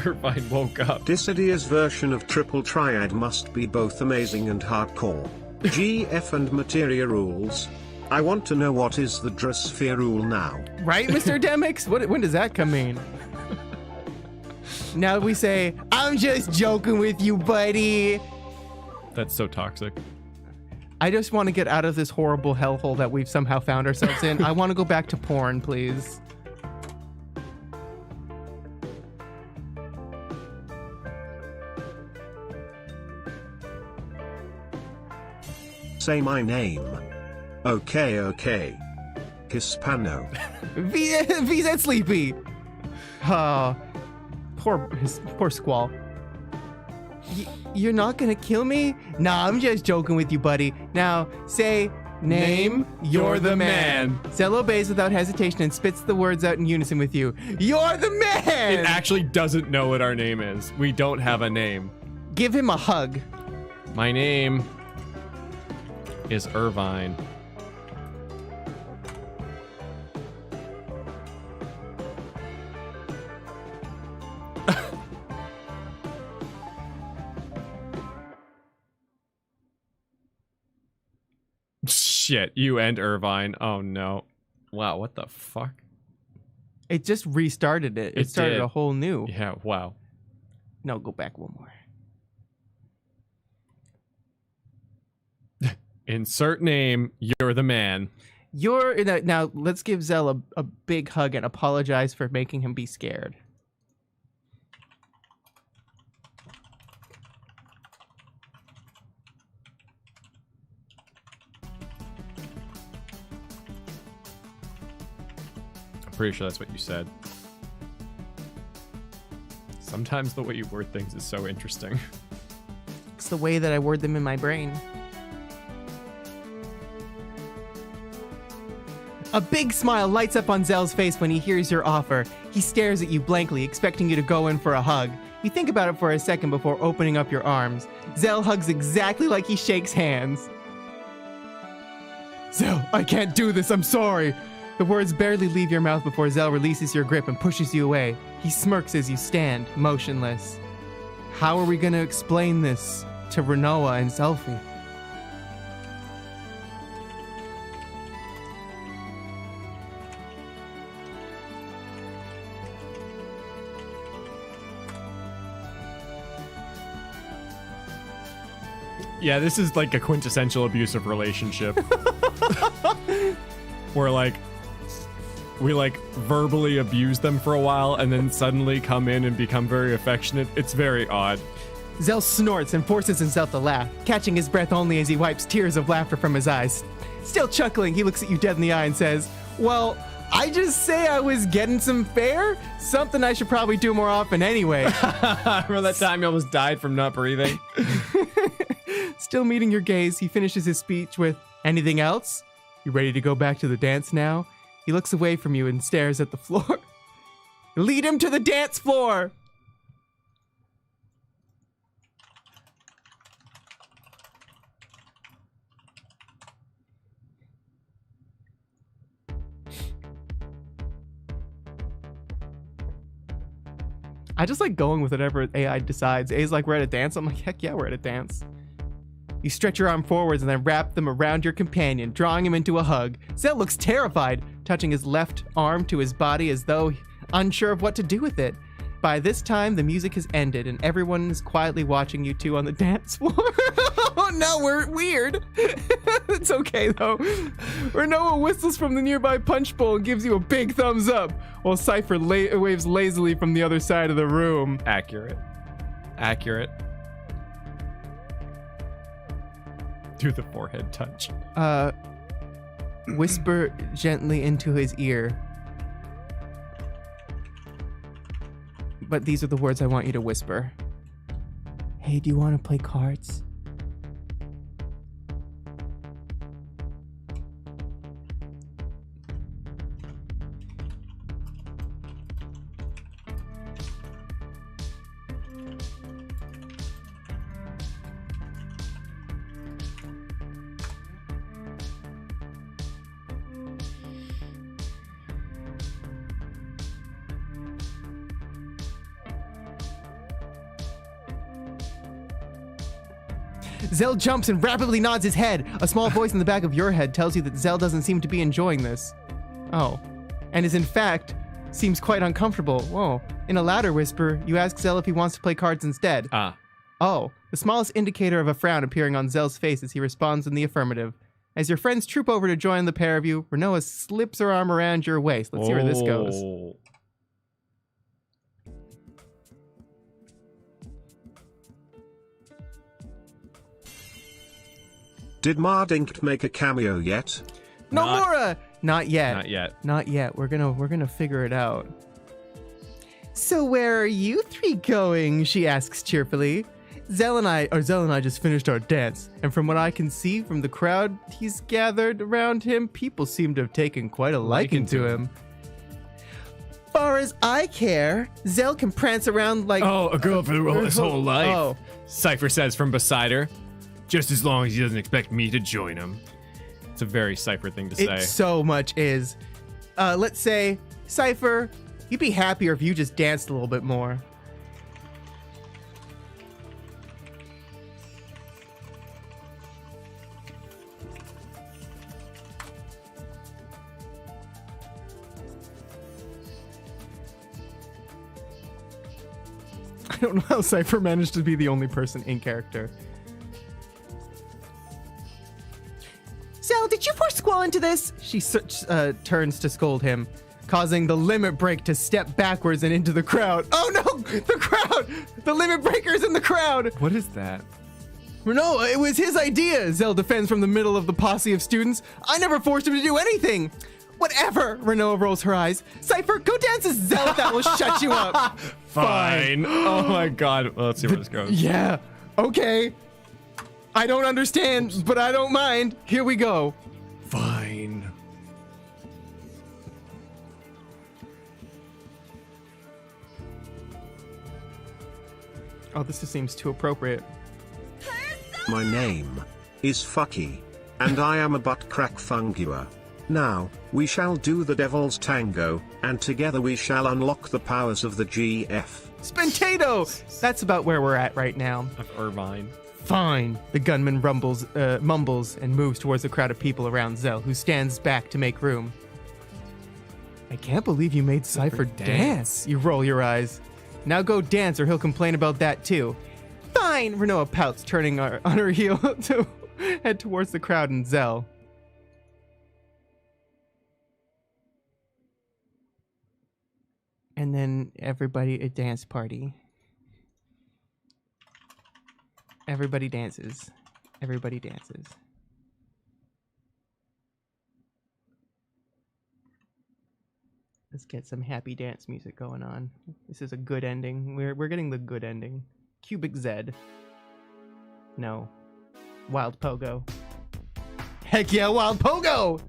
Irvine woke up. Dissidier's version of Triple Triad must be both amazing and hardcore. GF and materia rules. I want to know what is the Drosphere rule now. Right, Mr. Demix? When does that come in? Now we say, I'm just joking with you, buddy. That's so toxic. I just want to get out of this horrible hellhole that we've somehow found ourselves in. I want to go back to porn, please. Say my name. Okay. Hispano. VIII Sleepy. Poor Squall. You're not gonna kill me? Nah, I'm just joking with you, buddy. Now, say, name, you're the man. Zell obeys without hesitation and spits the words out in unison with you. You're the man! It actually doesn't know what our name is. We don't have a name. Give him a hug. My name is Irvine. Shit, you and Irvine. Oh no. Wow, what the fuck? It just restarted it. It started did. a whole new. Yeah, wow. No, go back one more. Insert name, you're the man. Now let's give Zell a big hug and apologize for making him be scared. I'm pretty sure that's what you said. Sometimes the way you word things is so interesting. It's the way that I word them in my brain. A big smile lights up on Zell's face when he hears your offer. He stares at you blankly, expecting you to go in for a hug. You think about it for a second before opening up your arms. Zell hugs exactly like he shakes hands. Zell, I can't do this, I'm sorry. The words barely leave your mouth before Zell releases your grip and pushes you away. He smirks as you stand, motionless. How are we going to explain this to Renoa and Selphie? Yeah, this is like a quintessential abusive relationship. Where like we like verbally abuse them for a while and then suddenly come in and become very affectionate. It's very odd. Zell snorts and forces himself to laugh, catching his breath only as he wipes tears of laughter from his eyes. Still chuckling, he looks at you dead in the eye and says, well, I just say I was getting some fare? Something I should probably do more often anyway. Remember that time you almost died from not breathing? Still meeting your gaze, he finishes his speech with, anything else? You ready to go back to the dance now? He looks away from you and stares at the floor. Lead him to the dance floor! I just like going with whatever AI decides. A's like, we're at a dance. I'm like, heck yeah, we're at a dance. You stretch your arm forwards and then wrap them around your companion, drawing him into a hug. Zell looks terrified, touching his left arm to his body as though unsure of what to do with it. By this time, the music has ended, and everyone is quietly watching you two on the dance floor. Oh no, we're weird. It's okay, though. Renoa whistles from the nearby punch bowl and gives you a big thumbs up, while Cypher waves lazily from the other side of the room. Accurate. Do the forehead touch. Whisper gently into his ear. But these are the words I want you to whisper. Hey, do you want to play cards? Zell jumps and rapidly nods his head. A small voice in the back of your head tells you that Zell doesn't seem to be enjoying this. Oh. And is in fact, seems quite uncomfortable. Whoa. In a louder whisper, you ask Zell if he wants to play cards instead. Oh. The smallest indicator of a frown appearing on Zell's face as he responds in the affirmative. As your friends troop over to join the pair of you, Renoa slips her arm around your waist. Let's see where this goes. Did Mardink make a cameo yet? Nomura! Not yet. Not yet. We're gonna figure it out. So where are you three going? She asks cheerfully. Zell and I just finished our dance, and from what I can see from the crowd he's gathered around him, people seem to have taken quite a liking to him. Far as I care, Zell can prance around like a girl for his whole life. Oh. Cypher says from beside her. Just as long as he doesn't expect me to join him. It's a very Cypher thing to say. It so much is. Let's say, Cypher, you'd be happier if you just danced a little bit more. I don't know how Cypher managed to be the only person in character. Zell, did you force Squall into this? She turns to scold him, causing the limit break to step backwards and into the crowd. Oh no! The crowd! The limit breaker's in the crowd! What is that? No, it was his idea, Zell defends from the middle of the posse of students. I never forced him to do anything. Whatever, Renoa rolls her eyes. Cypher, go dance as Zell, that will shut you up. Fine. Oh my god. Well, let's see where this goes. Yeah, okay. I don't understand, but I don't mind. Here we go. Fine. Oh, this just seems too appropriate. My name is Fucky, and I am a butt crack fungua. Now, we shall do the devil's tango, and together we shall unlock the powers of the GF. Spintato! That's about where we're at right now. Of Irvine. Fine. The gunman mumbles and moves towards the crowd of people around Zell, who stands back to make room. I can't believe you made Cypher dance. You roll your eyes. Now go dance or he'll complain about that too. Fine, Renoa pouts, turning on her heel to head towards the crowd and Zell. And then everybody a dance party. Everybody dances. Everybody dances. Let's get some happy dance music going on. This is a good ending. We're getting the good ending. Cubic Z. No. Wild Pogo. Heck yeah, Wild Pogo!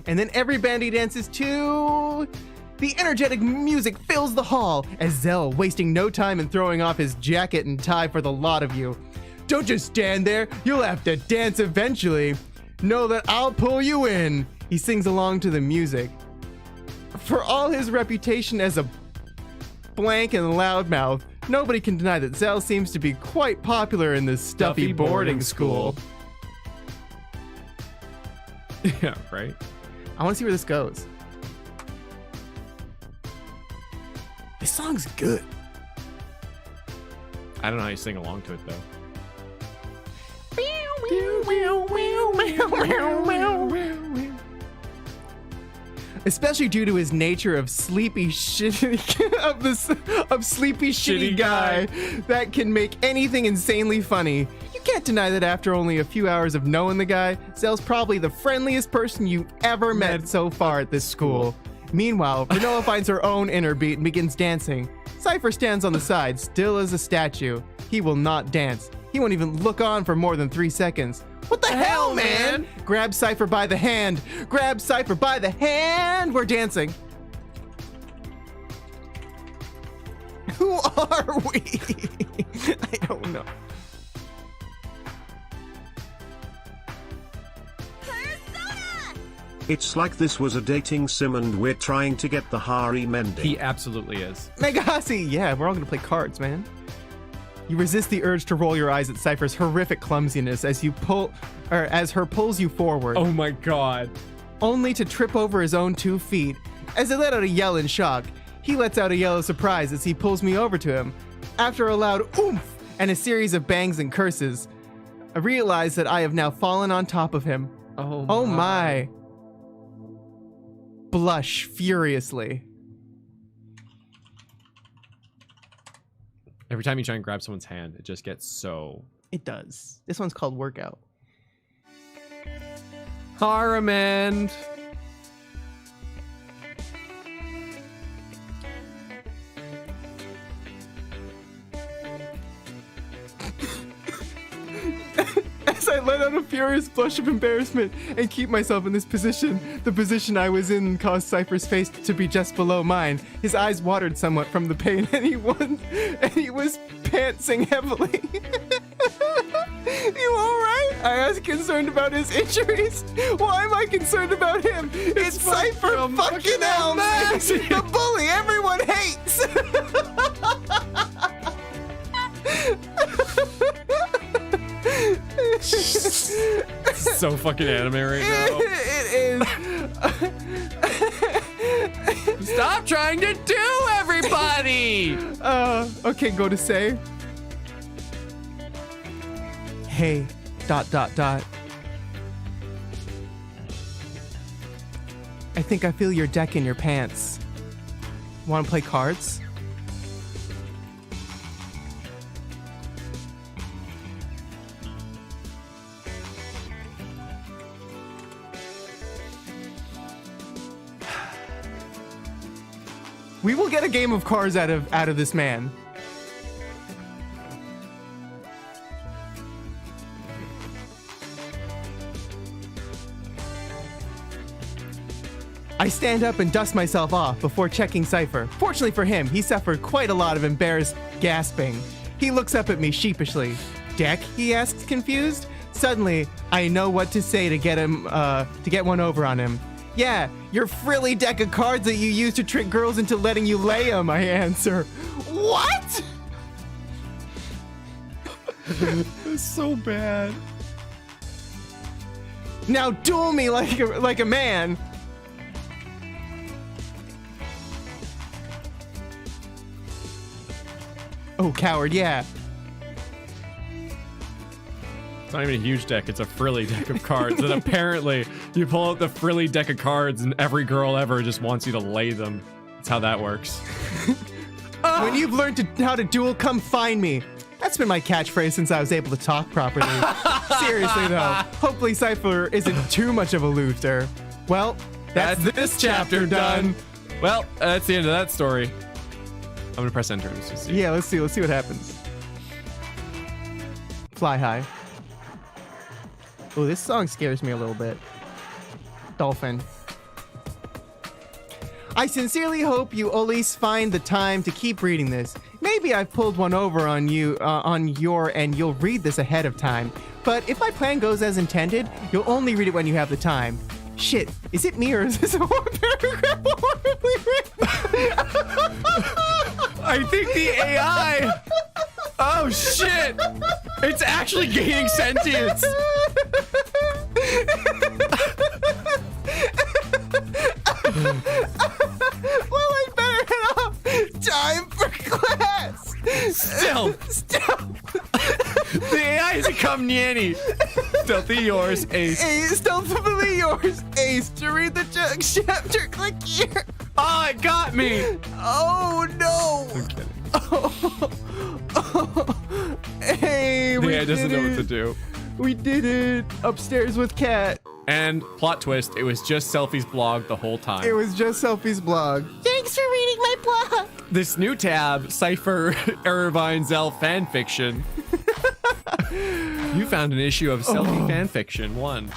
And then every bandy dances to... The energetic music fills the hall as Zell, wasting no time in throwing off his jacket and tie for the lot of you. Don't just stand there, you'll have to dance eventually. Know that I'll pull you in. He sings along to the music. For all his reputation as a blank and loudmouth, nobody can deny that Zell seems to be quite popular in this stuffy boarding school. Yeah, right? I want to see where this goes. This song's good. I don't know how you sing along to it though. Especially due to his nature of sleepy shitty sleepy shitty guy that can make anything insanely funny. You can't deny that after only a few hours of knowing the guy, Zell's probably the friendliest person you ever met so far at this school. Meanwhile, Vanilla finds her own inner beat and begins dancing. Cypher stands on the side, still as a statue. He will not dance. He won't even look on for more than 3 seconds. What the hell, man? Grab Cypher by the hand. Grab Cypher by the hand. We're dancing. Who are we? I don't know. It's like this was a dating sim and we're trying to get the Hari mending. He absolutely is. Megahasi, yeah, we're all gonna play cards, man. You resist the urge to roll your eyes at Cypher's horrific clumsiness as her pulls you forward, Oh my god. only to trip over his own 2 feet. As I let out a yell in shock, he lets out a yell of surprise as he pulls me over to him. After a loud oomph and a series of bangs and curses, I realize that I have now fallen on top of him. Oh my. Blush furiously. Every time you try and grab someone's hand, it just gets so... It does. This one's called Workout. Haramend. As I let out a furious blush of embarrassment and keep myself in this position, the position I was in caused Cypher's face to be just below mine. His eyes watered somewhat from the pain, and he was pantsing heavily. You alright? I asked, concerned about his injuries. Why am I concerned about him? It's Cypher fucking Elms, the bully everyone hates. So fucking anime right now. It is. Stop trying to do everybody! Okay, go to say. Hey, ... I think I feel your deck in your pants. Want to play cards? We will get a game of cards out of this man. I stand up and dust myself off before checking Cypher. Fortunately for him, he suffered quite a lot of embarrassed gasping. He looks up at me sheepishly. Deck? He asks, confused. Suddenly, I know what to say to get him, to get one over on him. Yeah, your frilly deck of cards that you use to trick girls into letting you lay them, I answer. What? It's so bad. Now duel me like a man. Oh, coward, yeah. It's not even a huge deck, it's a frilly deck of cards. And apparently, you pull out the frilly deck of cards and every girl ever just wants you to lay them. That's how that works. When you've learned how to duel, come find me. That's been my catchphrase since I was able to talk properly. Seriously, though, hopefully Cypher isn't too much of a loser. Well, that's this chapter done. Well, that's the end of that story. I'm gonna press enter just to see. Yeah, let's see what happens. Fly high. Oh, this song scares me a little bit. Dolphin. I sincerely hope you always find the time to keep reading this. Maybe I've pulled one over on you, and you'll read this ahead of time. But if my plan goes as intended, you'll only read it when you have the time. Shit, is it me or is this a paragraph horribly written? I think the AI. Oh shit! It's actually gaining sentience. Well, I better head off. Time Stealth. The AI has become Nyanny. Stealthy yours, Ace. Stealthily yours, Ace. To read the chapter, click here. Oh, it got me. Oh no. I'm kidding. Hey, we The AI doesn't know what to do. We did it. Upstairs with Cat. And plot twist, it was just Selfie's blog the whole time. It was just Selfie's blog. Thanks for reading my blog. This new tab, Cypher Irvine Zell fanfiction. You found an issue of Selfie fanfiction 1.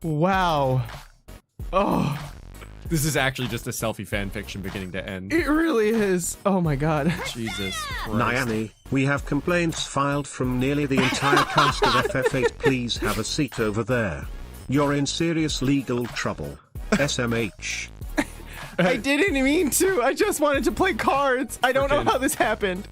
Wow. Oh, This is actually just a Selfie fanfiction beginning to end. it really is. Oh my god. Jesus Christ. Nyani, we have complaints filed from nearly the entire cast of FF8. Please have a seat over there. You're in serious legal trouble. SMH. I didn't mean to. I just wanted to play cards. I don't know Freaking- how this happened.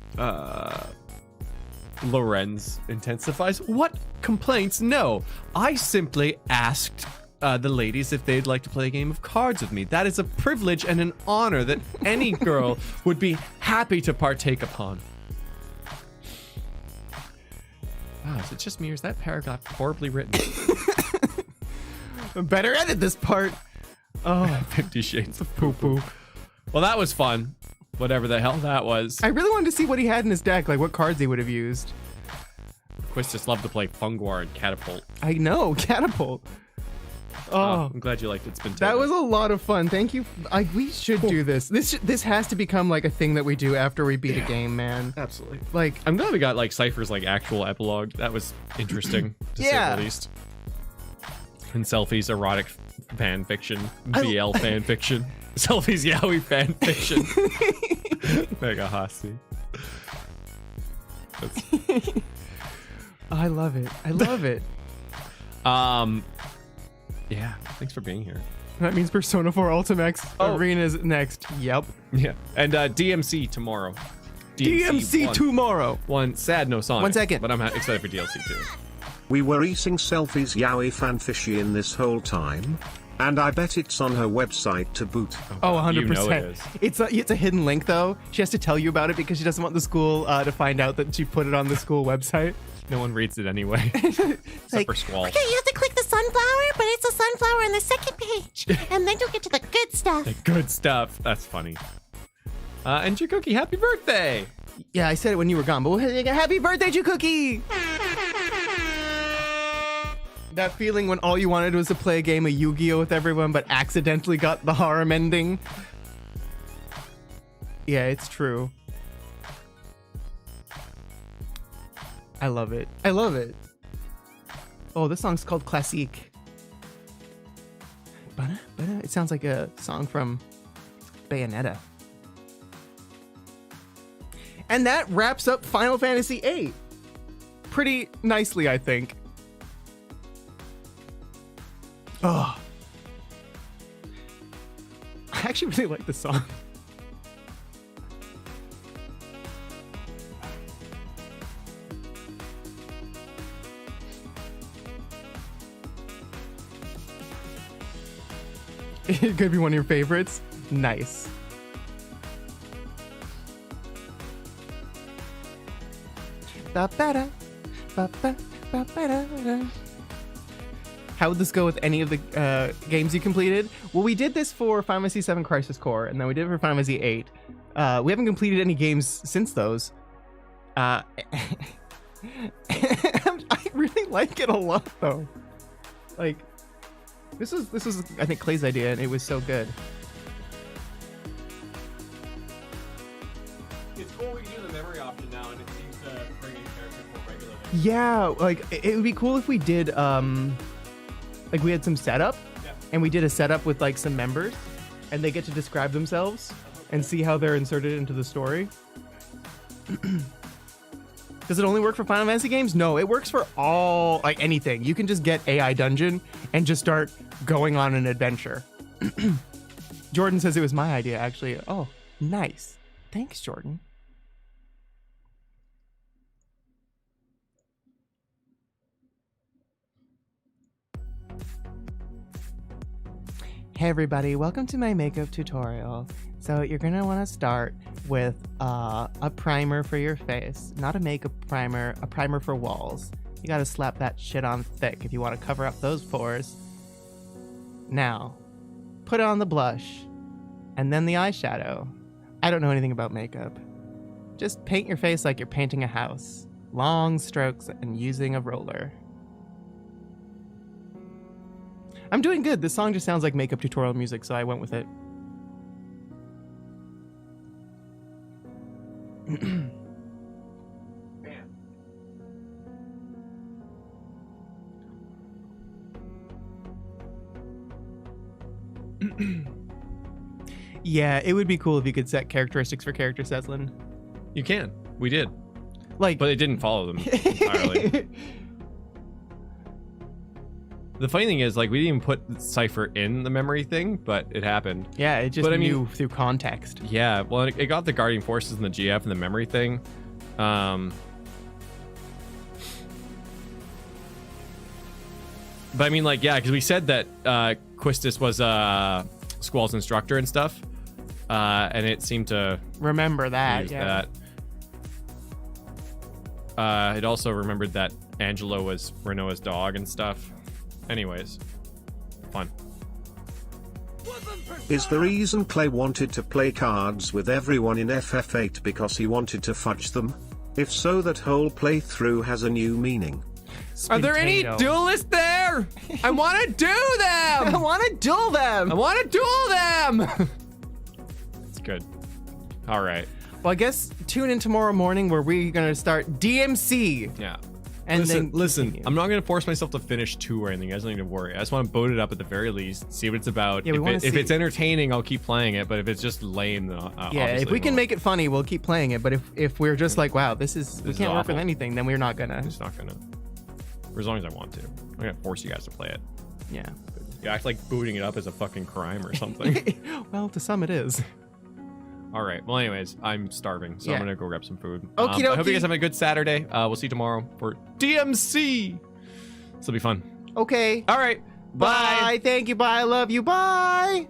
Lorenz intensifies. What complaints? No. I simply asked the ladies if they'd like to play a game of cards with me. That is a privilege and an honor that any girl would be happy to partake upon. Wow, is it just me or is that paragraph horribly written? Better edit this part. Oh, 50 Shades of Poo-Poo. Well, that was fun. Whatever the hell that was. I really wanted to see what he had in his deck, like what cards he would have used. Quist just loved to play Funguar and Catapult. I know, Catapult. Oh, I'm glad you liked it. It's been that was a lot of fun. Thank you. We should do this. This has to become like a thing that we do after we beat a game, man. absolutely. Like, I'm glad we got like Cypher's like actual epilogue. That was interesting to say Yeah. the least. And Selfie's erotic fan fiction, BL fan fiction, Selfie's yaoi fan fiction. Mega Hasi. I love it. I love it. Yeah. Thanks for being here. That means Persona 4 Ultimax Arena's next. Yep. Yeah. And DMC tomorrow. DMC tomorrow. One sad no Sonic. 1 second. But I'm excited for DLC too. We were eating Selfie's yaoi fanfiction this whole time, and I bet it's on her website to boot. Oh, 100%. You know it is. It's a hidden link though. She has to tell you about it because she doesn't want the school to find out that she put it on the school website. No one reads it anyway. Except Like, for Squall. Okay, you have to click the sunflower, but it's a sunflower on the second page. And then you'll get to the good stuff. Good stuff. That's funny. And Cookie, happy birthday! Yeah, I said it when you were gone, but happy birthday, Cookie! That feeling when all you wanted was to play a game of Yu-Gi-Oh with everyone, but accidentally got the harem ending. Yeah, it's true. I love it. I love it. Oh, this song's called Classique. It sounds like a song from Bayonetta. And that wraps up Final Fantasy VIII. Pretty nicely, I think. Oh. I actually really like this song. It could be one of your favorites. Nice. Ba-ba-da, ba-ba, ba-ba-da-da. How would this go with any of the games you completed? Well, we did this for Final Fantasy VII Crisis Core, and then we did it for Final Fantasy VIII. We haven't completed any games since those. I really like it a lot, though. Like, this was I think Clay's idea, and it was so good. It's cool we can do the memory option now, and it seems to bring in characters more regularly. Yeah, like it would be cool if we did like we had some setup, and we did a setup with like some members, and they get to describe themselves and see how they're inserted into the story. Does it only work for Final Fantasy games? No, it works for all, like anything. You can just get AI Dungeon and just start going on an adventure. Jordan says it was my idea, actually. Oh, nice. Thanks, Jordan. Hey everybody, welcome to my makeup tutorial. So you're going to want to start with a primer for your face. Not a makeup primer, a primer for walls. You got to slap that shit on thick if you want to cover up those pores. Now, put on the blush and then the eyeshadow. I don't know anything about makeup. Just paint your face like you're painting a house. Long strokes and using a roller. I'm doing good. This song just sounds like makeup tutorial music, so I went with it. Yeah, it would be cool if you could set characteristics for characters, Seslin. You can. We did. Like, but it didn't follow them entirely. The funny thing is, like, we didn't even put Cypher in the memory thing, but it happened. Yeah, it just knew through context. Yeah, well, it got the Guardian Forces and the GF and the memory thing. But I mean, like, yeah, because we said that Quistis was Squall's instructor and stuff, and it seemed to remember that. use Yeah. That. It also remembered that Angelo was Renoa's dog and stuff. Anyways, fun. Is the reason Clay wanted to play cards with everyone in FF8 because he wanted to fudge them? If so, that whole playthrough has a new meaning. Are there any duelists there? I want to do them! I want to duel them! I want to duel them! It's good. All right. Well, I guess tune in tomorrow morning where we're going to start DMC. Yeah. And listen, continue. I'm not going to force myself to finish 2 or anything. You guys don't need to worry. I just want to boat it up at the very least, see what it's about. Yeah, if it's entertaining, I'll keep playing it. But if it's just lame, then yeah, if we can make it funny, we'll keep playing it. But if we're just like, wow, we can't work with anything, then we're not gonna. It's not gonna. For as long as I want to. I'm gonna force you guys to play it. Yeah. You act like booting it up is a fucking crime or something. Well, to some it is. All right. Well, anyways, I'm starving, so I'm gonna go grab some food. Okie I hope you guys have a good Saturday. We'll see you tomorrow for DMC. This will be fun. Okay. All right. Bye. Thank you. Bye. I love you. Bye.